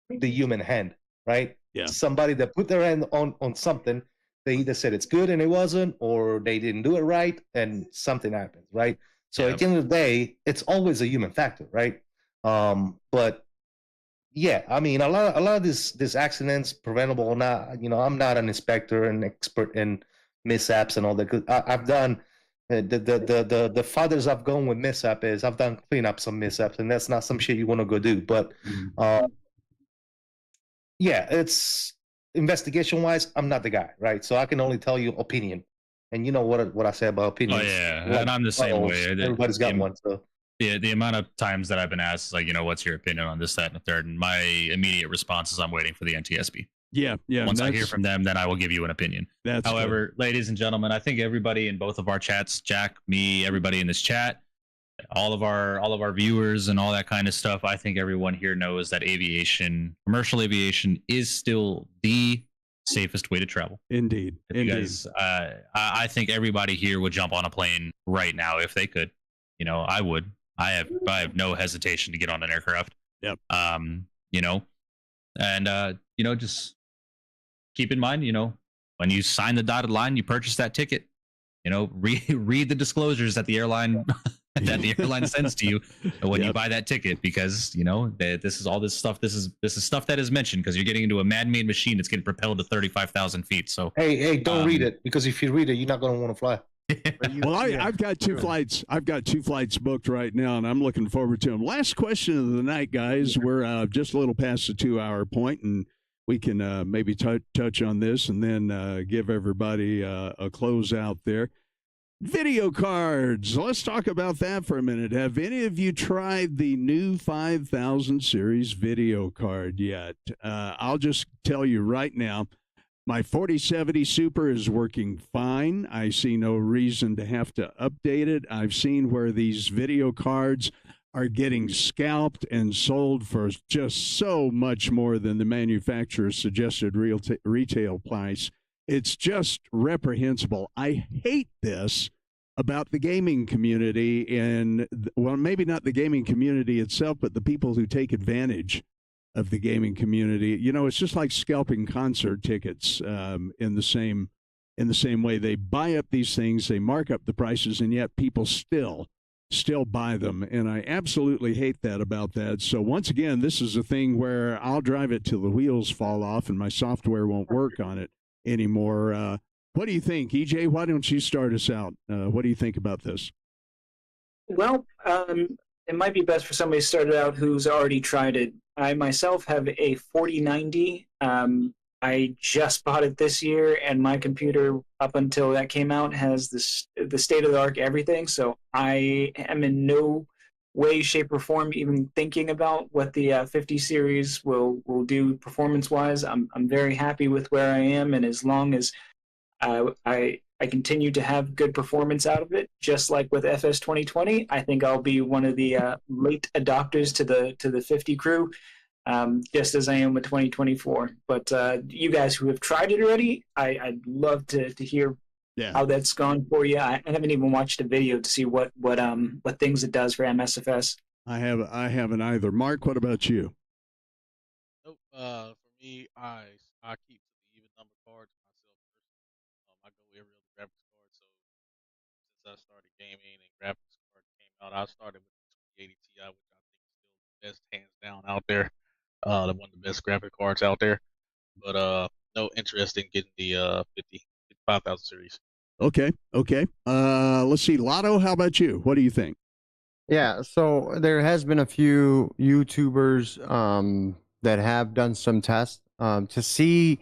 the human hand, right? Yeah. Somebody that put their hand on something, they either said it's good and it wasn't, or they didn't do it right and something happens, right? So at the end of the day, it's always a human factor, right? But yeah, I mean, a lot of these accidents, preventable or not, I'm not an inspector and expert in mishaps and all that. I've done the farthest I've gone with mishap is I've done cleanup some mishaps, and that's not some shit you want to go do. But it's investigation wise, I'm not the guy, right? So I can only tell you opinion, and you know what I say about opinions. Oh yeah, and I'm the same way. Everybody's got one. So yeah, the amount of times that I've been asked, like, what's your opinion on this, that, and the third, and my immediate response is I'm waiting for the NTSB. Yeah. Once I hear from them, then I will give you an opinion. However, ladies and gentlemen, I think everybody in both of our chats, Jack, me, everybody in this chat, all of our viewers and all that kind of stuff, I think everyone here knows that commercial aviation is still the safest way to travel. Indeed. Because I think everybody here would jump on a plane right now if they could. I would. I have no hesitation to get on an aircraft. Yep. Just keep in mind, when you sign the dotted line, you purchase that ticket, read the disclosures that the airline sends to you when you buy that ticket, because this is all this stuff. This is stuff that is mentioned, because you're getting into a man-made machine that's getting propelled to 35,000 feet. So hey, don't read it, because if you read it, you're not going to want to fly. Well, I've got two flights. I've got 2 flights booked right now, and I'm looking forward to them. Last question of the night, guys. We're just a little past the 2-hour point, and we can maybe touch on this and then give everybody a close out there. Video cards. Let's talk about that for a minute. Have any of you tried the new 5000 series video card yet? I'll just tell you right now, my 4070 Super is working fine. I see no reason to have to update it. I've seen where these video cards are getting scalped and sold for just so much more than the manufacturer's suggested retail price. It's just reprehensible. I hate this about the gaming community, and, well, maybe not the gaming community itself, but the people who take advantage of the gaming community. You know, it's just like scalping concert tickets in the same way. They buy up these things, they mark up the prices, and yet people still buy them. And I absolutely hate that about that. So once again, this is a thing where I'll drive it till the wheels fall off and my software won't work on it anymore. What do you think, EJ? Why don't you start us out? What do you think about this? Well, it might be best for somebody to start it out who's already tried it. I myself have a 4090. I just bought it this year, and my computer, up until that came out, has the state-of-the-art everything. So I am in no way, shape, or form even thinking about what the 50 series will do performance-wise. I'm very happy with where I am, and as long as I continue to have good performance out of it, just like with FS 2020. I think I'll be one of the late adopters to the 50 crew, just as I am with 2024. But you guys who have tried it already, I'd love to hear how that's gone for you. I haven't even watched a video to see what things it does for MSFS. I haven't either. Mark, what about you? Nope. For me, I keep the even number cards myself personally. I go every other graphics card. So since I started gaming and graphics card came out, I started with the 2080 Ti, which I think is still the best hands down out there. The one of the best graphic cards out there. But no interest in getting the 50,000 series. Okay. Let's see, Lotto. How about you? What do you think? Yeah, so there has been a few YouTubers that have done some tests to see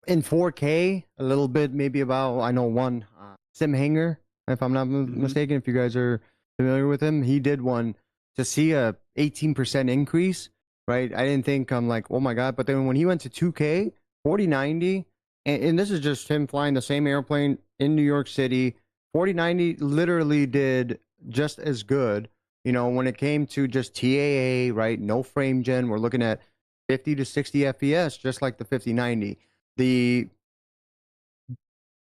in 4K a little bit, maybe about, I know one, Sim Hanger, if I'm not mistaken, if you guys are familiar with him, he did one to see a 18% increase, right? I didn't think, I'm like, oh my God, but then when he went to 2K, 4090, and this is just him flying the same airplane in New York City, 4090 literally did just as good, you know, when it came to just TAA, right? No frame gen. We're looking at 50 to 60 FPS, just like the 5090. The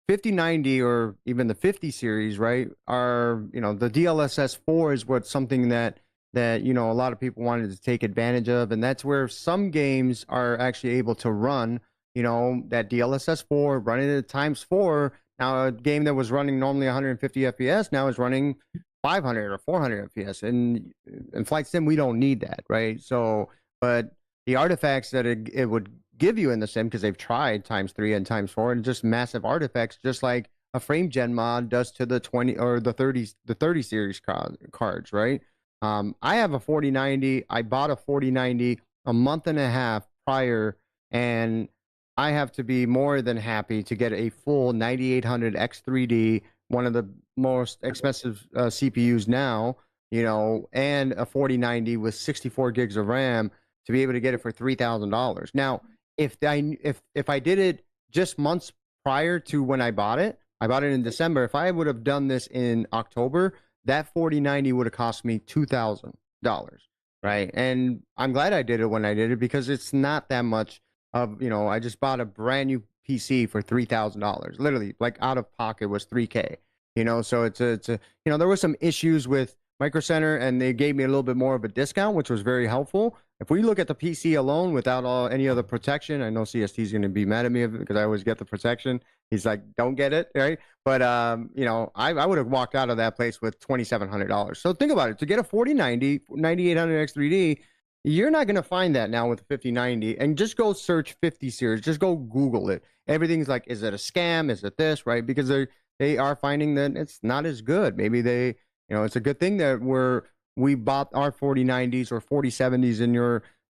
5090 or even the 50 series, right, are, you know, the DLSS 4 is what something that you know, a lot of people wanted to take advantage of, and that's where some games are actually able to run, you know, that DLSS 4, running at times 4. Now, a game that was running normally 150 FPS now is running 500 or 400 FPS. And in Flight Sim, we don't need that, right? So, but the artifacts that it would give you in the sim, because they've tried times 3 and times 4, and just massive artifacts, just like a frame gen mod does to the 20 or the 30 series cards, right? I have a 4090. I bought a 4090 a month and a half prior, and I have to be more than happy to get a full 9800 X3D, one of the most expensive CPUs now, you know, and a 4090 with 64 gigs of RAM to be able to get it for $3,000. Now, if I did it just months prior to when I bought it in December. If I would have done this in October, that 4090 would have cost me $2,000, right? And I'm glad I did it when I did it, because it's not that much of, you know, I just bought a brand new PC for $3,000. Literally, like out of pocket was $3K. You know, so it's a you know, there were some issues with Micro Center, and they gave me a little bit more of a discount, which was very helpful. If we look at the PC alone without any other protection, I know CST is going to be mad at me because I always get the protection. He's like, don't get it, right? But you know, I would have walked out of that place with $2,700. So think about it: to get a 4090, 9800 X3D, you're not going to find that now with a 5090. And just go search 50 series. Just go Google it. Everything's like, is it a scam? Is it this, right? Because they are finding that it's not as good. Maybe they, you know, it's a good thing that we bought our 4090s or 4070s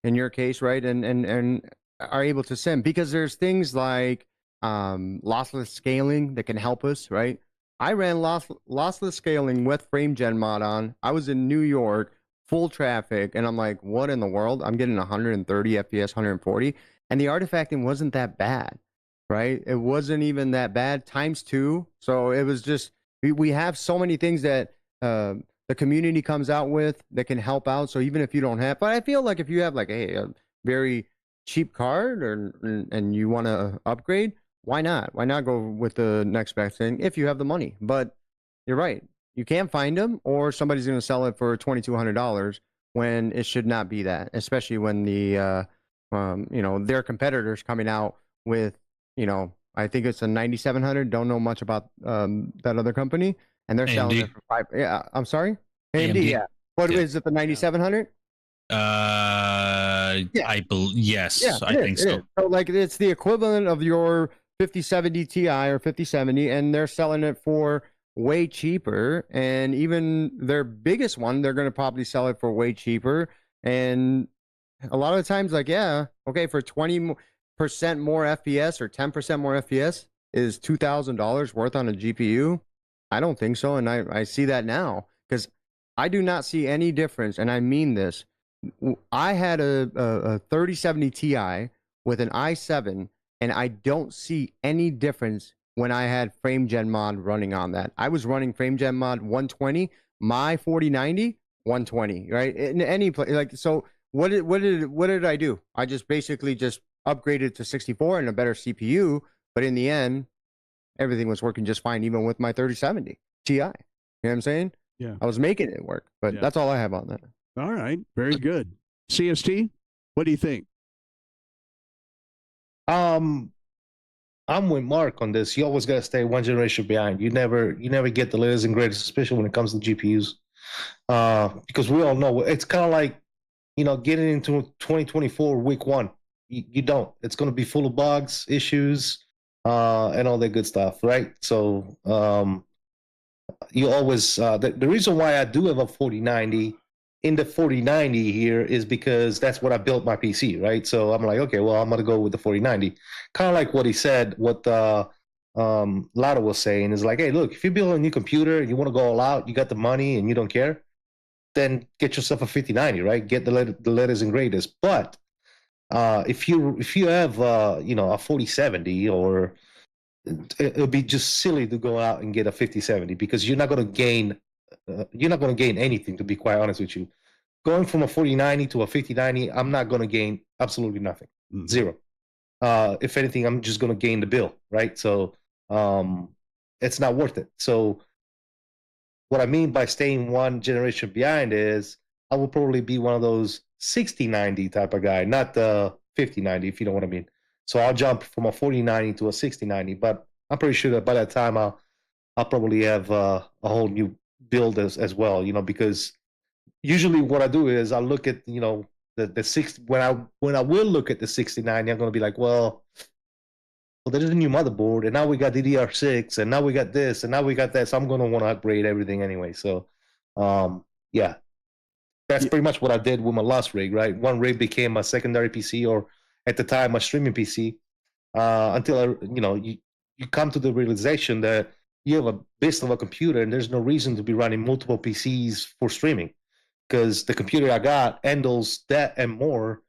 in your case, right? And are able to sim, because there's things like lossless scaling that can help us, right? I ran lossless scaling with frame gen mod on. I was in New York, full traffic, and I'm like, what in the world? I'm getting 130 FPS, 140, and the artifacting wasn't that bad, right? It wasn't even that bad times 2. So it was just, we have so many things that the community comes out with that can help out. So even if you don't have, but I feel like if you have like a very cheap card and you want to upgrade, why not? Why not go with the next best thing if you have the money? But you're right. You can't find them, or somebody's going to sell it for $2,200 when it should not be that, especially when the, their competitors coming out with, I think it's a 9,700. Don't know much about that other company. And they're selling it for $5. Yeah, I'm sorry? AMD, yeah. What is it, the 9,700? I believe, yes, Yeah, I think so. So like it's the equivalent of your 5070 Ti or 5070, and they're selling it for way cheaper. And even their biggest one, they're going to probably sell it for way cheaper. And a lot of the times, like, yeah, okay, for 20% more FPS or 10% more FPS is $2,000 worth on a GPU. I don't think so, and I see that now, because I do not see any difference, and I mean this. I had a 3070 Ti with an i7, and I don't see any difference when I had FrameGen mod running on that. I was running FrameGen mod 120, my 4090 120, right? In any place, like, so what did I do? I just basically just upgraded to 64 and a better CPU, but in the end, everything was working just fine, even with my 3070 Ti. You know what I'm saying? Yeah. I was making it work, but that's all I have on that. All right. Very good. CST, what do you think? I'm with Mark on this. You always gotta stay one generation behind. You never get the latest and greatest, especially when it comes to GPUs. Because we all know it's kind of like, getting into 2024 week 1. You don't. It's gonna be full of bugs, issues, and all that good stuff, right? So you always the reason why I do have a 4090 in the 4090 here is because that's what I built my PC, right? So I'm like, okay, well, I'm gonna go with the 4090. Kind of like what he said, what Lotto was saying is like, hey, look, if you build a new computer and you want to go all out, you got the money and you don't care, then get yourself a 5090, right? Get the latest and greatest. But if you have a 4070, or it'll be just silly to go out and get a 5070 because you're not going to gain anything, to be quite honest with you. Going from a 4090 to a 5090, I'm not going to gain absolutely nothing. Zero. If anything, I'm just going to gain the bill, right? So it's not worth it. So what I mean by staying one generation behind is I will probably be one of those 6090 type of guy, not the 5090, if you know what I mean. So I'll jump from a 4090 to a 6090, but I'm pretty sure that by that time I'll probably have a whole new build as well, because usually what I do is I look at, the 60, when I will look at the 6090, I'm going to be like, well, there's a new motherboard, and now we got DDR6, and now we got this, and now we got that, so I'm going to want to upgrade everything anyway. So, yeah, that's pretty much what I did with my last rig, right? One rig became a secondary PC, or at the time, a streaming PC, until, you come to the realization that you have a beast of a computer, and there's no reason to be running multiple PCs for streaming, because the computer I got handles that and more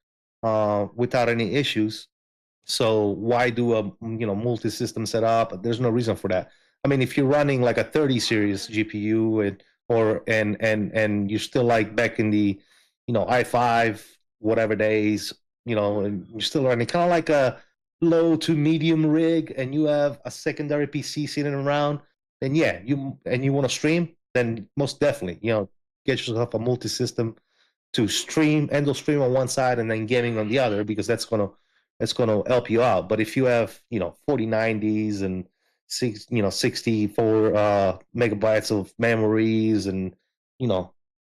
without any issues. So why do a multi-system setup? There's no reason for that. I mean, if you're running like a 30 series GPU and you're still like back in the i5 whatever days, and you're still running kind of like a low to medium rig, and you have a secondary PC sitting around, then yeah, you want to stream, then most definitely, get yourself a multi-system to handle stream on one side and then gaming on the other, because that's gonna help you out. But if you have 4090s and 64 megabytes of memories and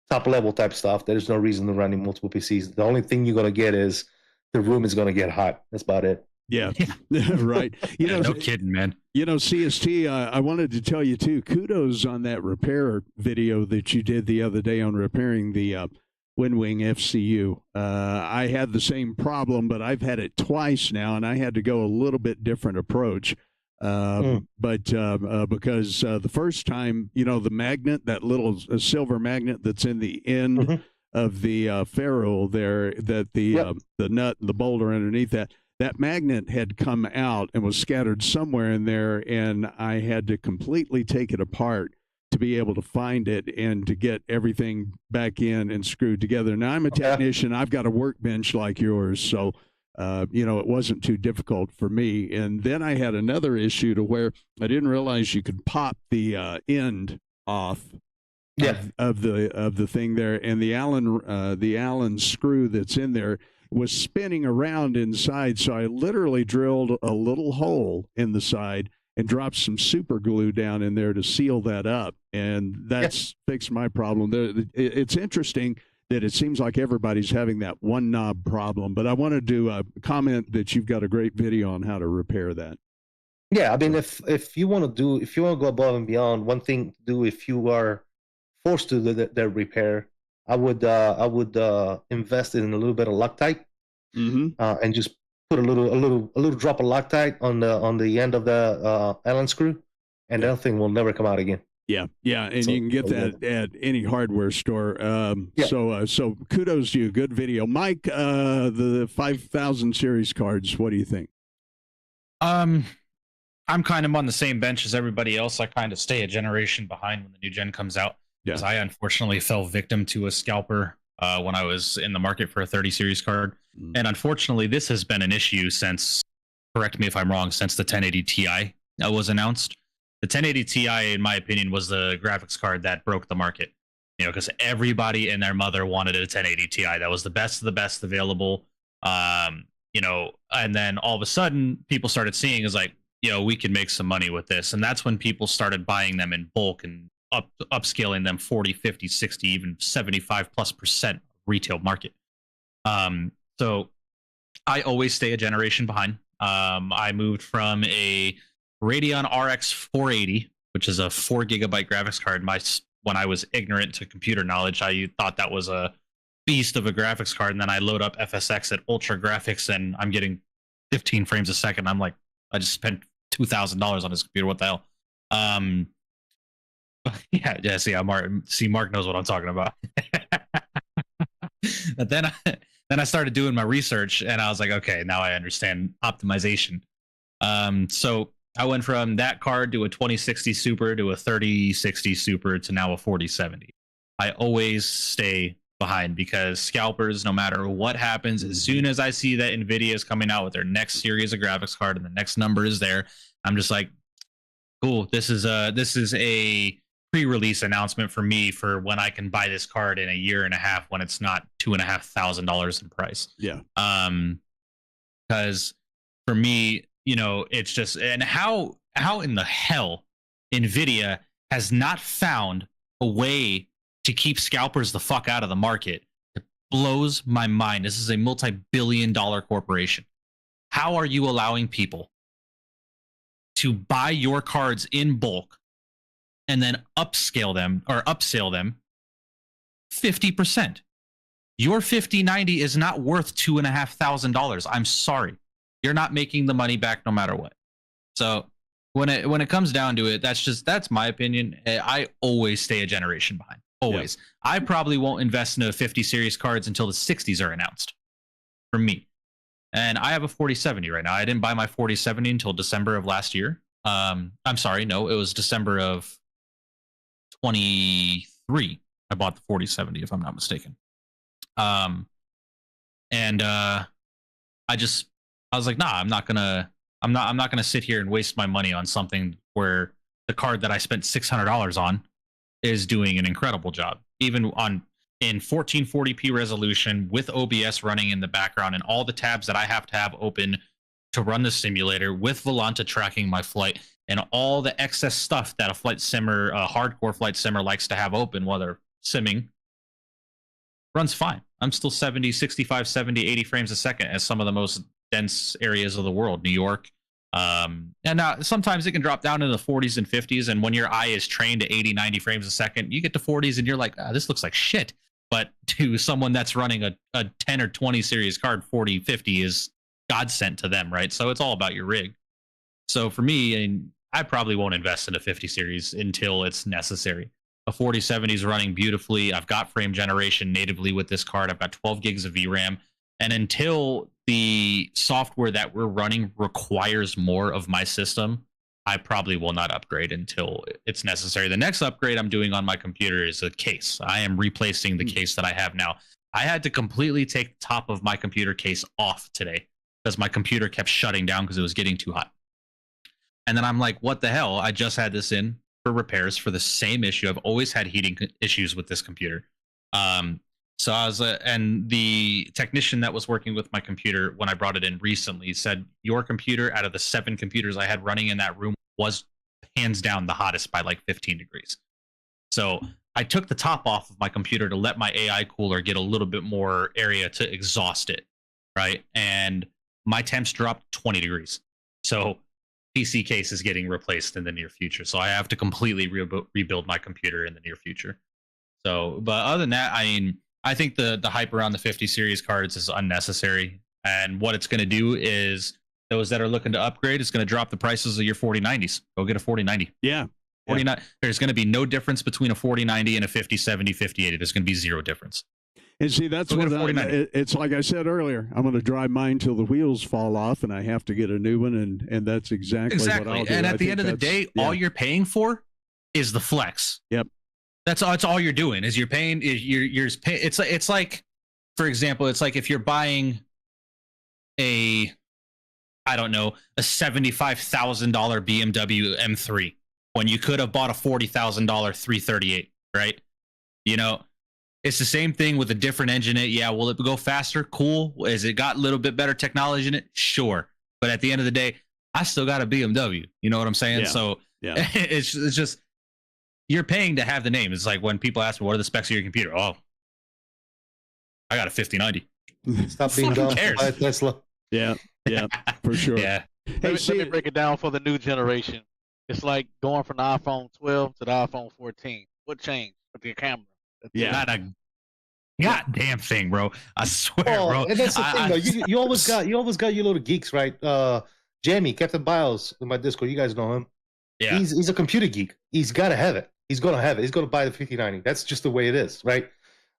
top level type stuff, there's no reason to running multiple PCs. The only thing you're gonna get is the room is gonna get hot. That's about it. Yeah, right. No kidding, man. CST, I wanted to tell you too, kudos on that repair video that you did the other day on repairing the Wing FCU. I had the same problem, but I've had it twice now, and I had to go a little bit different approach. But because the first time, the magnet, that little silver magnet that's in the end of the ferrule there, that the nut and the boulder underneath that magnet had come out and was scattered somewhere in there, and I had to completely take it apart to be able to find it and to get everything back in and screwed together. Now, I'm a technician. I've got a workbench like yours, so it wasn't too difficult for me. And then I had another issue to where I didn't realize you could pop the end off of the thing there, and the Allen screw that's in there was spinning around inside. So I literally drilled a little hole in the side and dropped some super glue down in there to seal that up, and that's fixed my problem. It's interesting that it seems like everybody's having that one knob problem, but I wanted to comment that you've got a great video on how to repair that. Yeah, I mean, if you want to go above and beyond, one thing to do if you are forced to do the repair, I would invest in a little bit of Loctite, and just put a little drop of Loctite on the end of the Allen screw, and that thing will never come out again. Yeah, and you can get that at any hardware store. So kudos to you. Good video, Mike. The 5000 series cards. What do you think? I'm kind of on the same bench as everybody else. I kind of stay a generation behind when the new gen comes out, because I unfortunately fell victim to a scalper when I was in the market for a 30 series card. And unfortunately, this has been an issue since, correct me if I'm wrong, since the 1080 Ti was announced. The 1080 Ti, in my opinion, was the graphics card that broke the market. Because everybody and their mother wanted a 1080 Ti. That was the best of the best available. And then all of a sudden, people started seeing is like, we can make some money with this. And that's when people started buying them in bulk and upscaling them 40, 50, 60, even 75+% retail market. So I always stay a generation behind. I moved from a Radeon RX 480, which is a 4 gigabyte graphics card. When I was ignorant to computer knowledge, I thought that was a beast of a graphics card. And then I load up FSX at Ultra Graphics, and I'm getting 15 frames a second. I'm like, I just spent $2,000 on this computer. What the hell? Mark knows what I'm talking about. But then I started doing my research, and I was like, okay, now I understand optimization. So I went from that card to a 2060 Super to a 3060 Super to now a 4070. I always stay behind because scalpers, no matter what happens, as soon as I see that NVIDIA is coming out with their next series of graphics card and the next number is there, I'm just like, cool, this is a pre-release announcement for me for when I can buy this card in a year and a half when it's not $2,500 in price. Yeah. Because for me, it's just, and how in the hell NVIDIA has not found a way to keep scalpers the fuck out of the market. It blows my mind. This is a multi-billion-dollar corporation. How are you allowing people to buy your cards in bulk and then upsell them 50%? Your 5090 is not worth $2,500. I'm sorry. You're not making the money back no matter what. So when it comes down to it, that's my opinion. I always stay a generation behind. Always. Yeah. I probably won't invest in a 50 series cards until the 60s are announced. For me. And I have a 4070 right now. I didn't buy my 4070 until December of last year. I'm sorry, no, it was December of 23. I bought the 4070, if I'm not mistaken. I was like, nah, I'm not gonna sit here and waste my money on something where the card that I spent $600 on is doing an incredible job, even in 1440p resolution with OBS running in the background and all the tabs that I have to have open to run the simulator with Volanta tracking my flight and all the excess stuff that a hardcore flight simmer likes to have open while they're simming. Runs fine. I'm still 65, 70, 80 frames a second as some of the most dense areas of the world, New York. And now sometimes it can drop down into the 40s and 50s. And when your eye is trained to 80, 90 frames a second, you get to 40s and you're like, this looks like shit. But to someone that's running a 10 or 20 series card, 40, 50 is godsend to them, right? So it's all about your rig. So for me, and I probably won't invest in a 50 series until it's necessary. A 4070 is running beautifully. I've got frame generation natively with this card. I've got 12 gigs of VRAM. And until the software that we're running requires more of my system, I probably will not upgrade until it's necessary. The next upgrade I'm doing on my computer is a case. I am replacing the case that I have now. I had to completely take the top of my computer case off today because my computer kept shutting down because it was getting too hot. And then I'm like, what the hell? I just had this in for repairs for the same issue. I've always had heating issues with this computer. So I was, and the technician that was working with my computer when I brought it in recently said, your computer out of the 7 computers I had running in that room was hands down the hottest by like 15 degrees. So I took the top off of my computer to let my AI cooler get a little bit more area to exhaust it, right? And my temps dropped 20 degrees. So PC case is getting replaced in the near future. So I have to completely rebuild my computer in the near future. So, but other than that, I mean, I think the hype around the 50 series cards is unnecessary. And what it's going to do is those that are looking to upgrade, it's going to drop the prices of your 4090s. Go get a 4090. Yeah. 49. There's going to be no difference between a 4090 and a 5070, 5080. There's going to be zero difference. And see, that's what it's like I said earlier. I'm going to drive mine till the wheels fall off, and I have to get a new one, and that's exactly what I'll do. And at the end of the day, all you're paying for is the flex. Yep. That's all you're doing is you're paying. It's like, for example, it's like if you're buying a $75,000 BMW M3 when you could have bought a $40,000 338, right? You know, it's the same thing with a different engine in it. Yeah, will it go faster? Cool. Has it got a little bit better technology in it? Sure. But at the end of the day, I still got a BMW. You know what I'm saying? Yeah. So yeah. it's just, you're paying to have the name. It's like when people ask me, what are the specs of your computer? Oh, I got a 5090. Stop being dumb. Buy a Tesla. Yeah, for sure. Yeah. Hey, let me break it down for the new generation. It's like going from the iPhone 12 to the iPhone 14. What changed with the camera? Yeah. Not a goddamn thing, bro. I swear, bro. And that's the thing, though. You always got your little geeks, right? Jamie, Captain Biles in my Discord. You guys know him. Yeah. He's a computer geek. He's got to have it. He's gonna have it. He's gonna buy the 5090. That's just the way it is, right?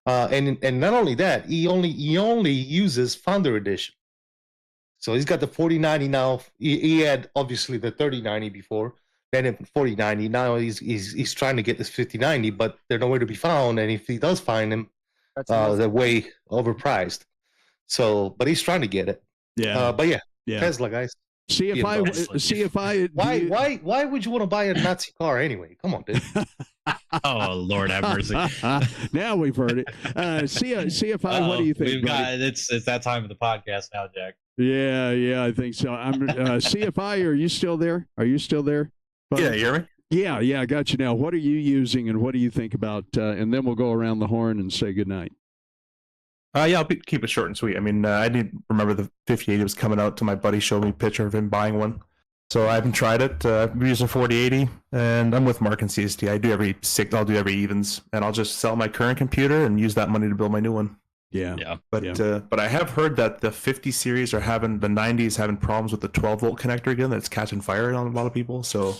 And not only that, he only uses Founder Edition. So he's got the 4090 now. He had obviously the 3090 before, then the 4090. Now he's trying to get this 5090, but they're nowhere to be found. And if he does find them, they're way overpriced. So, but he's trying to get it. Yeah. But yeah, Tesla guys. Why would you want to buy a Nazi car anyway? Come on, dude. Oh, Lord have mercy. Now we've heard it. CFI, what do you think? It's that time of the podcast now, Jack. Yeah, I think so. I'm CFI. Are you still there? Buddy? Yeah, you hear me? Yeah, I got you now. What are you using, and what do you think about? And then we'll go around the horn and say goodnight. Yeah, I'll keep it short and sweet. I mean, I didn't remember the 5080 was coming out till my buddy showed me a picture of him buying one. So I haven't tried it. I'm using 4080, and I'm with Mark and CST. I'll do every evens, and I'll just sell my current computer and use that money to build my new one. Yeah. But I have heard that the 50 series the 90s having problems with the 12-volt connector again. That's catching fire on a lot of people. So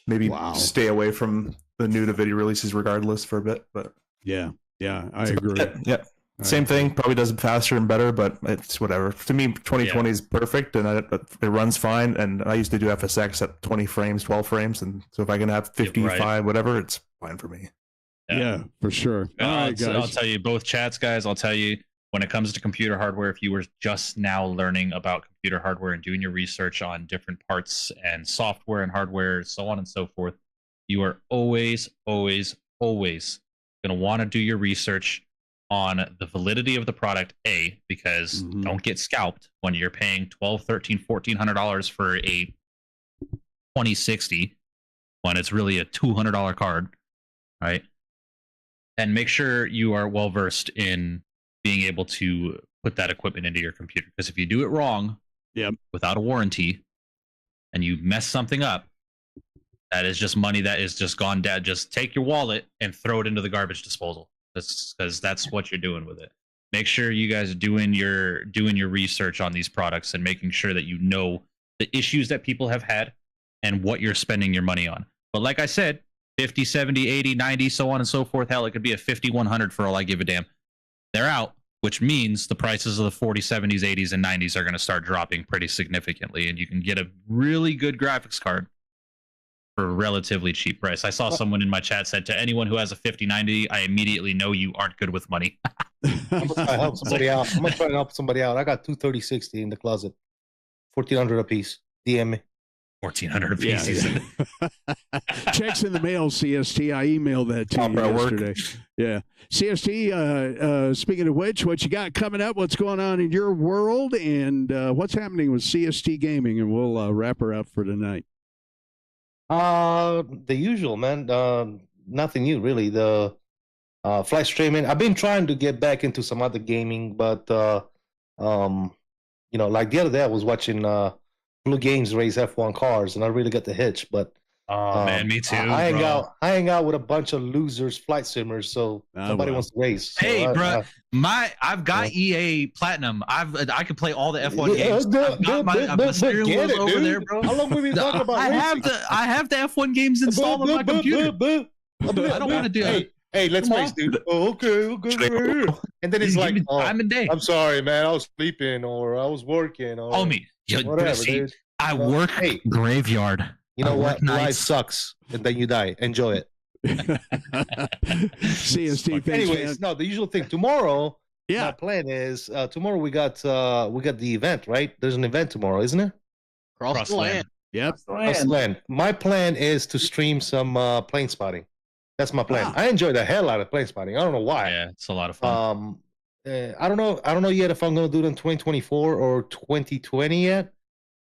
maybe stay away from the new NVIDIA releases regardless for a bit. But yeah, I agree. Yeah. Same thing, probably does it faster and better, but it's whatever. To me, 2020 is perfect, and it runs fine. And I used to do FSX at 20 frames, 12 frames, and so if I can have 55, whatever, it's fine for me. Yeah, for sure. All right, guys. I'll tell you, both chats, guys, I'll tell you, when it comes to computer hardware, if you were just now learning about computer hardware and doing your research on different parts and software and hardware, so on and so forth, you are always going to want to do your research on the validity of the product, because don't get scalped when you're paying $1,200, $1,300, $1,400 for a 2060 when it's really a $200 card, right? And make sure you are well versed in being able to put that equipment into your computer, because if you do it wrong, without a warranty, and you mess something up, that is just money that is just gone dead. Just take your wallet and throw it into the garbage disposal. because that's what you're doing with it. Make sure you guys are doing your research on these products and making sure that you know the issues that people have had and what you're spending your money on. But like I said, 50, 70, 80, 90, so on and so forth. Hell, it could be a 50, 100 for all I give a damn. They're out, which means the prices of the 40, 70s, 80s, and 90s are going to start dropping pretty significantly, and you can get a really good graphics card for a relatively cheap price. I saw someone in my chat said, to anyone who has a 5090, I immediately know you aren't good with money. I'm gonna try to help somebody out. I'm gonna try to help somebody out. I got two 3060 in the closet, 1400 a piece. DM me. 1400 a piece. Yeah. Checks in the mail, CST. I emailed that to you yesterday. Yeah. CST, speaking of which, what you got coming up? What's going on in your world? And what's happening with CST Gaming? And we'll wrap her up for tonight. The usual, man. Nothing new, really. The flight streaming. I've been trying to get back into some other gaming, but you know, like the other day I was watching Blue Games race F1 cars, and I really got the hitch. But man, me too. I hang out with a bunch of losers, flight simmers, so nobody wants to race. So hey, bro, I've got EA Platinum. I can play all the F1 games. I've got my steering wheels over there, bro. How long have we been talking about racing? I have the F1 games installed on my computer. I don't want to do it. Hey, let's race, dude. Oh, okay. And then he's like, time and day. I'm sorry, man. I was sleeping or I was working. Or whatever, dude. I work graveyard. You know what? Life sucks, and then you die. Enjoy it. CST. Anyways, no, the usual thing. Tomorrow, yeah. My plan is tomorrow we got the event, right? There's an event tomorrow, isn't it? Cross the land. Yep. Cross the land. My plan is to stream some plane spotting. That's my plan. Wow. I enjoy the hell out of plane spotting. I don't know why. Yeah, it's a lot of fun. I don't know yet if I'm gonna do it in 2024 or 2020 yet.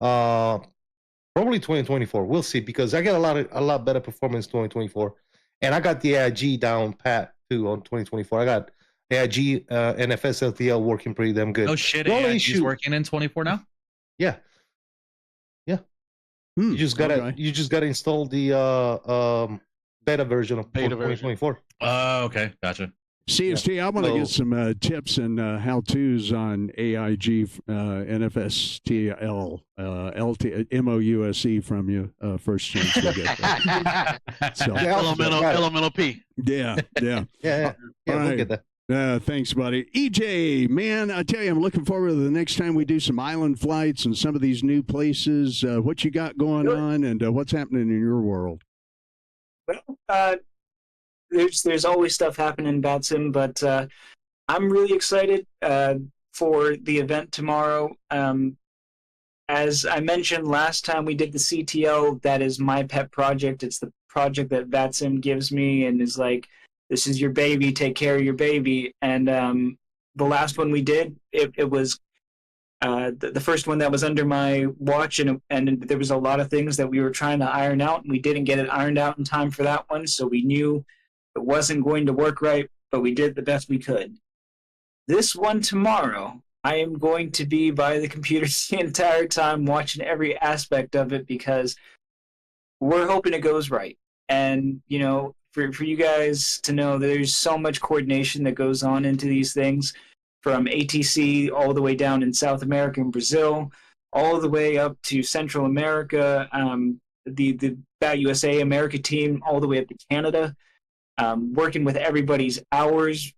Probably 2024. We'll see, because I get a lot better performance 2024, and I got the AIG down pat too on 2024. I got AIG NFS LTL working pretty damn good. No shit, AIG's working in 24 now. Yeah. You just gotta install the beta version of 2024. Oh, okay, gotcha. CST, I want to get some tips and how-tos on AIG, NFSTL, MOUSE from you first chance we get that. So, elemental P. Yeah. Yeah, right. We'll get that. Thanks, buddy. EJ, man, I tell you, I'm looking forward to the next time we do some island flights and some of these new places. What you got going on, and what's happening in your world? Well, there's always stuff happening in BatSim, but I'm really excited for the event tomorrow. As I mentioned last time we did the CTO, that is my pet project. It's the project that BatSim gives me and is like, this is your baby, take care of your baby. And the last one we did, it was the first one that was under my watch, and there was a lot of things that we were trying to iron out, and we didn't get it ironed out in time for that one, so we knew it wasn't going to work right, but we did the best we could. This one tomorrow, I am going to be by the computer the entire time watching every aspect of it, because we're hoping it goes right. And, you know, for you guys to know, there's so much coordination that goes on into these things, from ATC all the way down in South America and Brazil, all the way up to Central America, the Bat USA America team, all the way up to Canada, working with everybody's hours.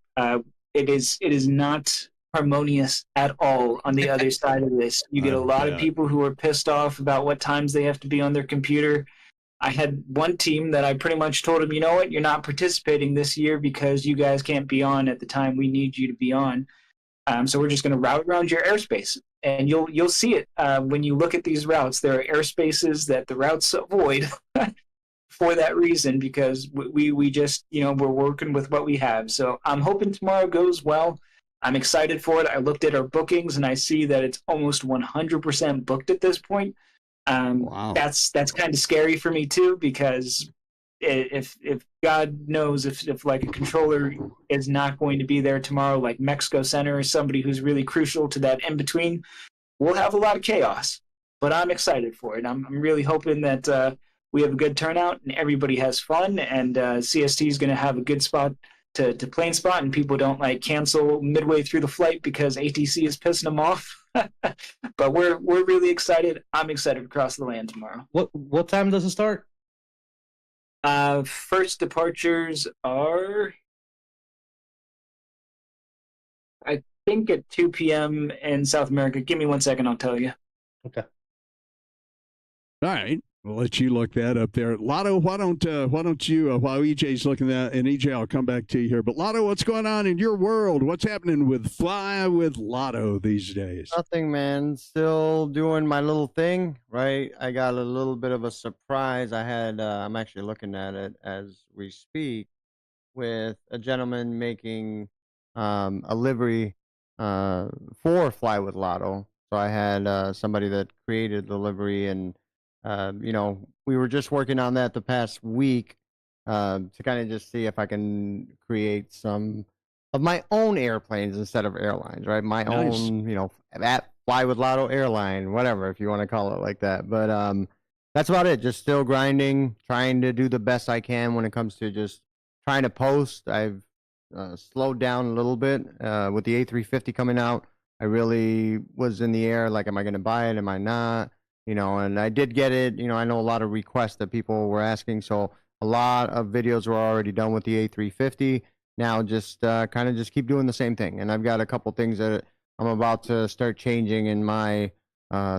It is not harmonious at all on the other side of this. You get a lot of people who are pissed off about what times they have to be on their computer. I had one team that I pretty much told them, you know what, you're not participating this year because you guys can't be on at the time we need you to be on. So we're just going to route around your airspace, and you'll see it when you look at these routes. There are airspaces that the routes avoid for that reason, because we just, you know, we're working with what we have. So I'm hoping tomorrow goes well. I'm excited for it. I looked at our bookings, and I see that it's almost 100% booked at this point. Wow. That's kind of scary for me too, because if God knows if like a controller is not going to be there tomorrow, like Mexico Center or somebody who's really crucial to that in between, we'll have a lot of chaos. But I'm excited for it. I'm really hoping that we have a good turnout and everybody has fun, and CST is going to have a good spot to plane spot and people don't like cancel midway through the flight because ATC is pissing them off. But we're really excited. I'm excited to cross the land tomorrow. What time does it start? First departures are, I think, at 2 p.m. in South America. Give me 1 second, I'll tell you. Okay. All right. We'll let you look that up there. Lotto, why don't you, while EJ's looking at that, and EJ, I'll come back to you here. But Lotto, what's going on in your world? What's happening with Fly with Lotto these days? Nothing, man. Still doing my little thing, right? I got a little bit of a surprise. I'm actually looking at it as we speak, with a gentleman making a livery for Fly with Lotto. So I had somebody that created the livery, and we were just working on that the past week to kind of just see if I can create some of my own airplanes instead of airlines, right? My Nice. own, at Fly with Lotto airline, whatever, if you want to call it like that. But that's about it. Just still grinding, trying to do the best I can when it comes to just trying to post. I've slowed down a little bit with the A350 coming out. I really was in the air, like, am I going to buy it? Am I not? And I did get it. I know a lot of requests that people were asking, so a lot of videos were already done with the A350. Now just kind of just keep doing the same thing. And I've got a couple things that I'm about to start changing in my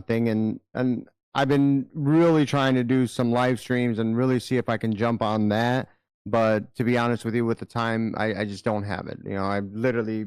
thing, and I've been really trying to do some live streams and really see if I can jump on that. But to be honest with you, with the time, I just don't have it. I literally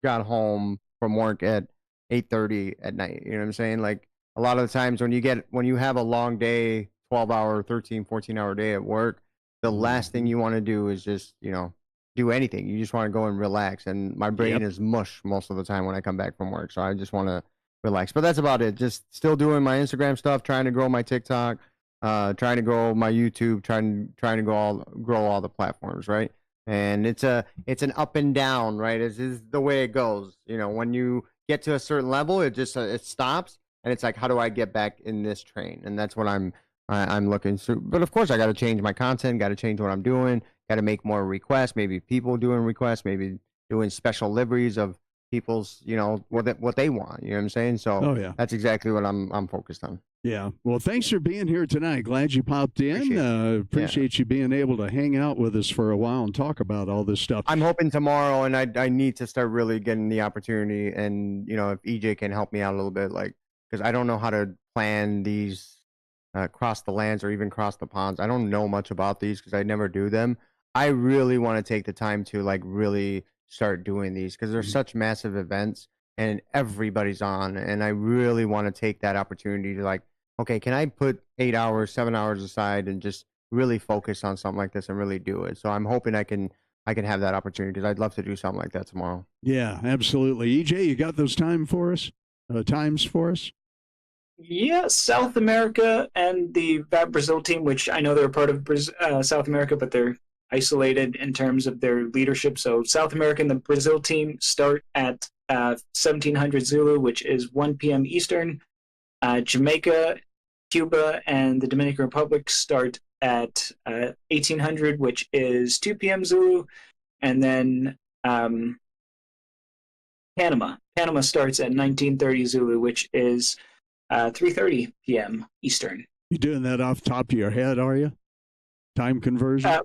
got home from work at 8:30 at night. You know what I'm saying? Like, a lot of the times when you have a long day, 12-hour, 13, 14-hour day at work, the last thing you want to do is just, do anything. You just want to go and relax. And my brain is mush most of the time when I come back from work. So I just want to relax. But that's about it. Just still doing my Instagram stuff, trying to grow my TikTok, trying to grow my YouTube, trying to grow all the platforms, right? And it's an up and down, right? It's the way it goes. When you get to a certain level, it just it stops, and it's like, how do I get back in this train? And that's what I'm looking through. But of course, I got to change my content, got to change what I'm doing, got to make more requests. Maybe people doing requests, maybe doing special liveries of people's, what they want. You know what I'm saying? So that's exactly what I'm focused on. Yeah. Well, thanks for being here tonight. Glad you popped in. Appreciate you being able to hang out with us for a while and talk about all this stuff. I'm hoping tomorrow, and I need to start really getting the opportunity. And, if EJ can help me out a little bit, like, because I don't know how to plan these cross the lands or even cross the ponds. I don't know much about these because I never do them. I really want to take the time to, like, really start doing these because they're such massive events and everybody's on. And I really want to take that opportunity to, like, okay, can I put 8 hours, 7 hours aside and just really focus on something like this and really do it? So I'm hoping I can have that opportunity because I'd love to do something like that tomorrow. Yeah, absolutely. EJ, you got those times for us? Yeah, South America and the VAT Brazil team, which I know they're a part of South America, but they're isolated in terms of their leadership. So South America and the Brazil team start at 1700 Zulu, which is 1 p.m. Eastern. Jamaica, Cuba, and the Dominican Republic start at 1800, which is 2 p.m. Zulu. And then Panama starts at 1930 Zulu, which is 3:30 p.m. Eastern. You doing that off the top of your head, are you? Time conversion?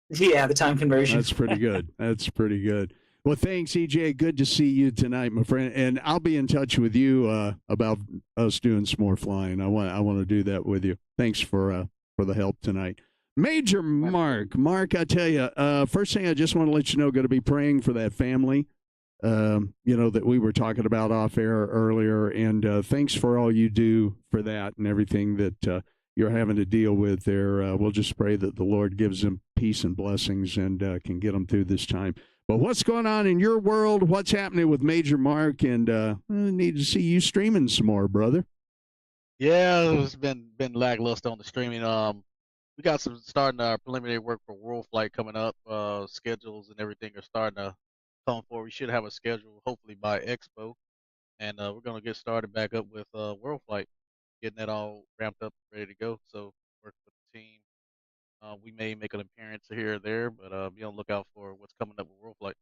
Yeah, the time conversion. That's pretty good. That's pretty good. Well, thanks, EJ. Good to see you tonight, my friend. And I'll be in touch with you about us doing some more flying. I want to do that with you. Thanks for the help tonight. Major Mark. Mark, I tell you, first thing I just want to let you know, going to be praying for that family, that we were talking about off air earlier. And thanks for all you do for that and everything that you're having to deal with there. We'll just pray that the Lord gives them peace and blessings and can get them through this time. But what's going on in your world? What's happening with Major Mark? And I need to see you streaming some more, brother. Yeah, it's been lackluster on the streaming. We got some starting our preliminary work for World Flight coming up. Schedules and everything are starting to come forward. We should have a schedule hopefully by Expo, and we're gonna get started back up with World Flight, getting that all ramped up, ready to go. So working with the team. We may make an appearance here or there, but be on the lookout for what's coming up with World Flight.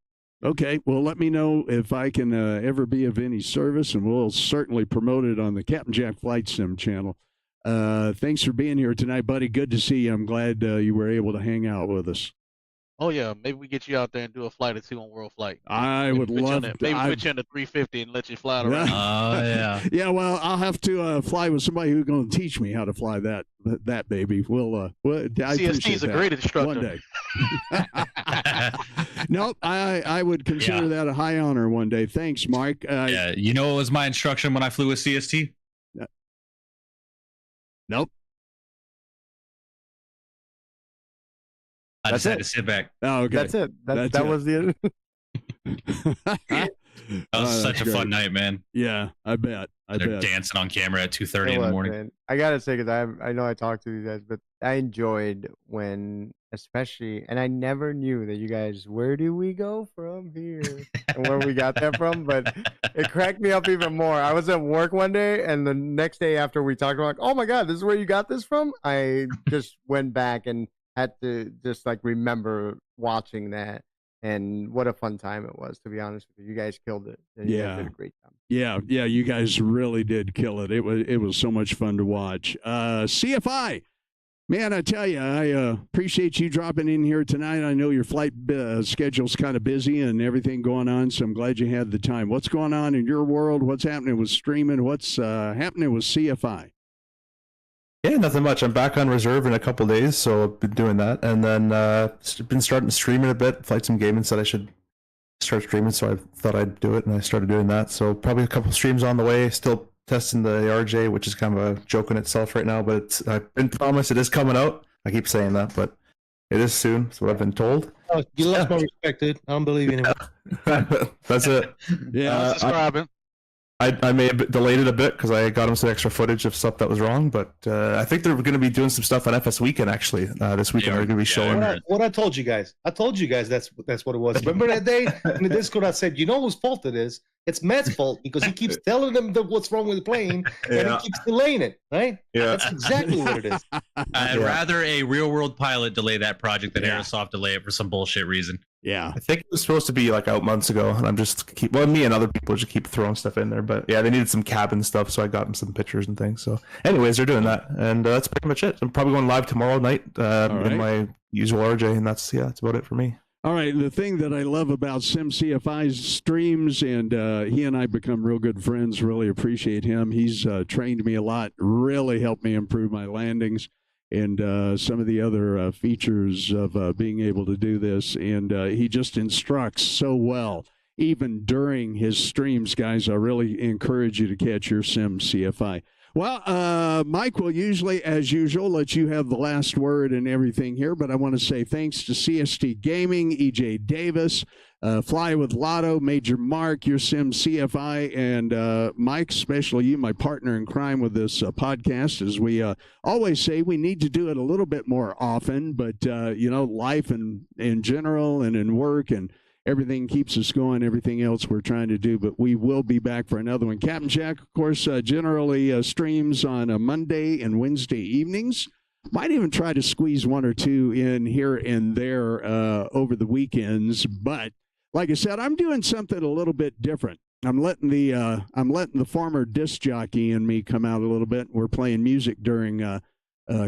Okay, well, let me know if I can ever be of any service, and we'll certainly promote it on the Captain Jack Flight Sim channel. Thanks for being here tonight, buddy. Good to see you. I'm glad you were able to hang out with us. Oh yeah, maybe we get you out there and do a flight or two on World Flight. I would love to. Maybe put you in the 350 and let you fly it around. Oh yeah. Yeah, well, I'll have to fly with somebody who's going to teach me how to fly that baby. I CST is a great instructor. One day. Nope, I would consider that a high honor one day. Thanks, Mike. Yeah, you know what was my instruction when I flew with CST? Nope. I just had to sit back. Oh, okay. That's it. That was the. That was such a fun night, man. Yeah, I bet. They're dancing on camera at 2:30 in the morning. Man. I gotta say, because I know I talked to you guys, but I enjoyed when, especially, and I never knew that you guys. Where do we go from here? And where we got that from, but it cracked me up even more. I was at work one day, and the next day after we talked, I'm like, "Oh my god, this is where you got this from!" I just went back and had to just like remember watching that, and what a fun time it was. To be honest with you, you guys killed it. And you guys did a great job. Yeah, you guys really did kill it. It was so much fun to watch. CFI, man, I tell you, I appreciate you dropping in here tonight. I know your flight schedule's kind of busy and everything going on, so I'm glad you had the time. What's going on in your world? What's happening with streaming? What's happening with CFI? Yeah, nothing much. I'm back on reserve in a couple days, so I've been doing that, and then been starting to stream it a bit. Flight Sim Gaming said I should start streaming, so I thought I'd do it, and I started doing that. So probably a couple streams on the way. Still testing the RJ, which is kind of a joke in itself right now, but I've been promised it is coming out. I keep saying that, but it is soon. That's what I've been told. Oh, you lost my respect, dude. I don't believe you anymore. That's it. Yeah, subscribing. I may have delayed it a bit because I got him some extra footage of stuff that was wrong, but I think they're going to be doing some stuff on FS Weekend actually this weekend. They're going to be showing. What I told you guys. I told you guys that's what it was. Remember that day in the Discord? I said, you know whose fault it is? It's Matt's fault because he keeps telling them what's wrong with the plane and he keeps delaying it. Right? Yeah, that's exactly what it is. I'd rather a real world pilot delay that project than Aerosoft delay it for some bullshit reason. Yeah, I think it was supposed to be like out months ago, and I'm just me and other people just keep throwing stuff in there. But yeah, they needed some cabin stuff, so I got them some pictures and things. So, anyways, they're doing that, and that's pretty much it. I'm probably going live tomorrow night in my usual RJ, and that's about it for me. All right, the thing that I love about SimCFI's streams, and he and I become real good friends, really appreciate him. He's trained me a lot, really helped me improve my landings and some of the other features of being able to do this. And he just instructs so well, even during his streams, guys. I really encourage you to catch your SimCFI. Well, Mike will usually, as usual, let you have the last word and everything here, but I want to say thanks to CST Gaming, EJ Davis, Fly with Lotto, Major Mark, your SimCFI, and Mike, especially you, my partner in crime with this podcast. As we always say, we need to do it a little bit more often, but, life in general and in work and everything keeps us going, everything else we're trying to do, but we will be back for another one. Captain Jack, of course, generally streams on a Monday and Wednesday evenings. Might even try to squeeze one or two in here and there over the weekends, but like I said, I'm doing something a little bit different. I'm letting the former disc jockey in me come out a little bit. We're playing music during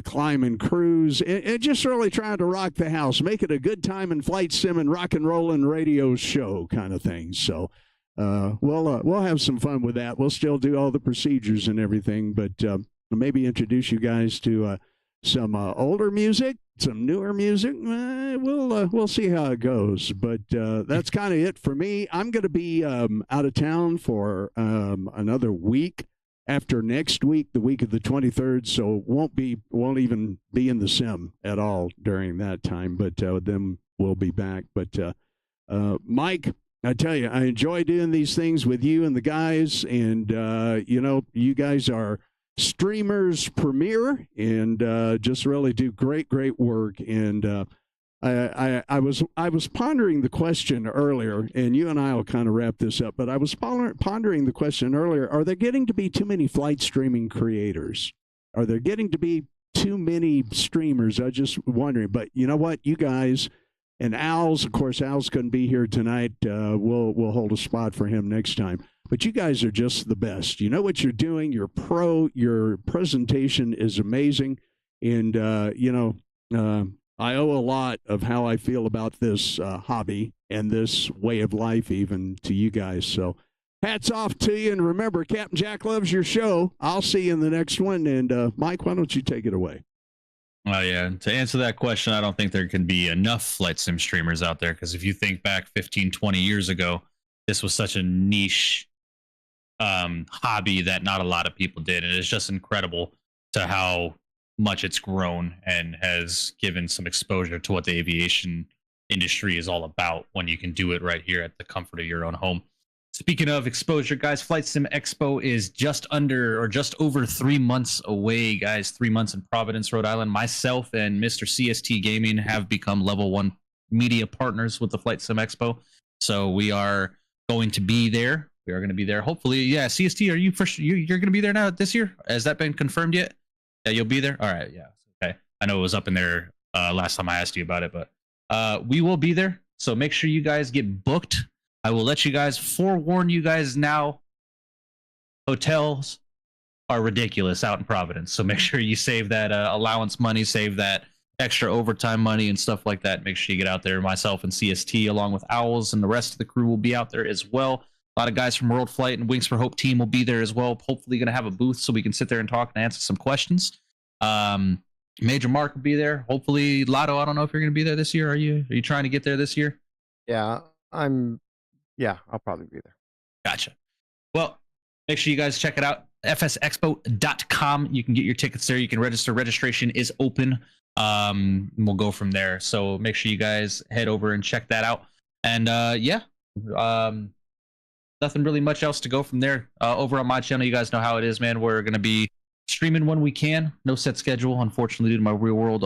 climb and cruise, and just really trying to rock the house, make it a good time in flight sim and rock and roll and radio show kind of thing. So we'll have some fun with that. We'll still do all the procedures and everything, but maybe introduce you guys to some older music, some newer music. We'll see how it goes, but that's kind of it for me. I'm going to be out of town for another week. After next week, the week of the 23rd, so won't even be in the sim at all during that time. But then we'll be back. But Mike, I tell you, I enjoy doing these things with you and the guys, and you guys are streamers premier, and just really do great work. And I was pondering the question earlier, and you and I will kind of wrap this up, but I was pondering the question earlier, are there getting to be too many flight streaming creators? Are there getting to be too many streamers. I was just wondering, but you know what, you guys and Al's, of course, Al's couldn't be here tonight. We'll hold a spot for him next time. But you guys are just the best. You know what you're doing. You're pro. Your presentation is amazing, and I owe a lot of how I feel about this hobby and this way of life, even to you guys. So hats off to you. And remember, Captain Jack loves your show. I'll see you in the next one. And Mike, why don't you take it away? Well, yeah, to answer that question, I don't think there can be enough flight sim streamers out there, because if you think back 15, 20 years ago, this was such a niche hobby that not a lot of people did. And it's just incredible to how much it's grown and has given some exposure to what the aviation industry is all about when you can do it right here at the comfort of your own home. Speaking of exposure, guys, Flight Sim Expo is just over 3 months away, guys. 3 months in Providence, Rhode Island. Myself and Mr. CST Gaming have become level 1 media partners with the Flight Sim Expo. So we are going to be there. We are going to be there. Hopefully, yeah. CST, are you you're going to be there now this year? Has that been confirmed yet? Yeah, you'll be there? All right, yeah. Okay. I know it was up in there last time I asked you about it, but we will be there. So make sure you guys get booked. I will let you guys forewarn you guys now. Hotels are ridiculous out in Providence. So make sure you save that allowance money, save that extra overtime money and stuff like that. Make sure you get out there. Myself and CST, along with Owls and the rest of the crew, will be out there as well. A lot of guys from World Flight and Wings for Hope team will be there as well. Hopefully going to have a booth so we can sit there and talk and answer some questions. Major Mark will be there. Hopefully, Lotto, I don't know if you're going to be there this year. Are you trying to get there this year? Yeah, I'll probably be there. Gotcha. Well, make sure you guys check it out. fsexpo.com. You can get your tickets there. You can register. Registration is open. We'll go from there. So make sure you guys head over and check that out. And nothing really much else to go from there. Over on my channel, you guys know how it is, man. We're going to be streaming when we can. No set schedule, unfortunately, due to my real world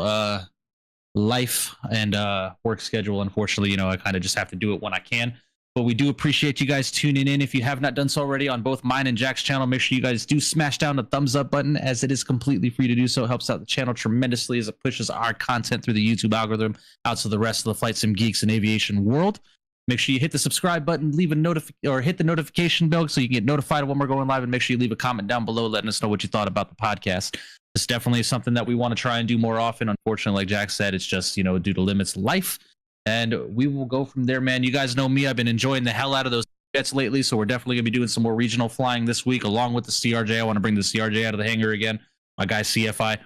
life and work schedule. Unfortunately, I kind of just have to do it when I can. But we do appreciate you guys tuning in. If you have not done so already on both mine and Jack's channel, make sure you guys do smash down the thumbs up button, as it is completely free to do so. It helps out the channel tremendously as it pushes our content through the YouTube algorithm out to the rest of the flight sim geeks and aviation world. Make sure you hit the subscribe button, leave a hit the notification bell so you can get notified when we're going live, and make sure you leave a comment down below letting us know what you thought about the podcast. It's definitely something that we want to try and do more often. Unfortunately, like Jack said, it's just, due to limits of life. And we will go from there, man. You guys know me. I've been enjoying the hell out of those jets lately, so we're definitely going to be doing some more regional flying this week, along with the CRJ. I want to bring the CRJ out of the hangar again. My guy CFI.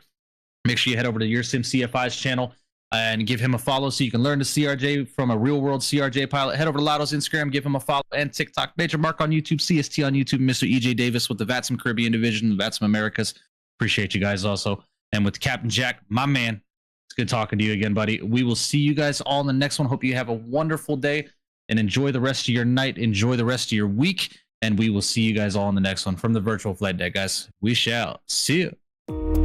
Make sure you head over to Your Sim CFI's channel and give him a follow so you can learn the CRJ from a real-world CRJ pilot. Head over to Lotto's Instagram, give him a follow, and TikTok. Major Mark on YouTube, CST on YouTube, Mr. EJ Davis with the VATSIM Caribbean Division, the VATSIM Americas. Appreciate you guys also. And with Captain Jack, my man, it's good talking to you again, buddy. We will see you guys all in the next one. Hope you have a wonderful day and enjoy the rest of your night. Enjoy the rest of your week. And we will see you guys all in the next one from the virtual flight deck, guys. We shall see you.